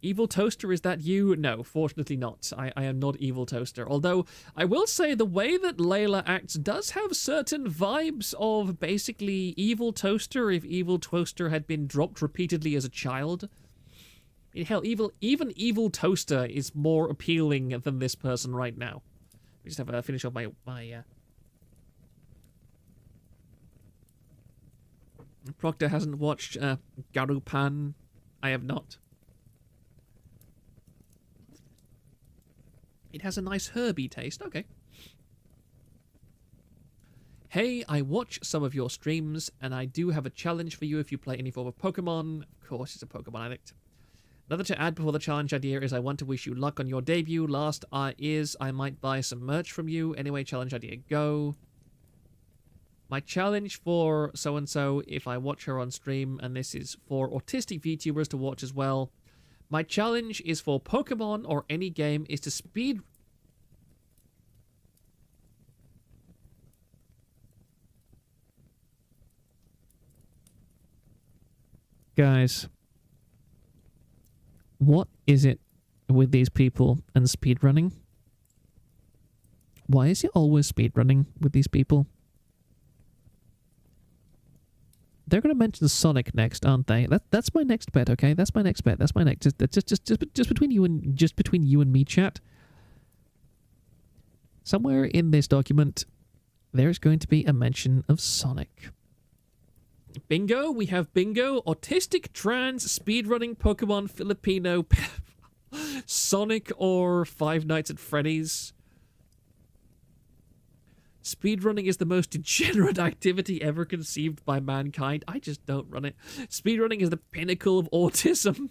Evil Toaster, is that you? No, fortunately not. I am not Evil Toaster. Although, I will say the way that Layla acts does have certain vibes of basically Evil Toaster if Evil Toaster had been dropped repeatedly as a child. Hell, even Evil Toaster is more appealing than this person right now. We just have to finish off my Proctor hasn't watched Garupan. I have not. It has a nice herby taste. Okay. Hey, I watch some of your streams, and I do have a challenge for you if you play any form of Pokemon. Of course, he's a Pokemon addict. Another to add before the challenge idea is I want to wish you luck on your debut. Last is I might buy some merch from you. Anyway, challenge idea, go. My challenge for so-and-so, if I watch her on stream, and this is for autistic VTubers to watch as well, my challenge is for Pokemon or any game is to speed... Guys, what is it with these people and speedrunning? Why is it always speedrunning with these people? They're going to mention Sonic next, aren't they? That's my next bet, okay? That's my next bet. That's my next. Just between you and me, chat. Somewhere in this document, there's going to be a mention of Sonic. Bingo. We have bingo. Autistic, trans, speedrunning, Pokemon, Filipino, Sonic, or Five Nights at Freddy's. Speedrunning is the most degenerate activity ever conceived by mankind. I just don't run it. Speedrunning is the pinnacle of autism.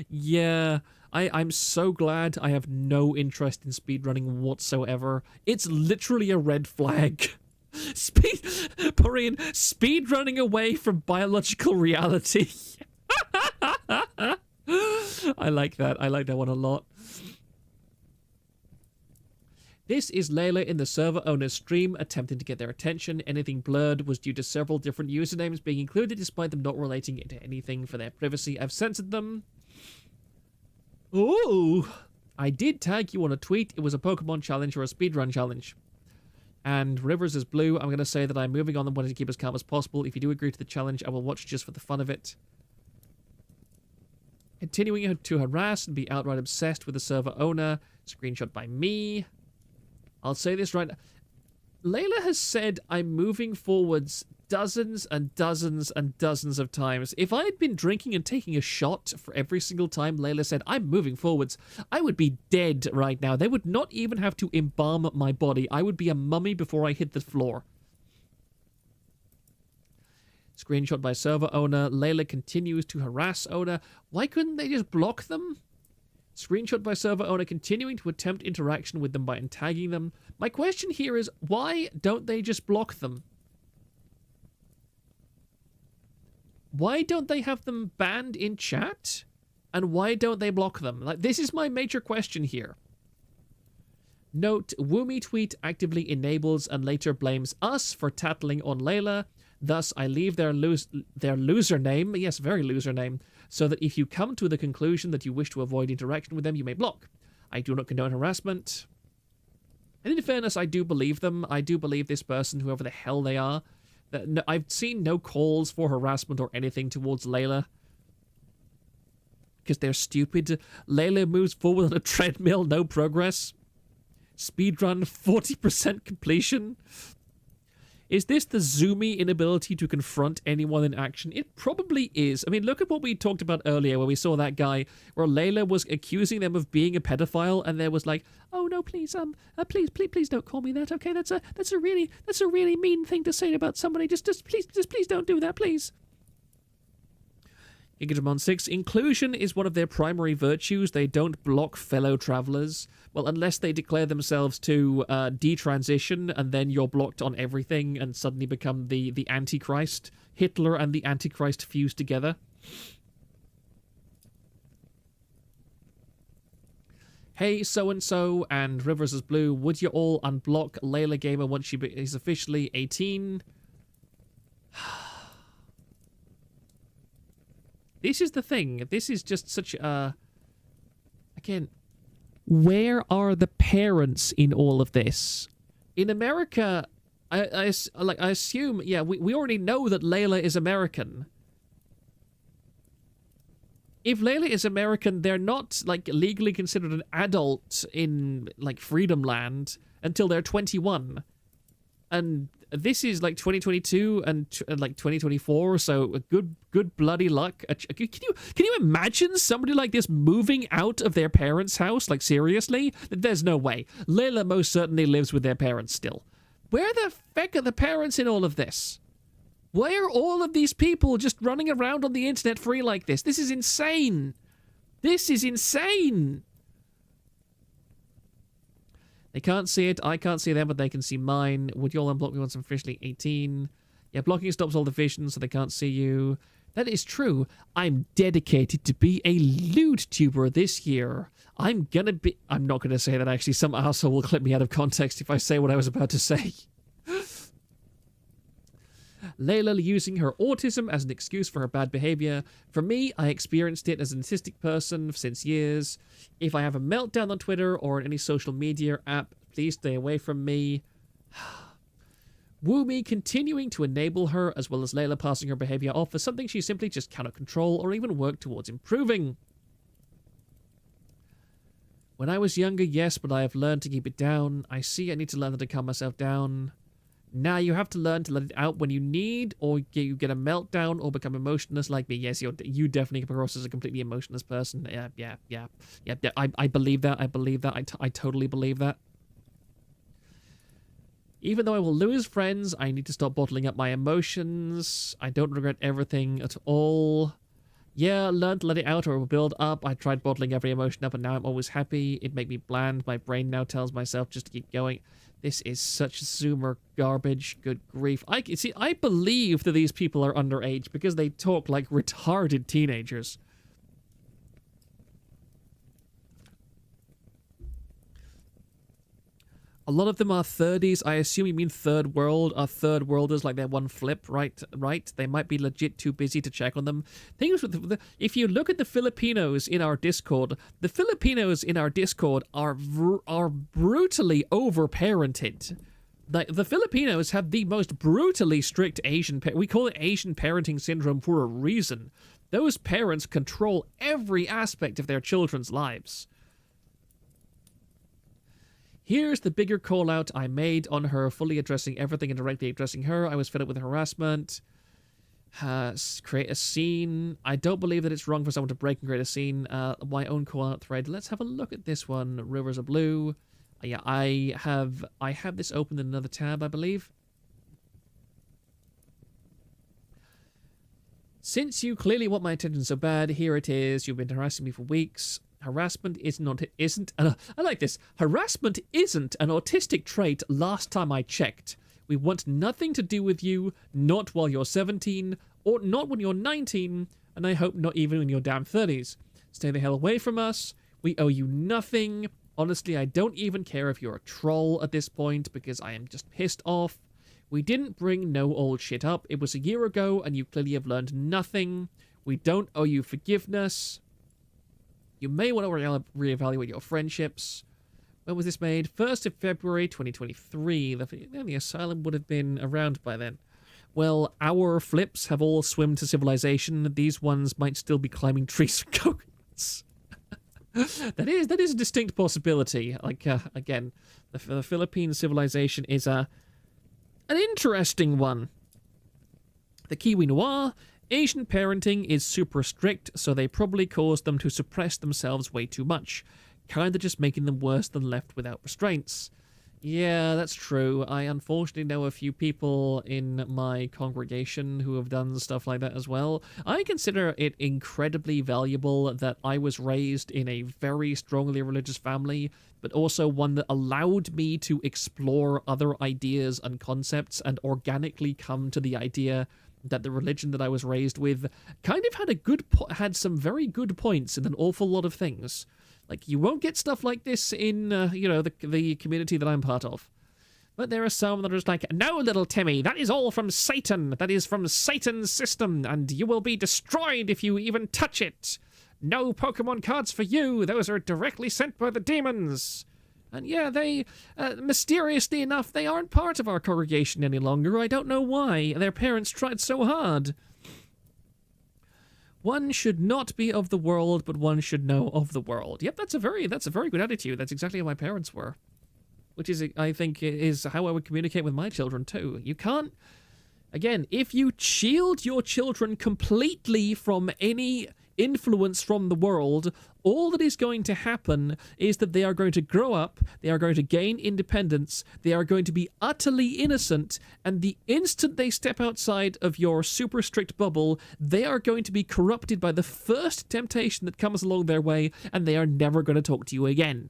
Yeah, I'm so glad I have no interest in speedrunning whatsoever. It's literally a red flag. Speedrunning away from biological reality. I like that. I like that one a lot. This is Layla in the server owner's stream, attempting to get their attention. Anything blurred was due to several different usernames being included, despite them not relating it to anything for their privacy. I've censored them. Ooh! I did tag you on a tweet. It was a Pokemon challenge or a speedrun challenge. And Rivers is blue. I'm going to say that I'm moving on and wanting to keep as calm as possible. If you do agree to the challenge, I will watch just for the fun of it. Continuing to harass and be outright obsessed with the server owner. Screenshot by me. I'll say this right now. Layla has said I'm moving forwards dozens and dozens and dozens of times. If I had been drinking and taking a shot for every single time Layla said I'm moving forwards, I would be dead right now. They would not even have to embalm my body. I would be a mummy before I hit the floor. Screenshot by server owner. Layla continues to harass owner. Why couldn't they just block them? Screenshot by server owner continuing to attempt interaction with them by untagging them. My question here is, why don't they just block them? Why don't they have them banned in chat? And why don't they block them? Like, this is my major question here. Note, Woomy tweet actively enables and later blames us for tattling on Layla. Thus, I leave their loser name, yes, very loser name, so that if you come to the conclusion that you wish to avoid interaction with them, you may block. I do not condone harassment. And in fairness, I do believe them. I do believe this person, whoever the hell they are. I've seen no calls for harassment or anything towards Layla. Because they're stupid. Layla moves forward on a treadmill, no progress. Speedrun, 40% completion. Is this the zoomy inability to confront anyone in action? It probably is. I mean, look at what we talked about earlier where we saw that guy where Layla was accusing them of being a pedophile and there was like, oh no, please, please don't call me that. Okay, that's a really mean thing to say about somebody. Just please don't do that, please. Gigadramon 6, inclusion is one of their primary virtues. They don't block fellow travelers. Well, unless they declare themselves to detransition, and then you're blocked on everything and suddenly become the Antichrist. Hitler and the Antichrist fuse together. Hey, so-and-so, and Rivers is blue. Would you all unblock Layla Gamer once she is officially 18? This is the thing. This is just such a... Again, where are the parents in all of this? In America, I assume... Yeah, we already know that Layla is American. If Layla is American, they're not, like, legally considered an adult in, like, Freedom Land until they're 21. And this is like 2022 and like 2024, so good bloody luck. Can you imagine somebody like this moving out of their parents' house? Like, seriously? There's no way. Layla most certainly lives with their parents still. Where the feck are the parents in all of this? Why are all of these people just running around on the internet free like this? This is insane. This is insane. They can't see it. I can't see them, but they can see mine. Would you all unblock me once I'm officially 18? Yeah, blocking stops all the vision, so they can't see you. That is true. I'm dedicated to be a lewd tuber this year. I'm not gonna say that, actually. Some arsehole will clip me out of context if I say what I was about to say. Layla using her autism as an excuse for her bad behavior. For me, I experienced it as an autistic person since years. If I have a meltdown on Twitter or in any social media app, please stay away from me. Woomy continuing to enable her, as well as Layla passing her behavior off as something she simply just cannot control or even work towards improving. When I was younger, yes, but I have learned to keep it down. I see I need to learn how to calm myself down. Now you have to learn to let it out when you need, or you get a meltdown or become emotionless like me. Yes, you definitely come across as a completely emotionless person. Yeah. I believe that. I totally believe that. Even though I will lose friends, I need to stop bottling up my emotions. I don't regret everything at all. Yeah, learn to let it out or it will build up. I tried bottling every emotion up and now I'm always happy. It made me bland. My brain now tells myself just to keep going. This is such Zoomer garbage. Good grief. I believe that these people are underage because they talk like retarded teenagers. A lot of them are 30s. I assume you mean third world. Are third worlders like they're one flip, right? They might be legit too busy to check on them. Things with if you look at the Filipinos in our Discord, the Filipinos in our Discord are brutally overparented. The Filipinos have the most brutally strict Asian. We call it Asian parenting syndrome for a reason. Those parents control every aspect of their children's lives. Here's the bigger call out I made on her, fully addressing everything and directly addressing her. I was fed up with harassment. Create a scene. I don't believe that it's wrong for someone to break and create a scene. My own call out thread. Let's have a look at this one. Rivers are blue. Yeah, I have this open in another tab, I believe. Since you clearly want my attention so bad, here it is. You've been harassing me for weeks. Harassment I like this. Harassment isn't an autistic trait last time I checked. We want nothing to do with you, not while you're 17, or not when you're 19, and I hope not even in your damn 30s. Stay the hell away from us. We owe you nothing. Honestly, I don't even care if you're a troll at this point, because I am just pissed off. We didn't bring no old shit up. It was a year ago, and you clearly have learned nothing. We don't owe you forgiveness. You may want to reevaluate your friendships. When was this made? 1st of February 2023. The asylum would have been around by then. Well, our flips have all swum to civilization. These ones might still be climbing trees for coconuts. That is a distinct possibility. Like, again, the Philippine civilization is an interesting one. The Kiwi Noir. Asian parenting is super strict, so they probably caused them to suppress themselves way too much, kinda just making them worse than left without restraints. Yeah, that's true. I unfortunately know a few people in my congregation who have done stuff like that as well. I consider it incredibly valuable that I was raised in a very strongly religious family, but also one that allowed me to explore other ideas and concepts and organically come to the idea that the religion that I was raised with kind of had some very good points in an awful lot of things. Like, you won't get stuff like this in, the community that I'm part of. But there are some that are just like, no, little Timmy, that is all from Satan. That is from Satan's system, and you will be destroyed if you even touch it. No Pokemon cards for you. Those are directly sent by the demons. And yeah, they, mysteriously enough, they aren't part of our congregation any longer. I don't know why. Their parents tried so hard. One should not be of the world, but one should know of the world. Yep, that's a very good attitude. That's exactly how my parents were. Which is, I think, is how I would communicate with my children, too. You can't... Again, if you shield your children completely from any influence from the world, all that is going to happen is that they are going to grow up, they are going to gain independence, they are going to be utterly innocent, and the instant they step outside of your super strict bubble, they are going to be corrupted by the first temptation that comes along their way, and they are never going to talk to you again.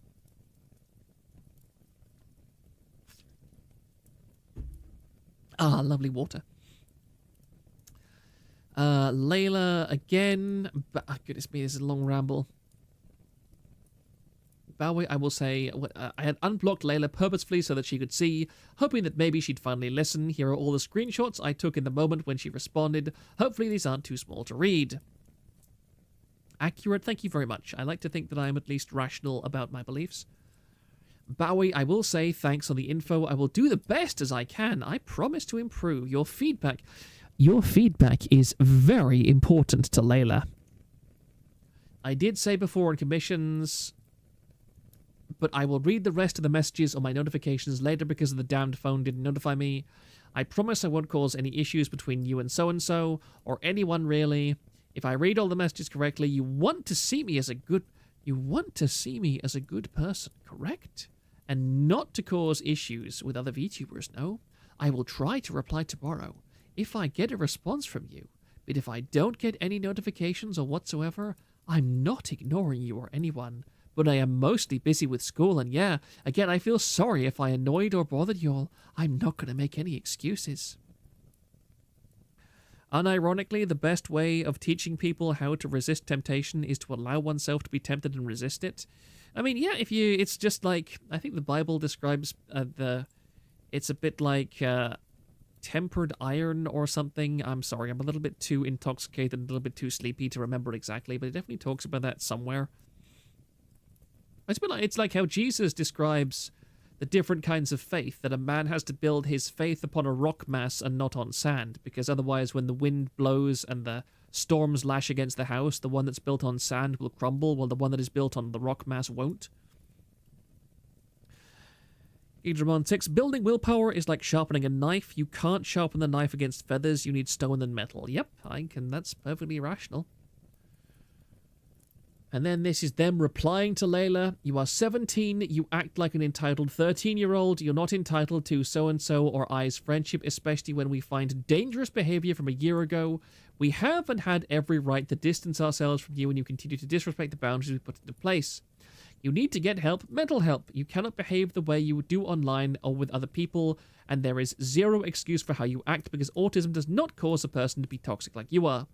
Ah, lovely water. Layla again. But, goodness me, this is a long ramble. Bowie, I will say, I had unblocked Layla purposefully so that she could see, hoping that maybe she'd finally listen. Here are all the screenshots I took in the moment when she responded. Hopefully these aren't too small to read. Accurate, thank you very much. I like to think that I am at least rational about my beliefs. Bowie, I will say thanks on the info. I will do the best as I can. I promise to improve. Your feedback is very important to Layla. I did say before in commissions, but I will read the rest of the messages on my notifications later because the damned phone didn't notify me. I promise I won't cause any issues between you and so-and-so, or anyone really. If I read all the messages correctly, you want to see me as a good person, correct? And not to cause issues with other VTubers, no? I will try to reply tomorrow, if I get a response from you. But if I don't get any notifications or whatsoever, I'm not ignoring you or anyone. But I am mostly busy with school, and yeah, again, I feel sorry if I annoyed or bothered you all. I'm not going to make any excuses. Unironically, the best way of teaching people how to resist temptation is to allow oneself to be tempted and resist it. I mean, yeah, it's just like, I think the Bible describes it's a bit like tempered iron or something. I'm sorry, I'm a little bit too intoxicated, a little bit too sleepy to remember exactly, but it definitely talks about that somewhere. It's like how Jesus describes the different kinds of faith, that a man has to build his faith upon a rock mass and not on sand, because otherwise when the wind blows and the storms lash against the house, the one that's built on sand will crumble, while the one that is built on the rock mass won't. Idramon 6, building willpower is like sharpening a knife. You can't sharpen the knife against feathers, you need stone and metal. Yep, that's perfectly rational. And then this is them replying to Layla. You are 17, you act like an entitled 13-year-old, you're not entitled to so-and-so or I's friendship, especially when we find dangerous behavior from a year ago. We have and had every right to distance ourselves from you, and you continue to disrespect the boundaries we put into place. You need to get help, mental help. You cannot behave the way you do online or with other people, and there is zero excuse for how you act because autism does not cause a person to be toxic like you are.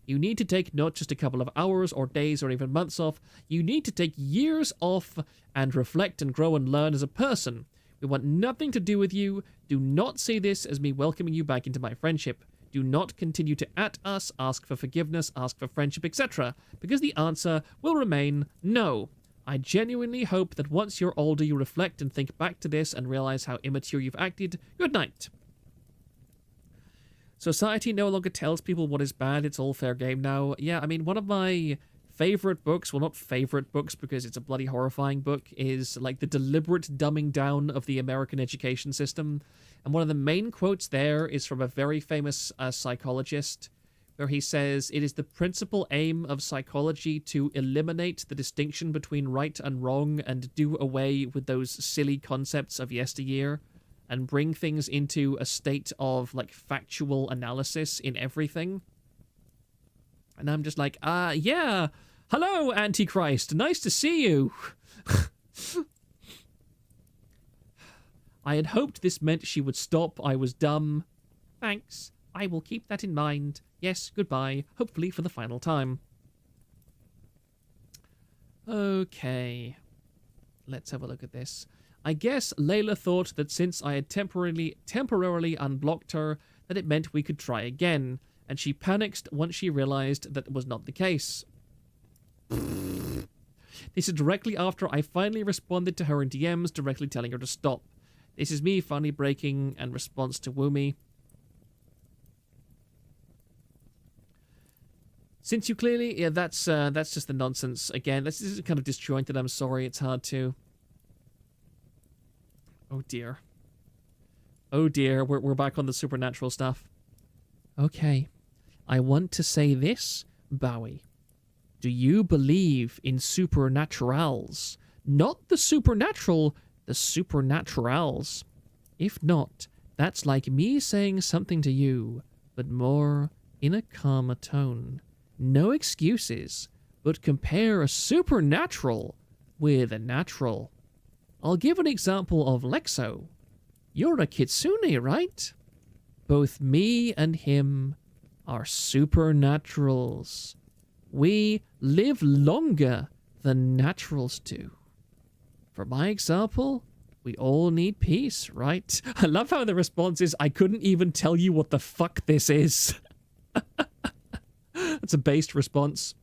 You need to take not just a couple of hours or days or even months off. You need to take years off and reflect and grow and learn as a person. We want nothing to do with you. Do not see this as me welcoming you back into my friendship. Do not continue to at us, ask for forgiveness, ask for friendship, etc. Because the answer will remain no. I genuinely hope that once you're older you reflect and think back to this and realize how immature you've acted. Good night. Society no longer tells people what is bad, it's all fair game now. Yeah, I mean, one of my favorite books, well, not favorite books because it's a bloody horrifying book, is like the deliberate dumbing down of the American education system. And one of the main quotes there is from a very famous psychologist, where he says, "It is the principal aim of psychology to eliminate the distinction between right and wrong and do away with those silly concepts of yesteryear, and bring things into a state of, like, factual analysis in everything." And I'm just like, yeah, hello, Antichrist, nice to see you. I had hoped this meant she would stop, I was dumb. Thanks, I will keep that in mind. Yes, goodbye, hopefully for the final time. Okay, let's have a look at this. I guess Layla thought that since I had temporarily unblocked her, that it meant we could try again, and she panicked once she realized that was not the case. This is directly after I finally responded to her in DMs, directly telling her to stop. This is me finally breaking in response to Woomy. Since you clearly... Yeah, that's just the nonsense. Again, this is kind of disjointed, I'm sorry, it's hard to... Oh dear. Oh dear, we're back on the supernatural stuff. Okay. I want to say this, Bowie. Do you believe in supernaturals? Not the supernatural, the supernaturals. If not, that's like me saying something to you, but more in a calmer tone. No excuses, but compare a supernatural with a natural. I'll give an example of Lexo. You're a kitsune, right? Both me and him are supernaturals. We live longer than naturals do. For my example, we all need peace, right? I love how the response is, I couldn't even tell you what the fuck this is. That's a based response.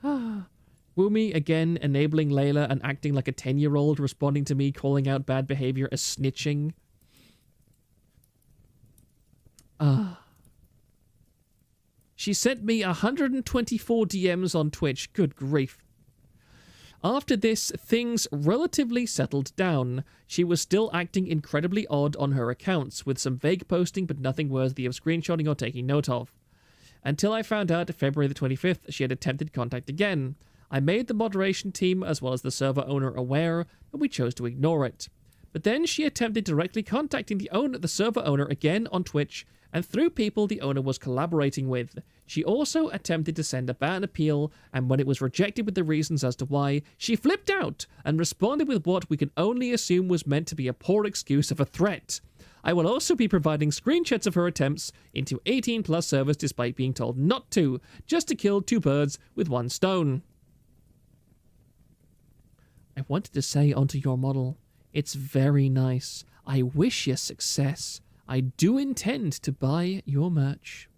Woomy, again, enabling Layla and acting like a 10-year-old, responding to me, calling out bad behavior as snitching. She sent me 124 DMs on Twitch. Good grief. After this, things relatively settled down. She was still acting incredibly odd on her accounts, with some vague posting but nothing worthy of screenshotting or taking note of. Until I found out February the 25th she had attempted contact again. I made the moderation team as well as the server owner aware, and we chose to ignore it. But then she attempted directly contacting the server owner again on Twitch, and through people the owner was collaborating with. She also attempted to send a ban appeal, and when it was rejected with the reasons as to why, she flipped out and responded with what we can only assume was meant to be a poor excuse of a threat. I will also be providing screenshots of her attempts into 18+ servers despite being told not to, just to kill two birds with one stone. I wanted to say onto your model, it's very nice. I wish you success. I do intend to buy your merch.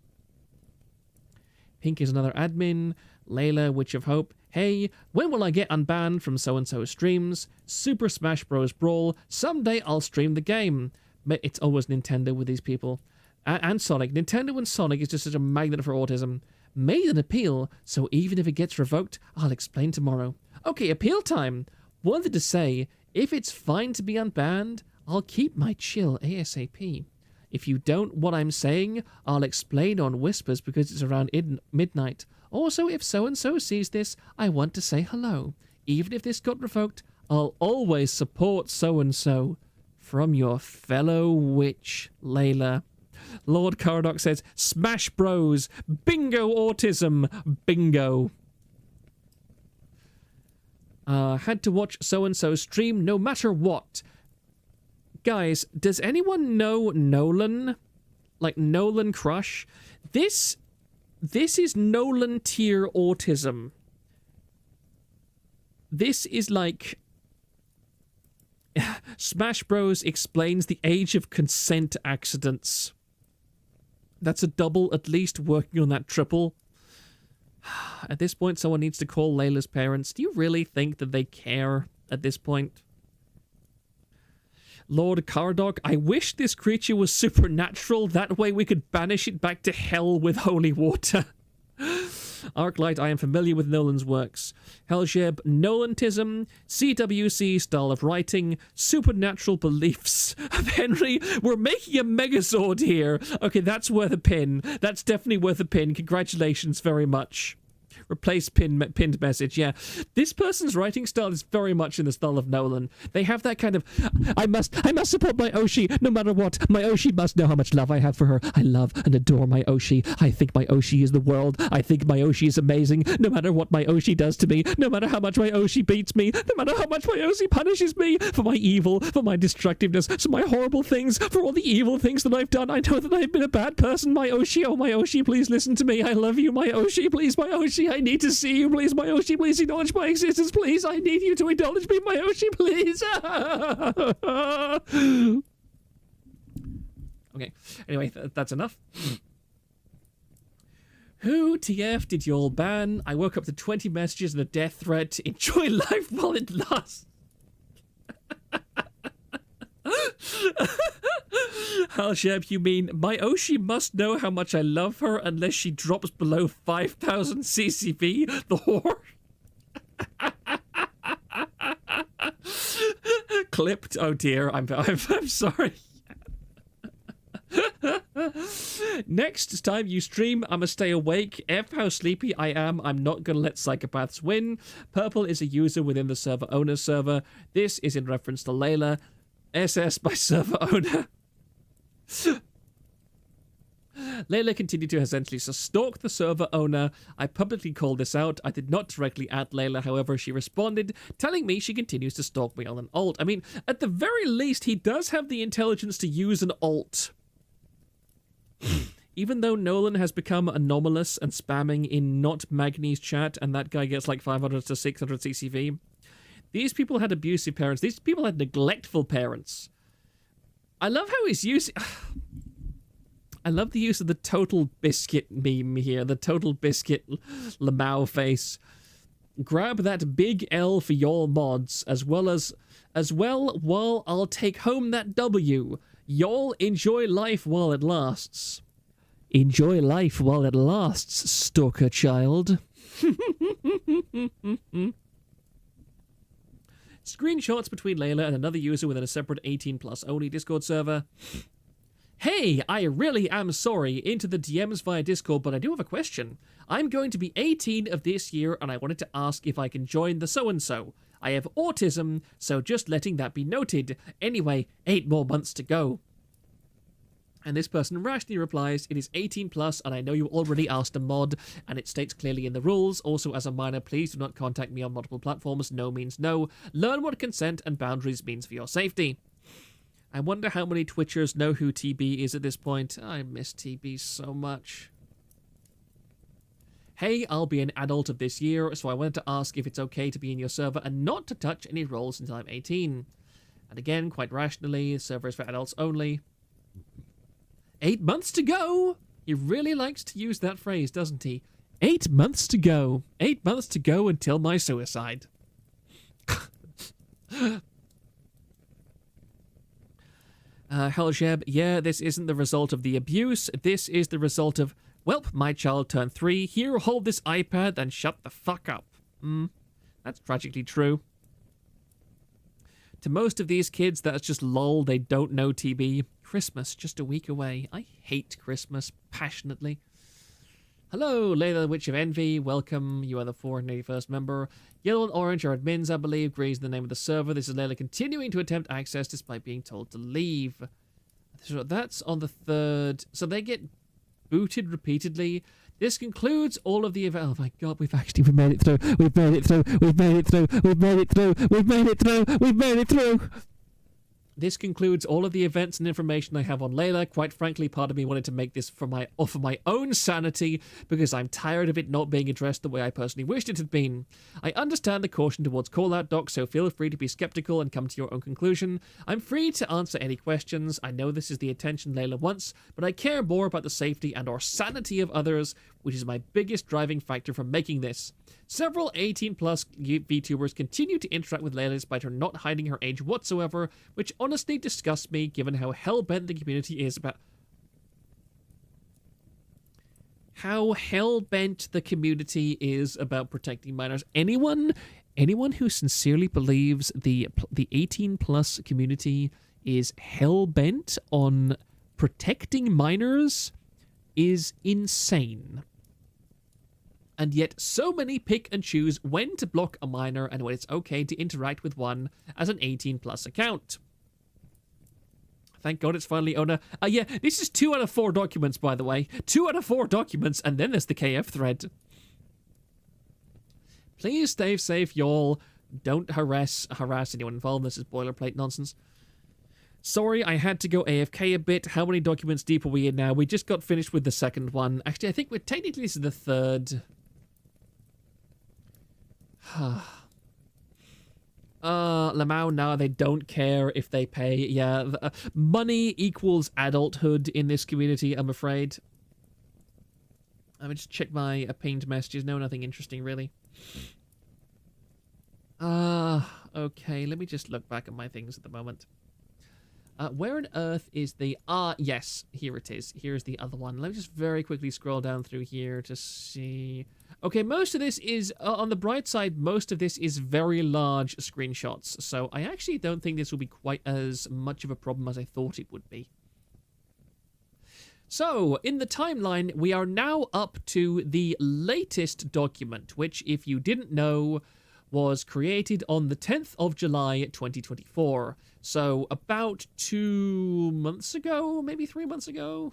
Pink is another admin. Layla, Witch of Hope. Hey, when will I get unbanned from so-and-so streams? Super Smash Bros. Brawl. Someday I'll stream the game. It's always Nintendo with these people. And Sonic. Nintendo and Sonic is just such a magnet for autism. Made an appeal, so even if it gets revoked, I'll explain tomorrow. Okay, appeal time. Wanted to say, if it's fine to be unbanned, I'll keep my chill ASAP. If you don't what I'm saying, I'll explain on Whispers because it's around midnight. Also, if so-and-so sees this, I want to say hello. Even if this got revoked, I'll always support so-and-so. From your fellow witch, Layla. Lord Caradoc says, Smash Bros. Bingo autism. Bingo. Had to watch so-and-so stream no matter what. Guys, does anyone know Nolan? Like Nolan Crush? This is Nolan tier autism. This is like Smash Bros. Explains the age of consent accidents. That's a double, at least, working on that triple. At this point, someone needs to call Layla's parents. Do you really think that they care at this point? Lord Caradoc, I wish this creature was supernatural. That way we could banish it back to hell with holy water. Arclight, I am familiar with Nolan's works. Helsheb, Nolantism, CWC style of writing, supernatural beliefs of Henry. We're making a Megazord here. Okay, that's worth a pin. That's definitely worth a pin. Congratulations very much. Replace pinned message, yeah. This person's writing style is very much in the style of Nolan. They have that kind of, I must support my Oshi no matter what. My Oshi must know how much love I have for her. I love and adore my Oshi. I think my Oshi is the world. I think my Oshi is amazing. No matter what my Oshi does to me, no matter how much my Oshi beats me, no matter how much my Oshi punishes me for my evil, for my destructiveness, for my horrible things, for all the evil things that I've done. I know that I've been a bad person. My Oshi, oh my Oshi, please listen to me. I love you, my Oshi, please, my Oshi. I need to see you, please, my Oshi. Please acknowledge my existence, please. I need you to acknowledge me, my Oshi, please. Okay, anyway, that's enough. Who TF did y'all ban? I woke up to 20 messages and a death threat. Enjoy life while it lasts. Halsheb, you mean my Oshi must know how much I love her unless she drops below 5,000 CCV, the whore? Clipped. Oh dear, I'm sorry. Next time you stream, I'ma stay awake. F how sleepy I am. I'm not gonna let psychopaths win. Purple is a user within the server owner's server. This is in reference to Layla. SS by server owner. Layla continued to essentially stalk the server owner. I publicly called this out. I did not directly at Layla, however, she responded, telling me she continues to stalk me on an alt. I mean, at the very least, he does have the intelligence to use an alt. Even though Nolan has become anomalous and spamming in not Magni's chat, and that guy gets like 500 to 600 CCV, these people had abusive parents. These people had neglectful parents. I love how he's using... I love the use of the total biscuit meme here. The total biscuit Lamau face. Grab that big L for your mods, as well while I'll take home that W. Y'all enjoy life while it lasts. Enjoy life while it lasts, stalker child. Screenshots between Layla and another user within a separate 18+ only Discord server. Hey, I really am sorry, into the DMs via Discord, but I do have a question. I'm going to be 18 of this year, and I wanted to ask if I can join the so-and-so. I have autism, so just letting that be noted. Anyway, 8 more months to go. And this person rationally replies, it is 18+, and I know you already asked a mod, and it states clearly in the rules. Also, as a minor, please do not contact me on multiple platforms. No means no. Learn what consent and boundaries means for your safety. I wonder how many Twitchers know who TB is at this point. I miss TB so much. Hey, I'll be an adult of this year, so I wanted to ask if it's okay to be in your server and not to touch any roles until I'm 18. And again, quite rationally, the server is for adults only. 8 months to go! He really likes to use that phrase, doesn't he? 8 months to go. 8 months to go until my suicide. Helljeb, yeah, this isn't the result of the abuse. This is the result of, welp, my child turned 3. Here, hold this iPad and shut the fuck up. That's tragically true. To most of these kids, that's just lol, they don't know TB. Christmas, just a week away. I hate Christmas passionately. Hello, Layla, Witch of Envy. Welcome. You are the 481st member. Yellow and orange are admins, I believe. Green is the name of the server. This is Layla continuing to attempt access despite being told to leave. So that's on the 3rd. So they get booted repeatedly. This concludes all of the event. Oh my god, we've made it through. We've made it through. We've made it through. We've made it through. We've made it through. We've made it through. This concludes all of the events and information I have on Layla. Quite frankly, part of me wanted to make this for my own sanity, because I'm tired of it not being addressed the way I personally wished it had been. I understand the caution towards call-out docs, so feel free to be skeptical and come to your own conclusion. I'm free to answer any questions. I know this is the attention Layla wants, but I care more about the safety and or sanity of others, which is my biggest driving factor for making this. Several 18+ VTubers continue to interact with Layla despite her not hiding her age whatsoever, which honestly disgusts me given how hell-bent the community is about... How hell-bent the community is about protecting minors. Anyone who sincerely believes the 18+ community is hell-bent on protecting minors is insane. And yet so many pick and choose when to block a minor and when it's okay to interact with one as an 18+ account. Thank God it's finally Ona. Yeah, this is 2 out of 4 documents, by the way. 2 out of 4 documents, and then there's the KF thread. Please stay safe, y'all. Don't harass anyone involved. This is boilerplate nonsense. Sorry, I had to go AFK a bit. How many documents deep are we in now? We just got finished with the 2nd one. Actually, I think we're technically this is the 3rd. Lamau, now they don't care if they pay. Yeah, money equals adulthood in this community, I'm afraid. Let me just check my pinned messages. No, nothing interesting, really. Okay, let me just look back at my things at the moment. Where on earth is the... yes, here it is. Here's the other one. Let me just very quickly scroll down through here to see... Okay, most of this is... on the bright side, most of this is very large screenshots, so I actually don't think this will be quite as much of a problem as I thought it would be. So, in the timeline, we are now up to the latest document, which, if you didn't know, was created on the 10th of July, 2024. So, about 2 months ago, maybe 3 months ago.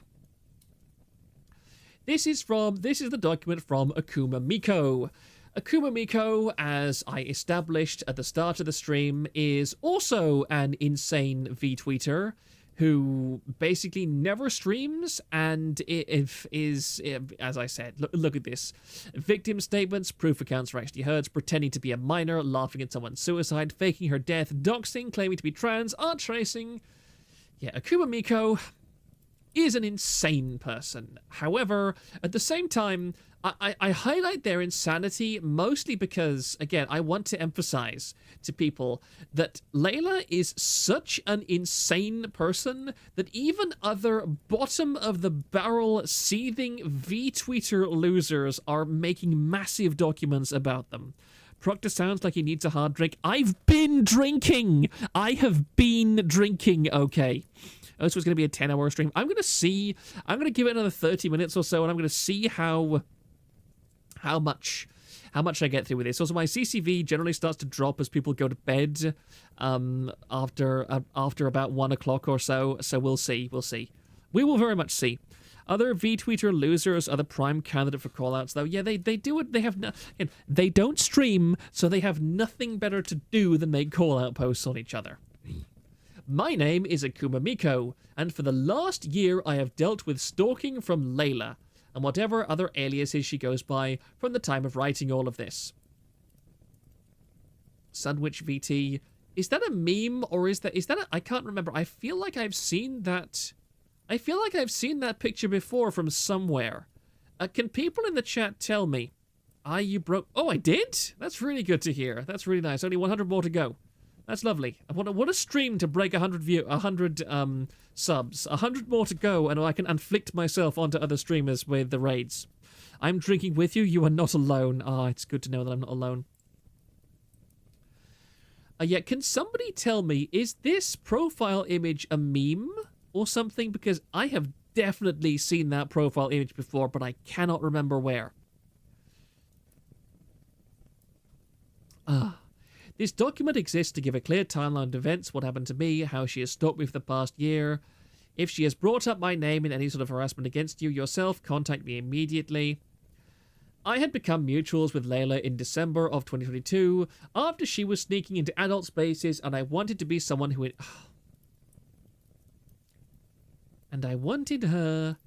This is the document from Akuma Miko. Akuma Miko, as I established at the start of the stream, is also an insane V-tweeter who basically never streams and if as I said, look at this. Victim statements, proof accounts are actually hers, pretending to be a minor, laughing at someone's suicide, faking her death, doxing, claiming to be trans, art tracing. Yeah, Akuma Miko is an insane person. However, at the same time, I highlight their insanity mostly because, again, I want to emphasize to people that Layla is such an insane person that even other bottom-of-the-barrel seething V-tweeter losers are making massive documents about them. Proctor sounds like he needs a hard drink. I've been drinking! I have been drinking, okay? This was going to be a 10-hour stream. I'm going to give it another 30 minutes or so, and I'm going to see how much I get through with this. Also, my CCV generally starts to drop as people go to bed after about 1 o'clock or so. So we'll see. We will very much see. Other V-tweeter losers are the prime candidate for callouts, though. Yeah, they do it. They have they don't stream, so they have nothing better to do than make call-out posts on each other. My name is Akuma Miko, and for the last year I have dealt with stalking from Layla, and whatever other aliases she goes by from the time of writing all of this. SunWitchVT, is that a meme, or is that I can't remember. I feel like I've seen that picture before from somewhere. Can people in the chat tell me? You broke... Oh, I did? That's really good to hear. That's really nice. Only 100 more to go. That's lovely. What a stream to break 100 subs. 100 more to go, and I can inflict myself onto other streamers with the raids. I'm drinking with you. You are not alone. It's good to know that I'm not alone. Yeah, can somebody tell me, is this profile image a meme or something? Because I have definitely seen that profile image before, but I cannot remember where. This document exists to give a clear timeline of events, what happened to me, how she has stalked me for the past year. If she has brought up my name in any sort of harassment against you yourself, contact me immediately. I had become mutuals with Layla in December of 2022, after she was sneaking into adult spaces, and I wanted to be someone who... And I wanted her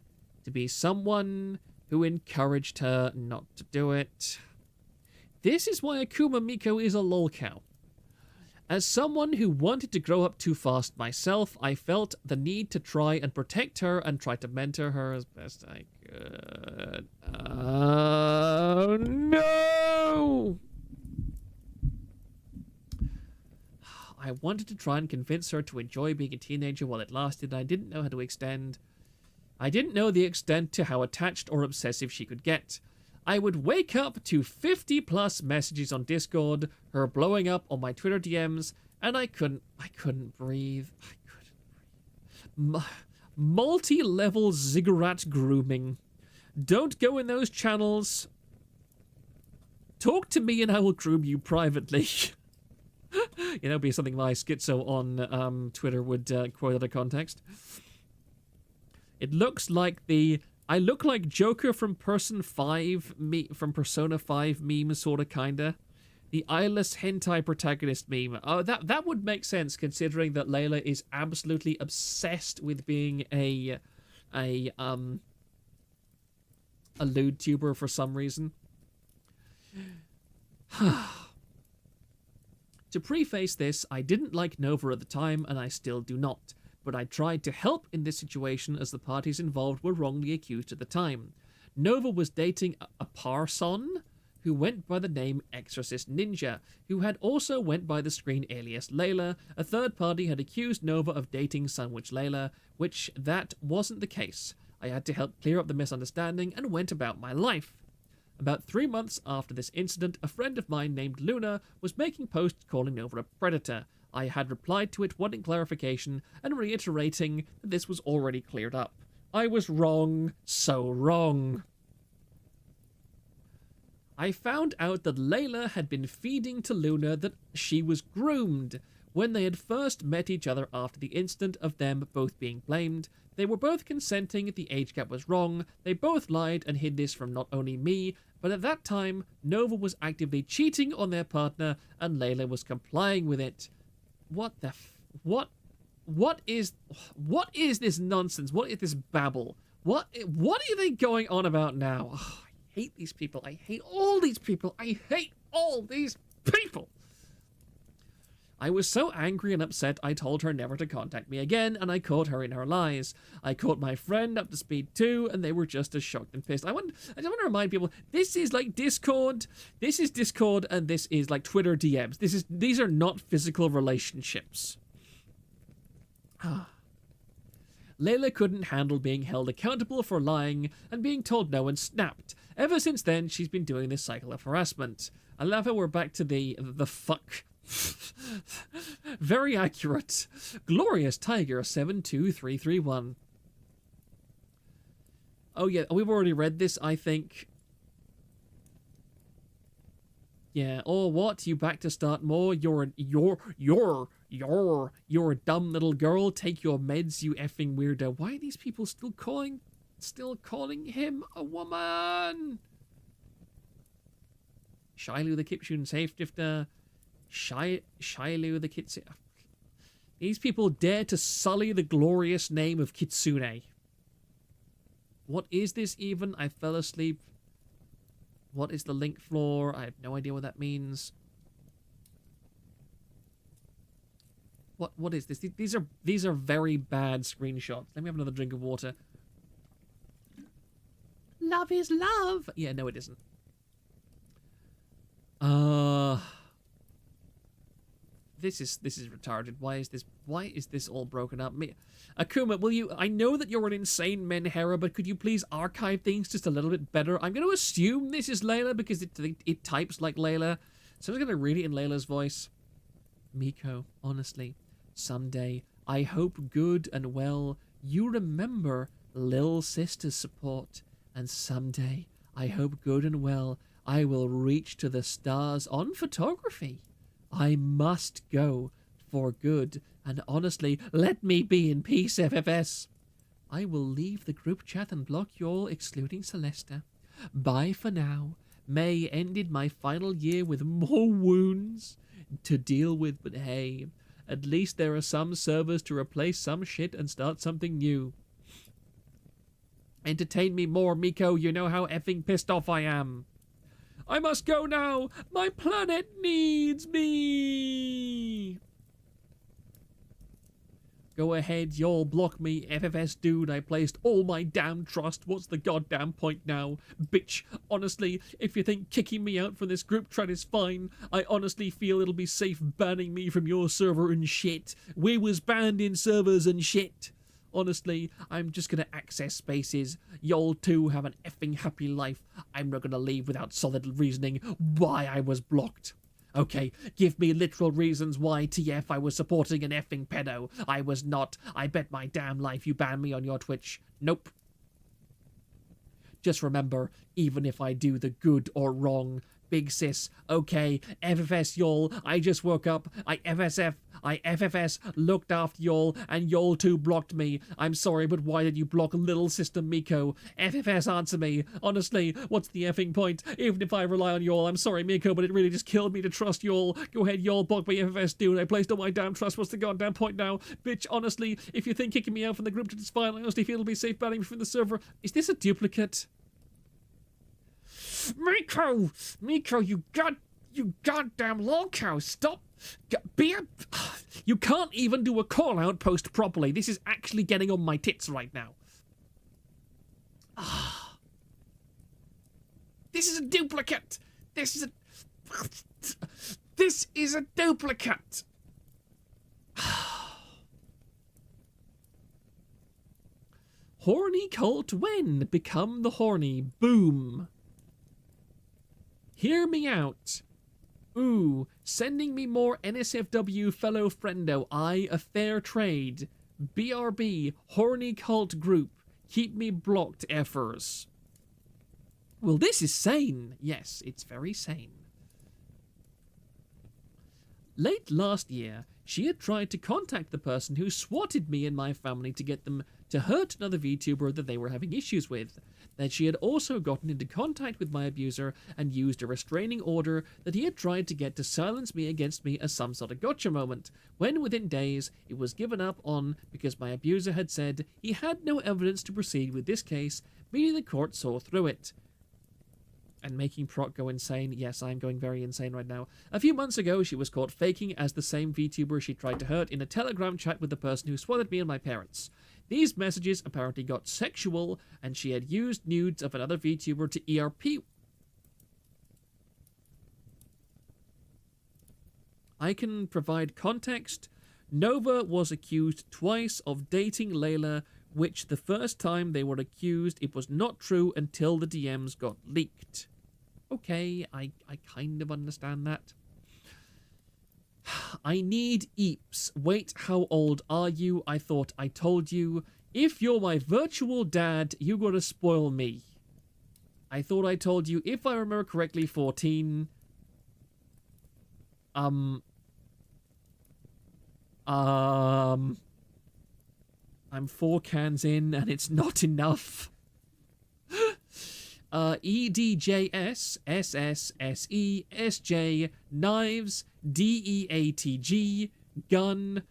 to be someone who encouraged her not to do it. This is why Akuma Miko is a lolcow. As someone who wanted to grow up too fast myself, I felt the need to try and protect her and try to mentor her as best I could. Oh, no! I wanted to try and convince her to enjoy being a teenager while it lasted, and I didn't know how to extend. I didn't know the extent to how attached or obsessive she could get. I would wake up to 50+ messages on Discord, her blowing up on my Twitter DMs, and I couldn't breathe. Multi-level ziggurat grooming. Don't go in those channels. Talk to me and I will groom you privately. You know, be something like Skitso on Twitter would quote out of context. It looks like I look like Joker from Persona 5 meme, sorta, kinda. The eyeless hentai protagonist meme. Oh, that would make sense considering that Layla is absolutely obsessed with being a lewd tuber for some reason. To preface this, I didn't like Nova at the time, and I still do not. But I tried to help in this situation as the parties involved were wrongly accused at the time. Nova was dating a parson who went by the name Exorcist Ninja, who had also went by the screen alias Layla. A third party had accused Nova of dating SunWitch Layla, which that wasn't the case. I had to help clear up the misunderstanding and went about my life. About 3 months after this incident, a friend of mine named Luna was making posts calling Nova a predator. I had replied to it wanting clarification and reiterating that this was already cleared up. I was wrong, so wrong. I found out that Layla had been feeding to Luna that she was groomed. When they had first met each other after the incident of them both being blamed, they were both consenting the age gap was wrong. They both lied and hid this from not only me, but at that time, Nova was actively cheating on their partner and Layla was complying with it. What? What is this nonsense? What is this babble? What are they going on about now? Oh, I hate these people. I hate all these people. I hate all these people. I was so angry and upset I told her never to contact me again, and I caught her in her lies. I caught my friend up to speed too, and they were just as shocked and pissed. I just want to remind people, this is like Discord. This is Discord, and this is like Twitter DMs. These are not physical relationships. Layla couldn't handle being held accountable for lying and being told no and snapped. Ever since then, she's been doing this cycle of harassment. I love how we're back to the fuck. Very accurate. Glorious Tiger 72331. Oh yeah, we've already read this, I think. Yeah. Oh, what? You back to start more? You're a dumb little girl. Take your meds, you effing weirdo. Why are these people still calling him a woman? Shilu the Kipshun Safedifter. Shilu the Kitsune. These people dare to sully the glorious name of Kitsune. What is this even? I fell asleep. What is the link floor? I have no idea what that means. What is this? These are very bad screenshots. Let me have another drink of water. Love is love. Yeah, no, it isn't. This is retarded. Why is this all broken up? Akuma, will you? I know that you're an insane menhera, but could you please archive things just a little bit better? I'm going to assume this is Layla because it types like Layla, so I'm going to read it in Layla's voice. Miko, honestly, someday I hope good and well you remember Lil Sister's support, and someday I hope good and well I will reach to the stars on photography. I must go for good, and honestly, let me be in peace, FFS. I will leave the group chat and block you all, excluding Celesta. Bye for now. May ended my final year with more wounds to deal with, but hey, at least there are some servers to replace some shit and start something new. Entertain me more, Miko. You know how effing pissed off I am. I must go now. My planet needs me. Go ahead, y'all block me, FFS dude. I placed all my damn trust. What's the goddamn point now? Bitch, honestly, if you think kicking me out from this group chat is fine, I honestly feel it'll be safe banning me from your server and shit. We was banned in servers and shit. Honestly, I'm just gonna access spaces. Y'all too have an effing happy life. I'm not gonna leave without solid reasoning why I was blocked. Okay, give me literal reasons why TF I was supporting an effing pedo. I was not. I bet my damn life you banned me on your Twitch. Nope. Just remember, even if I do the good or wrong, big sis, okay, FFS y'all, I just woke up, I FFS looked after y'all, and y'all too blocked me. I'm sorry, but why did you block little sister Miko? FFS, answer me. Honestly, what's the effing point? Even if I rely on y'all, I'm sorry, Miko, but it really just killed me to trust y'all. Go ahead, y'all, block me, FFS, dude. I placed all my damn trust. What's the goddamn point now? Bitch, honestly, if you think kicking me out from the group is fine, I honestly feel it'll be safe banning me from the server. Is this a duplicate? Miko, you goddamn lolcow, stop. You can't even do a call-out post properly. This is actually getting on my tits right now. This is a duplicate. This is a duplicate. Horny cult when become the horny. Boom. Hear me out. Ooh, sending me more NSFW fellow friendo. I a fair trade. BRB, horny cult group. Keep me blocked, effers. Well, this is sane. Yes, it's very sane. Late last year, she had tried to contact the person who swatted me and my family to get them to hurt another VTuber that they were having issues with, that she had also gotten into contact with my abuser and used a restraining order that he had tried to get to silence me against me as some sort of gotcha moment, when within days it was given up on because my abuser had said he had no evidence to proceed with this case, meaning the court saw through it. And making Proc go insane. Yes, I'm going very insane right now. A few months ago, she was caught faking as the same VTuber she tried to hurt in a Telegram chat with the person who swatted me and my parents. These messages apparently got sexual, and she had used nudes of another VTuber to ERP. I can provide context. Nova was accused twice of dating Layla, which the first time they were accused, it was not true until the DMs got leaked. Okay, I kind of understand that. I need eeps. Wait, how old are you? I thought I told you. If you're my virtual dad, you gotta spoil me. I thought I told you. If I remember correctly, 14. I'm 4 cans in and it's not enough. EDJS, SSSE, SJ, knives, DEATG, gun,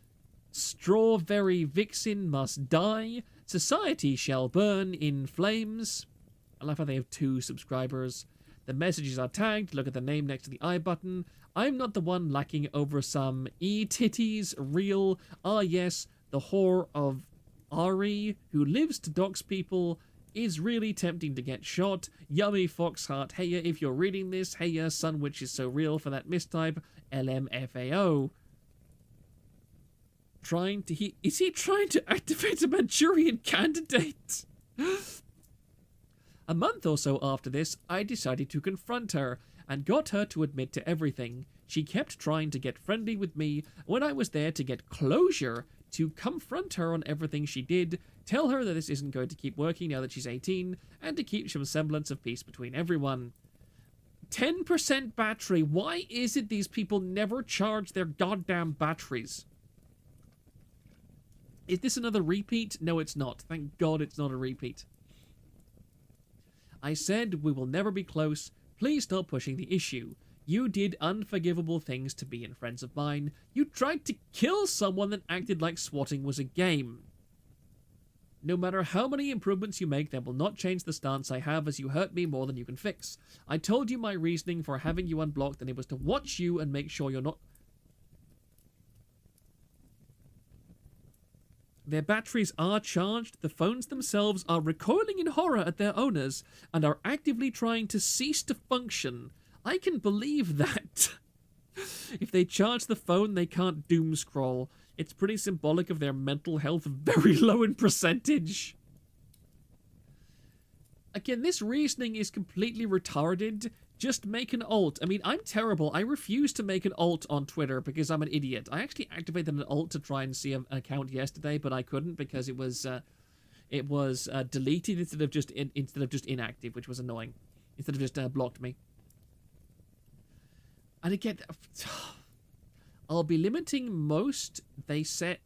strawberry vixen must die, society shall burn in flames. I love how they have 2 subscribers. The messages are tagged, look at the name next to the I button. I'm not the one lacking over some E-titties, real, yes, the whore of Ari, who lives to dox people, is really tempting to get shot. Yummy Foxheart, heya, if you're reading this, heya, SunWitch is so real for that mistype, LMFAO. Is he trying to activate a Manchurian candidate? A month or so after this, I decided to confront her, and got her to admit to everything. She kept trying to get friendly with me when I was there to get closure, to confront her on everything she did, tell her that this isn't going to keep working now that she's 18, and to keep some semblance of peace between everyone. 10% battery. Why is it these people never charge their goddamn batteries? Is this another repeat? No, it's not. Thank God it's not a repeat. I said, we will never be close. Please stop pushing the issue. You did unforgivable things to me and friends of mine. You tried to kill someone that acted like swatting was a game. No matter how many improvements you make, that will not change the stance I have, as you hurt me more than you can fix. I told you my reasoning for having you unblocked, and it was to watch you and make sure you're not... Their batteries are charged, the phones themselves are recoiling in horror at their owners, and are actively trying to cease to function. I can believe that. If they charge the phone, they can't doom scroll. It's pretty symbolic of their mental health very low in percentage. Again, this reasoning is completely retarded. Just make an alt. I mean, I'm terrible. I refuse to make an alt on Twitter because I'm an idiot. I actually activated an alt to try and see an account yesterday, but I couldn't because it was deleted instead of just inactive, which was annoying. Instead of just blocked me. And again, I'll be limiting most. They set...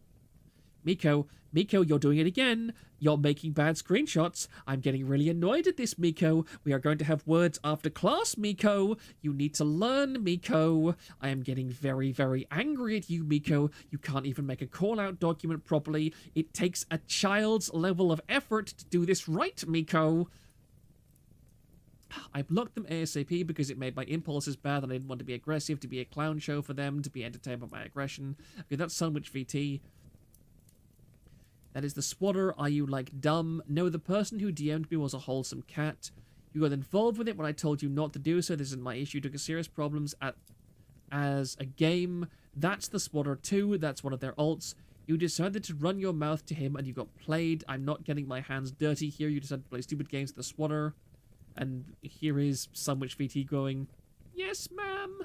Miko, you're doing it again. You're making bad screenshots. I'm getting really annoyed at this, Miko. We are going to have words after class, Miko. You need to learn, Miko. I am getting very, very angry at you, Miko. You can't even make a call-out document properly. It takes a child's level of effort to do this right, Miko. I blocked them ASAP because it made my impulses bad and I didn't want to be aggressive, to be a clown show for them, to be entertained by my aggression. Okay, that's SunWitchVT. That is the swatter. Are you, like, dumb? No, the person who DM'd me was a wholesome cat. You got involved with it when I told you not to do so. This isn't my issue. Took a serious problems as a game. That's the swatter too. That's one of their alts. You decided to run your mouth to him and you got played. I'm not getting my hands dirty here. You decided to play stupid games with the swatter. And here is SunWitchVT going, yes, ma'am.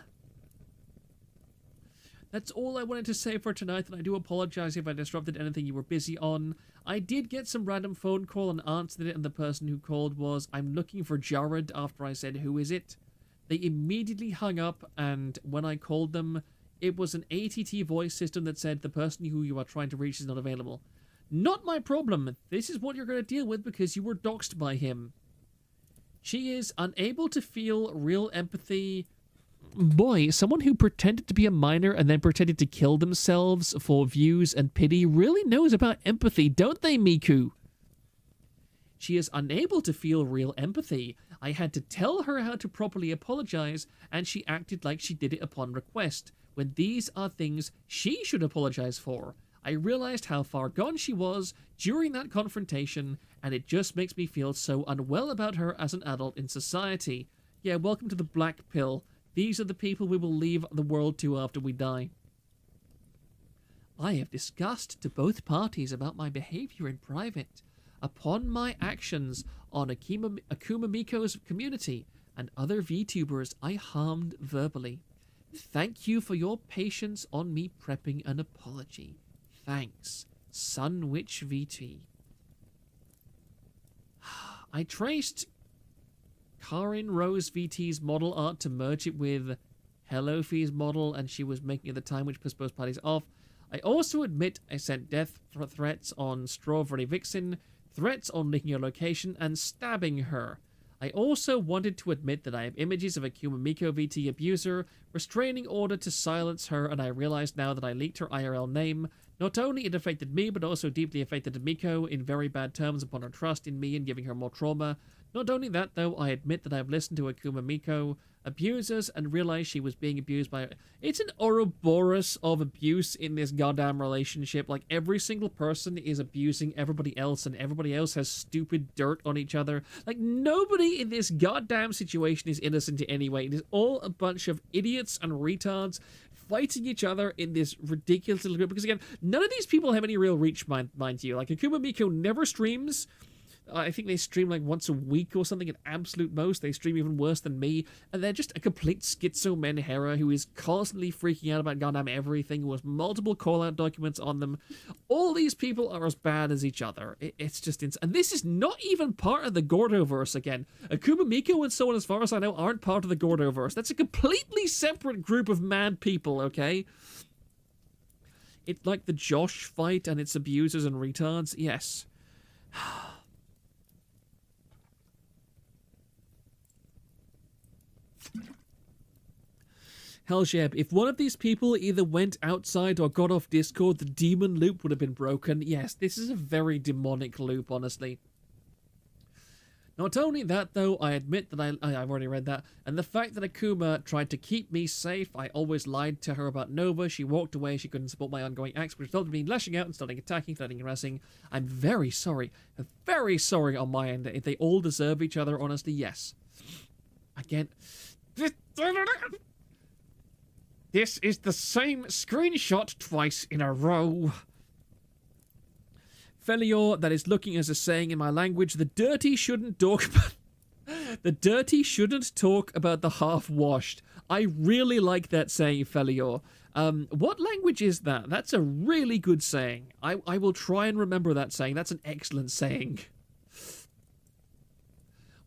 That's all I wanted to say for tonight, and I do apologize if I disrupted anything you were busy on. I did get some random phone call and answered it, and the person who called was, I'm looking for Jared, after I said, who is it? They immediately hung up, and when I called them, it was an ATT voice system that said, the person who you are trying to reach is not available. Not my problem. This is what you're going to deal with because you were doxxed by him. She is unable to feel real empathy. Boy, someone who pretended to be a minor and then pretended to kill themselves for views and pity really knows about empathy, don't they, Miku? She is unable to feel real empathy. I had to tell her how to properly apologize, and she acted like she did it upon request, when these are things she should apologize for. I realized how far gone she was during that confrontation, and it just makes me feel so unwell about her as an adult in society. Yeah, welcome to the black pill. These are the people we will leave the world to after we die. I have discussed to both parties about my behavior in private, upon my actions on Akuma Miko's community and other VTubers I harmed verbally. Thank you for your patience on me prepping an apology. Thanks, SunWitchVT. I traced Karin Rose VT's model art to merge it with Hello Fee's model, and she was making at the time, which pissed both parties off. I also admit I sent death threats on Strawberry Vixen, threats on leaking her location, and stabbing her. I also wanted to admit that I have images of a Kumamiko VT abuser, restraining order to silence her, and I realize now that I leaked her IRL name. Not only it affected me, but also deeply affected Miko in very bad terms upon her trust in me and giving her more trauma. Not only that, though, I admit that I have listened to Akuma Miko abusers and realized she was being abused by... It's an Ouroboros of abuse in this goddamn relationship. Like, every single person is abusing everybody else, and everybody else has stupid dirt on each other. Like, nobody in this goddamn situation is innocent in any way. It is all a bunch of idiots and retards fighting each other in this ridiculous little group. Because, again, none of these people have any real reach, mind you. Like, Akuma Miko never streams. I think they stream like once a week or something at absolute most. They stream even worse than me. And they're just a complete schizo menhera who is constantly freaking out about goddamn everything, who has multiple call-out documents on them. All these people are as bad as each other. It's just insane. And this is not even part of the Gordoverse again. Akuma Miko and so on, as far as I know, aren't part of the Gordoverse. That's a completely separate group of mad people, okay? It's like the Josh fight and its abusers and retards. Yes. Hellsheb, if one of these people either went outside or got off Discord, the demon loop would have been broken. Yes, this is a very demonic loop, honestly. Not only that, though, I admit that I've already read that, and the fact that Akuma tried to keep me safe, I always lied to her about Nova, she walked away, she couldn't support my ongoing acts, which resulted in me lashing out and starting attacking, threatening, and harassing. I'm very sorry on my end. If they all deserve each other, honestly, yes. Again... This is the same screenshot twice in a row. Felior, that is looking as a saying in my language, the dirty shouldn't talk about... The dirty shouldn't talk about the half-washed. I really like that saying, Felior. What language is that? That's a really good saying. I will try and remember that saying. That's an excellent saying.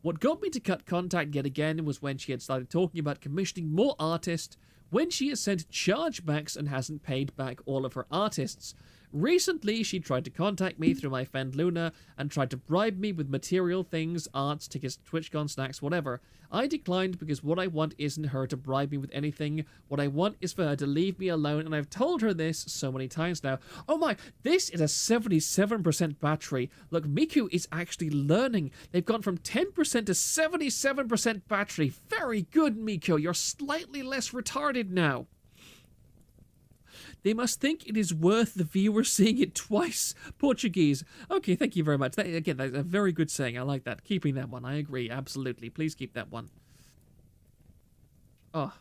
What got me to cut contact yet again was when she had started talking about commissioning more artists, when she has sent chargebacks and hasn't paid back all of her artists. Recently, she tried to contact me through my friend Luna and tried to bribe me with material things, arts, tickets, TwitchCon, snacks, whatever. I declined because what I want isn't her to bribe me with anything. What I want is for her to leave me alone, and I've told her this so many times now. Oh my, this is a 77% battery. Look, Miku is actually learning. They've gone from 10% to 77% battery. Very good, Miku. You're slightly less retarded now. They must think it is worth the viewer seeing it twice. Portuguese. Okay, thank you very much. Again, that's a very good saying. I like that. Keeping that one. I agree. Absolutely. Please keep that one. Oh.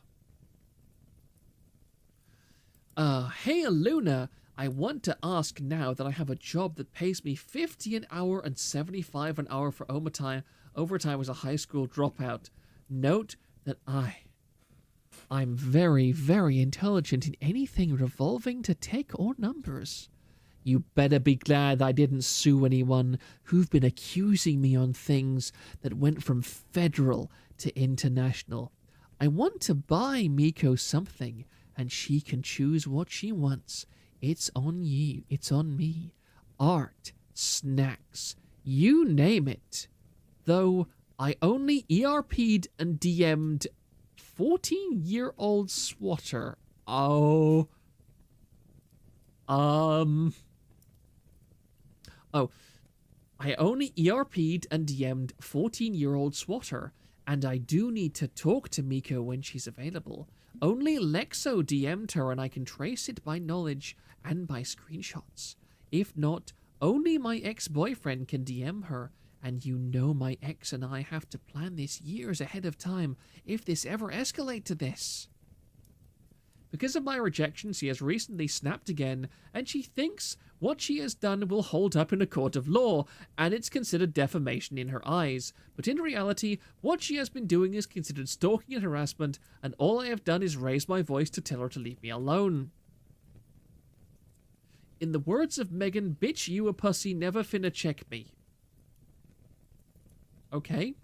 Hey, Luna. I want to ask now that I have a job that pays me 50 an hour and 75 an hour for overtime as a high school dropout. Note that I'm very, very intelligent in anything revolving to tech or numbers. You better be glad I didn't sue anyone who've been accusing me on things that went from federal to international. I want to buy Miko something, and she can choose what she wants. It's on you. It's on me. art, snacks, you name it. Though I only ERP'd and DM'd 14-year-old swatter. Oh. I only ERP'd and DM'd 14-year-old swatter, and I do need to talk to Miko when she's available. Only Lexo DM'd her, and I can trace it by knowledge and by screenshots. If not, only my ex-boyfriend can DM her, and you know my ex and I have to plan this years ahead of time if this ever escalates to this. Because of my rejection, she has recently snapped again, and she thinks what she has done will hold up in a court of law, and it's considered defamation in her eyes. But in reality, what she has been doing is considered stalking and harassment, and all I have done is raise my voice to tell her to leave me alone. In the words of Megan, bitch, you a pussy, never finna check me. Okay.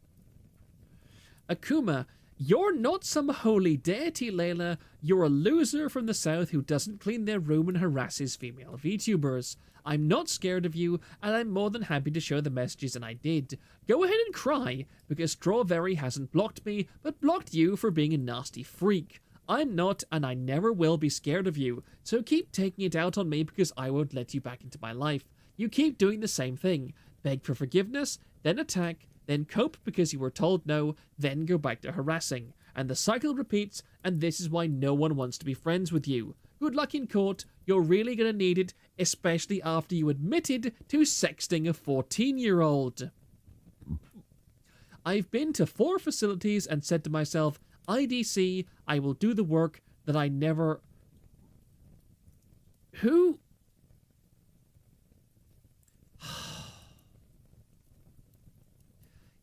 Akuma, you're not some holy deity, Layla. You're a loser from the south who doesn't clean their room and harasses female VTubers. I'm not scared of you, and I'm more than happy to show the messages, and I did. Go ahead and cry, because Strawberry hasn't blocked me, but blocked you for being a nasty freak. I'm not, and I never will be scared of you, so keep taking it out on me because I won't let you back into my life. You keep doing the same thing. Beg for forgiveness, then attack, then cope because you were told no, then go back to harassing. And the cycle repeats, and this is why no one wants to be friends with you. Good luck in court, you're really gonna need it, especially after you admitted to sexting a 14-year-old. I've been to 4 facilities and said to myself, IDC, I will do the work that I never... Who?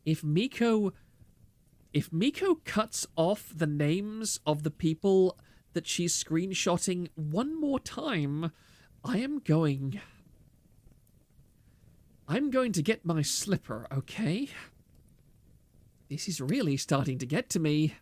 If Miko cuts off the names of the people that she's screenshotting one more time, I'm going to get my slipper, okay? This is really starting to get to me.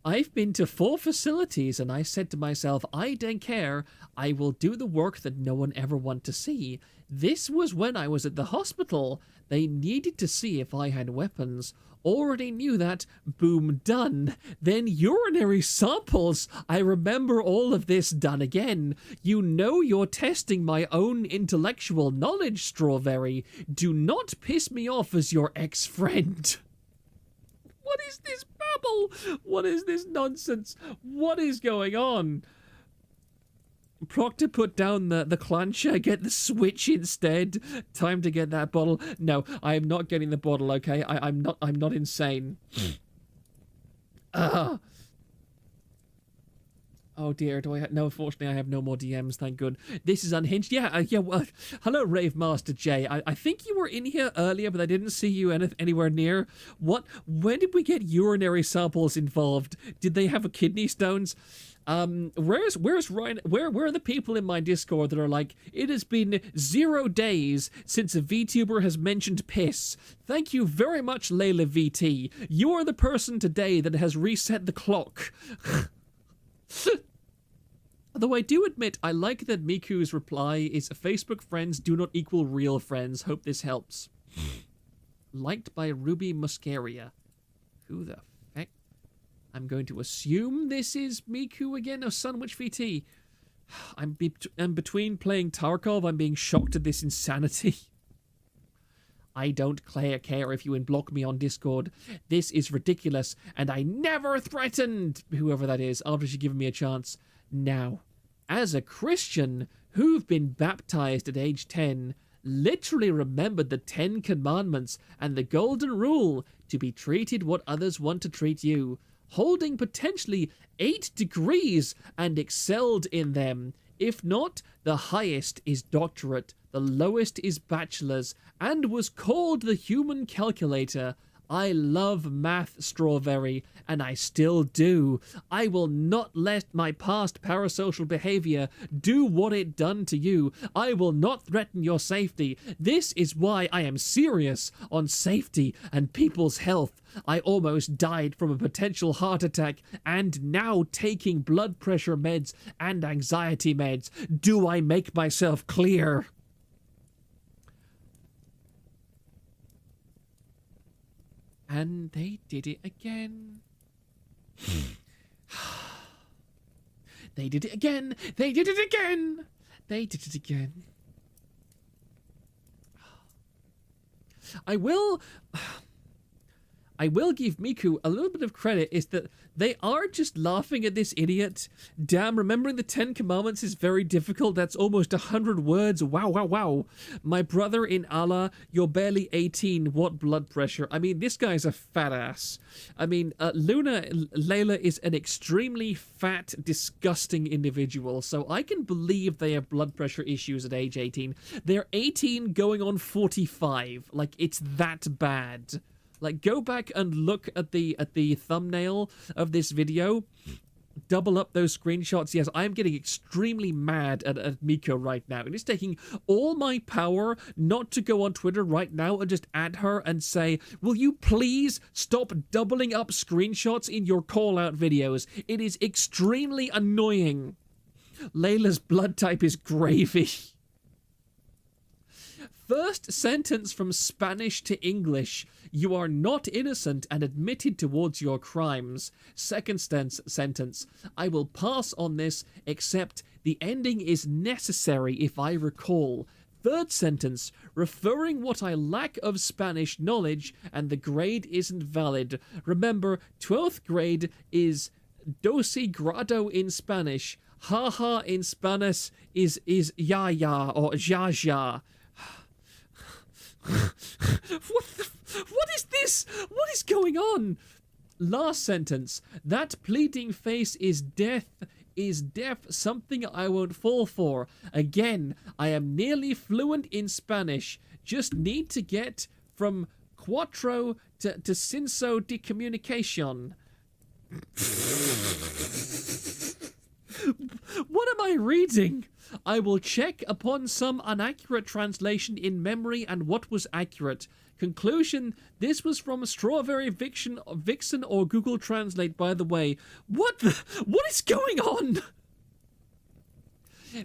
I've been to 4 facilities and I said to myself, I don't care, I will do the work that no one ever want to see. This was when I was at the hospital. They needed to see if I had weapons. Already knew that. Boom, done. Then urinary samples. I remember all of this done again. You know you're testing my own intellectual knowledge, Strawberry. Do not piss me off as your ex-friend. What is this babble? What is this nonsense? What is going on? Proctor put down the clancher, get the switch instead. Time to get that bottle. No, I am not getting the bottle, okay? I'm not insane. Oh dear, do I no, unfortunately I have no more DMs, thank good. This is unhinged. Yeah, well, hello Rave Master J. I think you were in here earlier, but I didn't see you anywhere near. What? When did we get urinary samples involved? Did they have kidney stones? Where's Ryan? Where are the people in my Discord that are like, it has been 0 days since a VTuber has mentioned piss. Thank you very much, Layla VT. You are the person today that has reset the clock. Although I do admit, I like that Miku's reply is Facebook friends do not equal real friends. Hope this helps. Liked by Ruby Muscaria. Who the heck? I'm going to assume this is Miku again, or SunWitchVT. I'm between playing Tarkov, I'm being shocked at this insanity. I don't care if you unblock me on Discord. This is ridiculous, and I never threatened whoever that is after she given me a chance. Now, as a Christian who've been baptized at age 10, literally remembered the 10 commandments and the golden rule to be treated what others want to treat you, holding potentially 8 degrees and excelled in them. If not, the highest is doctorate, the lowest is bachelor's, and was called the human calculator, I love math, Strawberry, and I still do. I will not let my past parasocial behavior do what it done to you. I will not threaten your safety. This is why I am serious on safety and people's health. I almost died from a potential heart attack and now taking blood pressure meds and anxiety meds. Do I make myself clear? And they did it again. They did it again. They did it again. They did it again. I will give Miku a little bit of credit, is that they are just laughing at this idiot. Damn, remembering the 10 Commandments is very difficult. That's almost 100 words. Wow, wow, wow. My brother in Allah, you're barely 18. What blood pressure? I mean, this guy's a fat ass. I mean, Layla is an extremely fat, disgusting individual, so I can believe they have blood pressure issues at age 18. They're 18 going on 45. Like, it's that bad. Like, go back and look at the thumbnail of this video. Double up those screenshots. Yes, I'm getting extremely mad at Miko right now. It is taking all my power not to go on Twitter right now and just add her and say, will you please stop doubling up screenshots in your call-out videos? It is extremely annoying. Layla's blood type is gravy. First sentence from Spanish to English. You are not innocent and admitted towards your crimes. Second sentence. I will pass on this, except the ending is necessary if I recall. Third sentence. Referring what I lack of Spanish knowledge and the grade isn't valid. Remember, 12th grade is 12 grado in Spanish. Haha in Spanish is ya ya or ja ja. What is this? What is going on? Last sentence. That pleading face is deaf, something I won't fall for. Again, I am nearly fluent in Spanish. Just need to get from cuatro to cinco de communication. What am I reading? I will check upon some inaccurate translation in memory and what was accurate. Conclusion, this was from Strawberry Vixen or Google Translate, by the way. What is going on?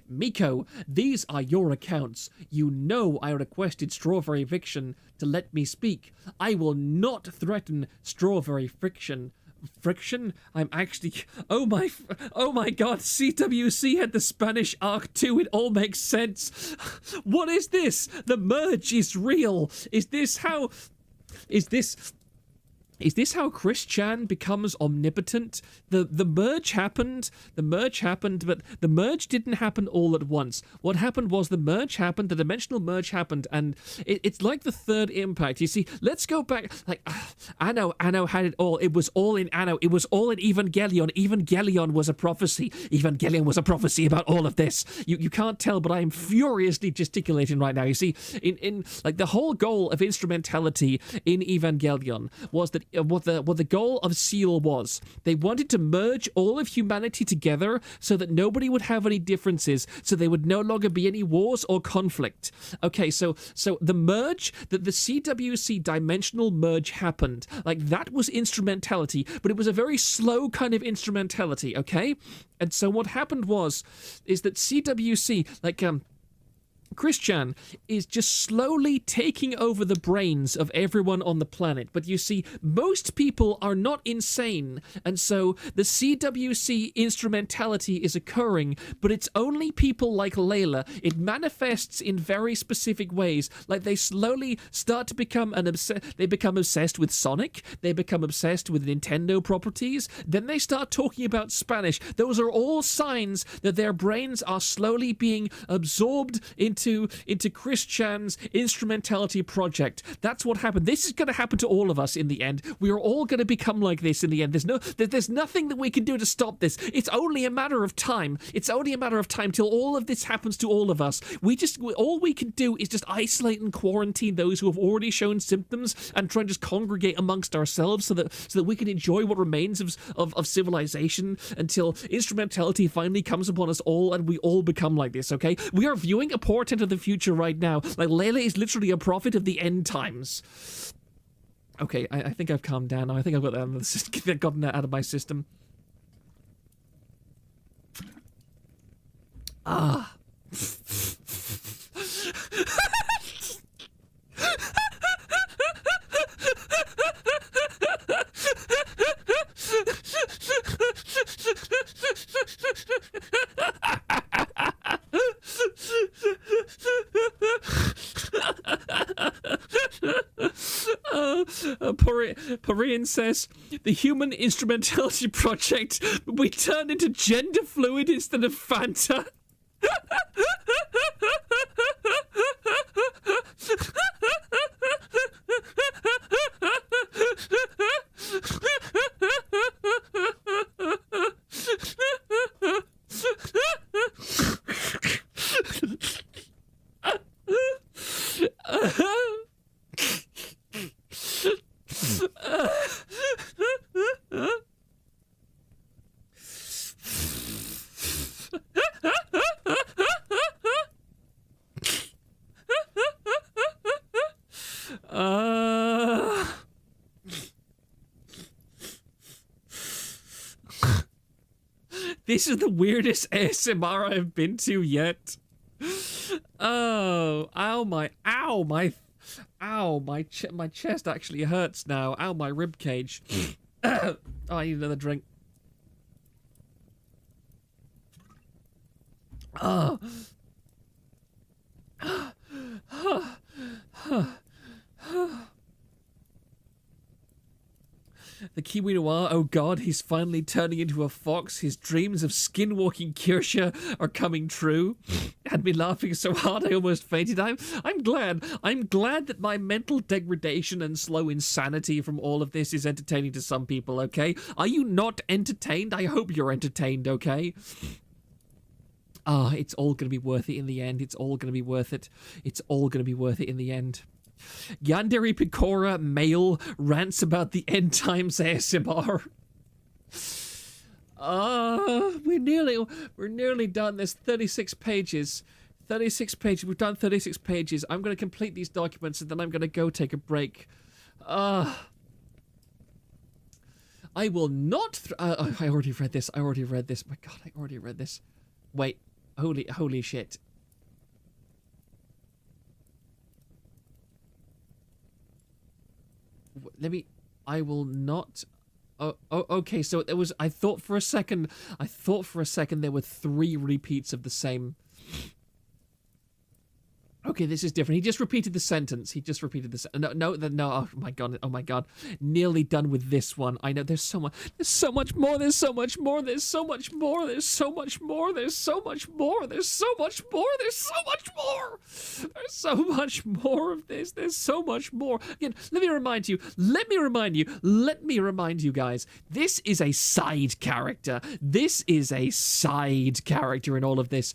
Miko, these are your accounts. You know I requested Strawberry Vixen to let me speak. I will not threaten Strawberry Friction. Friction? I'm actually... Oh my god, CWC had the Spanish arc too, it all makes sense. What is this? The merge is real. Is this how Chris Chan becomes omnipotent? The merge happened, but the merge didn't happen all at once. What happened was the merge happened, the dimensional merge happened, and it's like the third impact. You see, let's go back, like, Anno had it all. It was all in Anno. It was all in Evangelion. Evangelion was a prophecy. Evangelion was a prophecy about all of this. You can't tell, but I am furiously gesticulating right now. You see, in like the whole goal of instrumentality in Evangelion was that what the goal of Seal was. They wanted to merge all of humanity together so that nobody would have any differences, so there would no longer be any wars or conflict. Okay, so the merge, the CWC dimensional merge happened. Like, that was instrumentality, but it was a very slow kind of instrumentality, okay? And so what happened is that CWC, like, Chris Chan is just slowly taking over the brains of everyone on the planet. But you see, most people are not insane, and so the CWC instrumentality is occurring, but it's only people like Layla. It manifests in very specific ways. Like, they slowly start to become they become obsessed with Sonic, they become obsessed with Nintendo properties, then they start talking about Spanish. Those are all signs that their brains are slowly being absorbed into into Chris Chan's instrumentality project. That's what happened. This is going to happen to all of us in the end. We are all going to become like this in the end. There's nothing that we can do to stop this. It's only a matter of time. It's only a matter of time till all of this happens to all of us. All we can do is just isolate and quarantine those who have already shown symptoms and try and just congregate amongst ourselves so that we can enjoy what remains of civilization until instrumentality finally comes upon us all and we all become like this, okay? We are viewing a portent of the future right now. Like, Layla is literally a prophet of the end times. Okay, I think I've calmed down now. I think I've got that gotten that out of my system. Ah. Parian says, the human instrumentality project, we turned into gender fluid instead of Fanta. This is the weirdest ASMR I've been to yet. Oh, my chest actually hurts now. Ow, my rib cage. Oh, I need another drink. Oh. The Kiwi Noir, oh god, he's finally turning into a fox. His dreams of skinwalking Kirsha are coming true. Had me laughing so hard I almost fainted. I'm glad that my mental degradation and slow insanity from all of this is entertaining to some people, okay? Are you not entertained? I hope you're entertained, okay? Ah, it's all gonna be worth it in the end. It's all gonna be worth it. It's all gonna be worth it in the end. Yandere Picora male rants about the end times ASMR. We're nearly done. There's 36 pages. 36 pages. We've done 36 pages. I'm going to complete these documents and then I'm going to go take a break. I will not. I already read this. My God, I already read this. Wait. Holy shit. I will not. Oh, okay. So there was. I thought for a second there were 3 repeats of the same. Okay, this is different. He just repeated the sentence. No. Oh my god. Nearly done with this one. I know. There's so much more. There's so much more of this. There's so much more. Again, let me remind you guys. This is a side character. In all of this.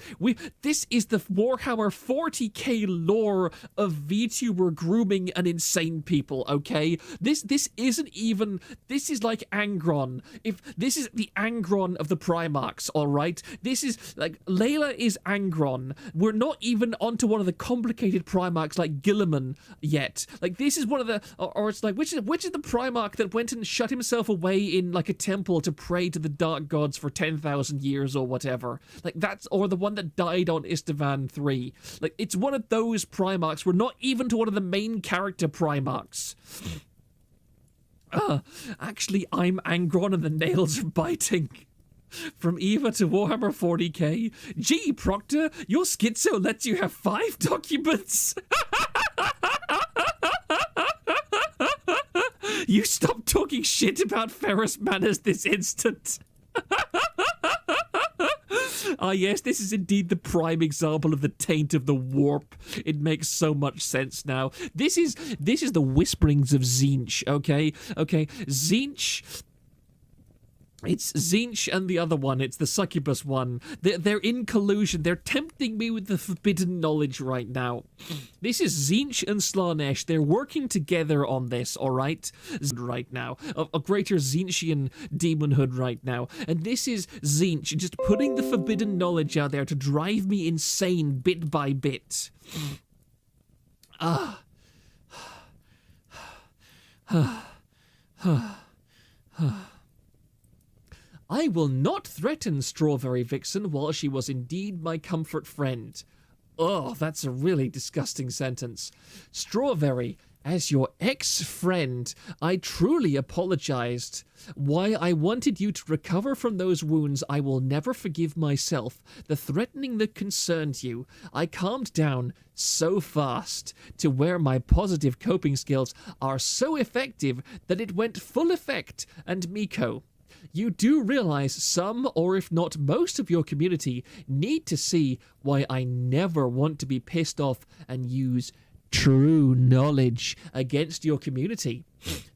This is the Warhammer 40k lore of VTuber grooming and insane people, okay? This isn't even. This is like Angron. If this is the Angron of the Primarchs, alright? This is like Layla is Angron. We're not even onto one of the complicated Primarchs like Gilliman yet. Like this is one of the or it's like which is the Primarch that went and shut himself away in like a temple to pray to the dark gods for 10,000 years or whatever. Like that's or the one that died on Istvan 3. Like it's one of those Primarchs. We're not even to one of the main character Primarchs. Actually, I'm Angron and the nails are biting. From Eva to Warhammer 40k. Gee, Proctor, your Skitso lets you have 5 documents. You stop talking shit about Ferris Manners this instant. Ah, yes, this is indeed the prime example of the taint of the warp. It makes so much sense now. This is the whisperings of Tzeentch, okay? Okay, Tzeentch... It's Tzeentch and the other one. It's the succubus one. They're in collusion. They're tempting me with the forbidden knowledge right now. This is Tzeentch and Slaanesh. They're working together on this, all right? Right now. A greater Tzeentchian demonhood right now. And this is Tzeentch just putting the forbidden knowledge out there to drive me insane bit by bit. I will not threaten Strawberry Vixen while she was indeed my comfort friend. Oh, that's a really disgusting sentence. Strawberry, as your ex-friend, I truly apologized. Why I wanted you to recover from those wounds I will never forgive myself. The threatening that concerned you. I calmed down so fast to where my positive coping skills are so effective that it went full effect. And Miko, you do realize some, or if not most of your community need to see why I never want to be pissed off and use true knowledge against your community.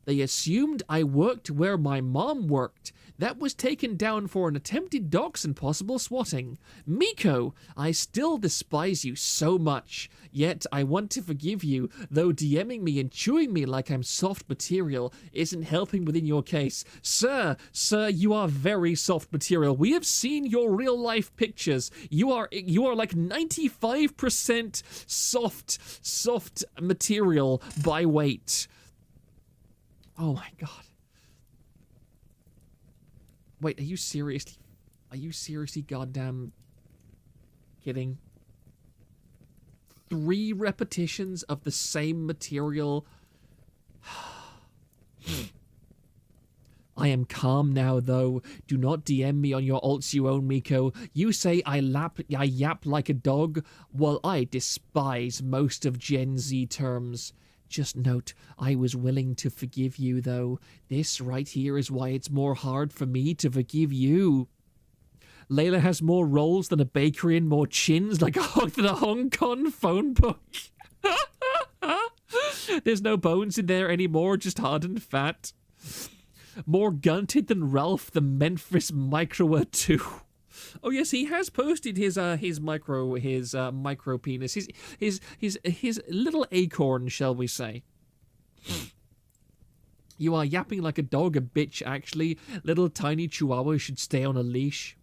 They assumed I worked where my mom worked. That was taken down for an attempted dox and possible swatting. Miko, I still despise you so much, yet I want to forgive you, though DMing me and chewing me like I'm soft material isn't helping within your case. Sir, you are very soft material. We have seen your real life pictures. You are like 95% soft material by weight. Oh my god. Wait, are you seriously goddamn kidding? 3 repetitions of the same material. I am calm now, though. Do not DM me on your alts you own, Miko. You say I yap like a dog, while I despise most of Gen Z terms. Just note, I was willing to forgive you, though. This right here is why it's more hard for me to forgive you. Layla has more rolls than a bakery and more chins than a Hong Kong phone book. There's no bones in there anymore, just hard and fat. More gunted than Ralph the Memphis Microer 2. Oh yes, he has posted his micro penis, his little acorn, shall we say. You are yapping like a dog, a bitch, actually. Little tiny chihuahua should stay on a leash.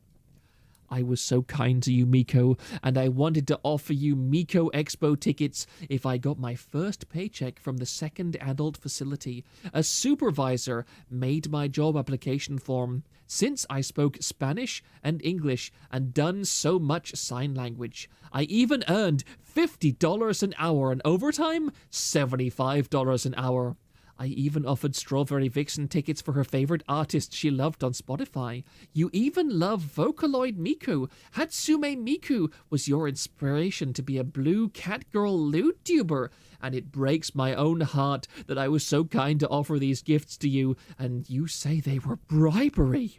I was so kind to you, Miko, and I wanted to offer you Miko Expo tickets if I got my first paycheck from the second adult facility. A supervisor made my job application form. Since I spoke Spanish and English and done so much sign language, I even earned $50 an hour and overtime, $75 an hour. I even offered Strawberry Vixen tickets for her favorite artist she loved on Spotify. You even love Vocaloid Miku. Hatsume Miku was your inspiration to be a blue catgirl Vtuber, and it breaks my own heart that I was so kind to offer these gifts to you, and you say they were bribery.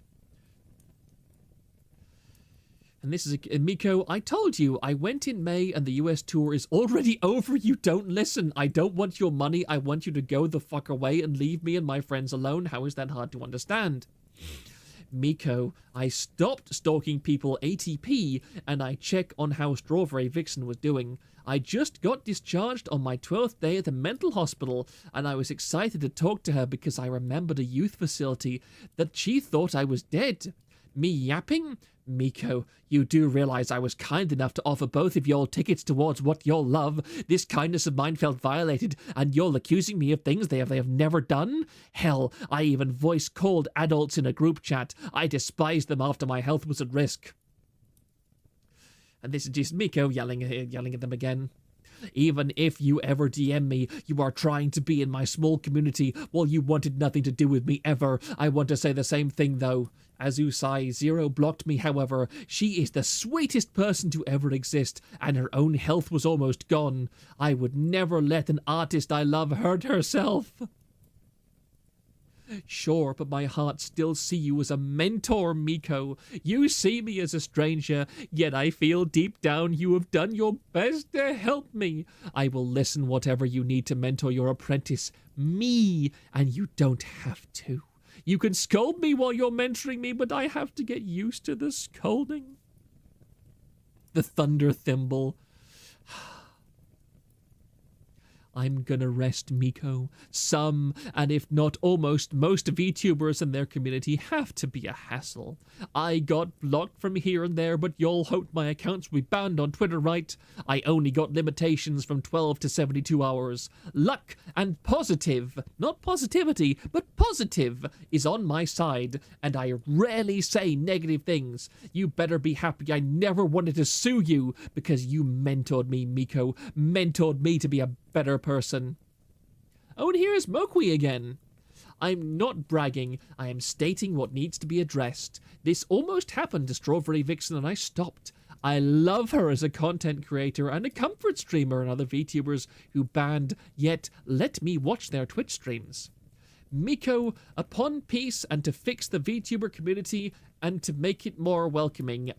And this is Miko, I told you, I went in May and the US tour is already over. You don't listen. I don't want your money. I want you to go the fuck away and leave me and my friends alone. How is that hard to understand? Miko, I stopped stalking people ATP and I check on how Strawberry Vixen was doing. I just got discharged on my 12th day at the mental hospital and I was excited to talk to her because I remembered a youth facility that she thought I was dead. Me yapping? Miko, you do realize I was kind enough to offer both of y'all tickets towards what y'all love. This kindness of mine felt violated, and y'all accusing me of things they have never done? Hell, I even voice-called adults in a group chat. I despised them after my health was at risk. And this is just Miko yelling at them again. Even if you ever DM me, you are trying to be in my small community while you wanted nothing to do with me ever. I want to say the same thing, though. Azusai Zero blocked me, however. She is the sweetest person to ever exist, and her own health was almost gone. I would never let an artist I love hurt herself. Sure, but my heart still see you as a mentor, Miko. You see me as a stranger, yet I feel deep down you have done your best to help me. I will listen whatever you need to mentor your apprentice, me, and you don't have to. You can scold me while you're mentoring me, but I have to get used to the scolding. The thunder thimble. I'm gonna rest, Miko. Some, and if not almost most VTubers in their community have to be a hassle. I got blocked from here and there, but y'all hoped my accounts will be banned on Twitter, right? I only got limitations from 12 to 72 hours. Luck and positive, not positivity, but positive is on my side, and I rarely say negative things. You better be happy I never wanted to sue you, because you mentored me, Miko. Mentored me to be a better person. Oh, and here's Mokwi again. I'm not bragging, I am stating what needs to be addressed. This almost happened to Strawberry Vixen and I stopped. I love her as a content creator and a comfort streamer and other VTubers who banned, yet let me watch their Twitch streams. Miko, upon peace and to fix the VTuber community and to make it more welcoming,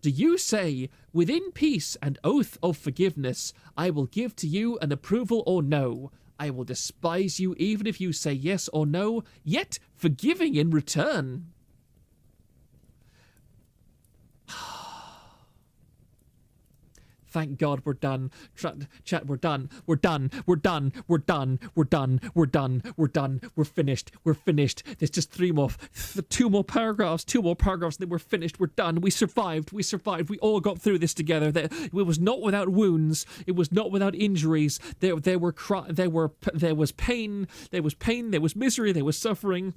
do you say, within peace and oath of forgiveness, I will give to you an approval or no? I will despise you even if you say yes or no, yet forgiving in return. Thank God we're done. Chat, we're done. We're done. We're done. We're done. We're done. We're done. We're done. We're finished. We're finished. There's just two more paragraphs, and then we're finished. We're done. We survived. We survived. We all got through this together. It was not without wounds. It was not without injuries. There was pain. There was misery. There was suffering.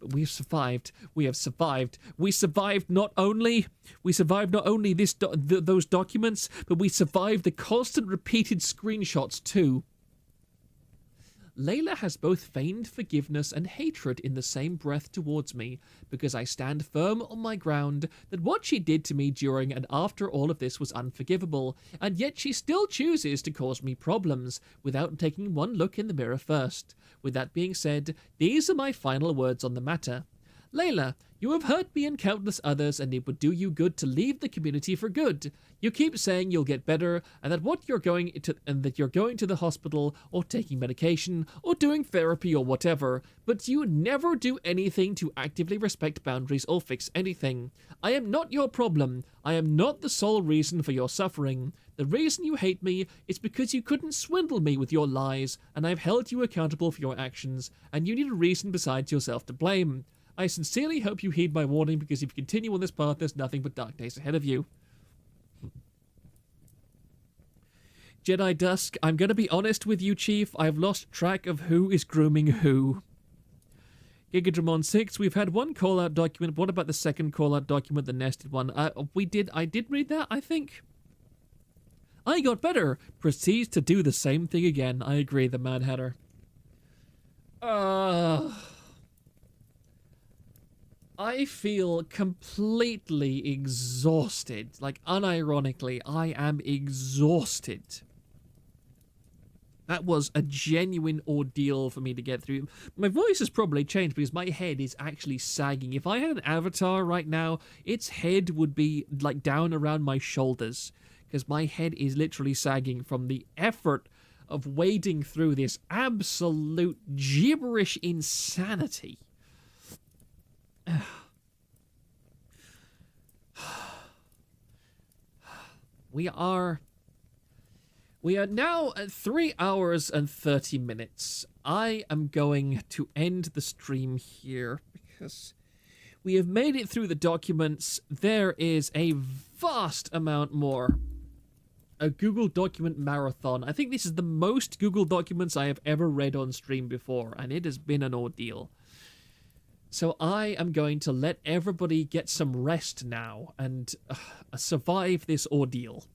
But we've survived. We have survived. We survived not only those documents, but we survived the constant repeated screenshots too. Layla has both feigned forgiveness and hatred in the same breath towards me, because I stand firm on my ground that what she did to me during and after all of this was unforgivable, and yet she still chooses to cause me problems, without taking one look in the mirror first. With that being said, these are my final words on the matter. Layla, you have hurt me and countless others, and it would do you good to leave the community for good. You keep saying you'll get better, and that you're going to the hospital, or taking medication, or doing therapy, or whatever, but you never do anything to actively respect boundaries or fix anything. I am not your problem. I am not the sole reason for your suffering. The reason you hate me is because you couldn't swindle me with your lies, and I've held you accountable for your actions, and you need a reason besides yourself to blame. I sincerely hope you heed my warning, because if you continue on this path, there's nothing but dark days ahead of you. Jedi Dusk, I'm going to be honest with you, Chief. I've lost track of who is grooming who. Gigadramon 6, we've had one call-out document. What about the second call-out document, the nested one? I did read that, I think. I got better. Proceeds to do the same thing again. I agree, the Mad Hatter. I feel completely exhausted. Like, unironically, I am exhausted. That was a genuine ordeal for me to get through. My voice has probably changed because my head is actually sagging. If I had an avatar right now, its head would be, like, down around my shoulders, because my head is literally sagging from the effort of wading through this absolute gibberish insanity. We are now at 3 hours and 30 minutes. I am going to end the stream here because we have made it through the documents. There is a vast amount more. A Google document marathon. I think this is the most Google documents I have ever read on stream before, and it has been an ordeal. So I am going to let everybody get some rest now and survive this ordeal.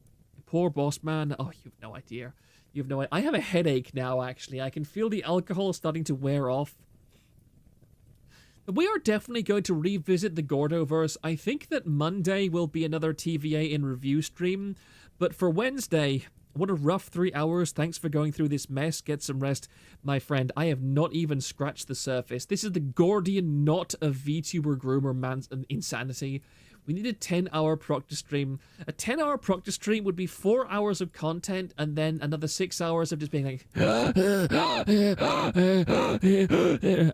Poor boss man. Oh, you've no idea. You've no idea. I have a headache now, actually. I can feel the alcohol starting to wear off. But we are definitely going to revisit the Gordoverse. I think that Monday will be another TVA in review stream. But for Wednesday, What a rough 3 hours. Thanks for going through this mess. Get some rest, my friend. I have not even scratched the surface. This is the Gordian knot of VTuber Groomer man's insanity. We need a 10-hour proctor stream. A 10-hour proctor stream would be 4 hours of content and then another 6 hours of just being like...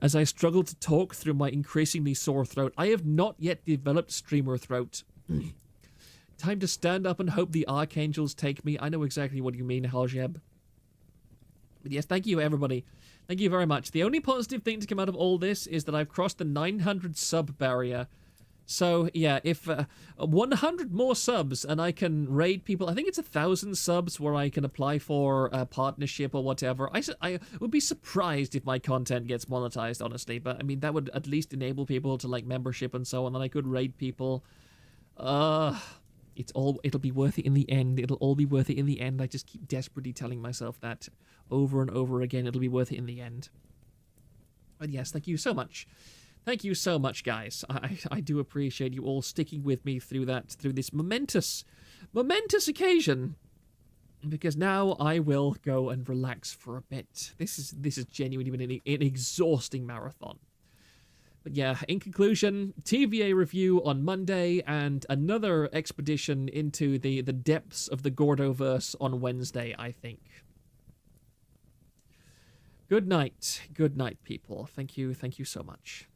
as I struggle to talk through my increasingly sore throat. I have not yet developed streamer throat. Time to stand up and hope the archangels take me. I know exactly what you mean, Haljeb. But yes, thank you, everybody. Thank you very much. The only positive thing to come out of all this is that I've crossed the 900 sub barrier. So, yeah, if 100 more subs and I can raid people, I think it's 1,000 subs where I can apply for a partnership or whatever. I would be surprised if my content gets monetized, honestly. But, I mean, that would at least enable people to, like, membership and so on, and I could raid people. It'll be worth it in the end. It'll all be worth it in the end. I just keep desperately telling myself that over and over again. It'll be worth it in the end. But yes, thank you so much. Thank you so much, guys. I do appreciate you all sticking with me through this momentous occasion. Because now I will go and relax for a bit. This has genuinely been an exhausting marathon. But yeah, in conclusion, TVA review on Monday and another expedition into the depths of the Gordoverse on Wednesday, I think. Good night, people. Thank you so much.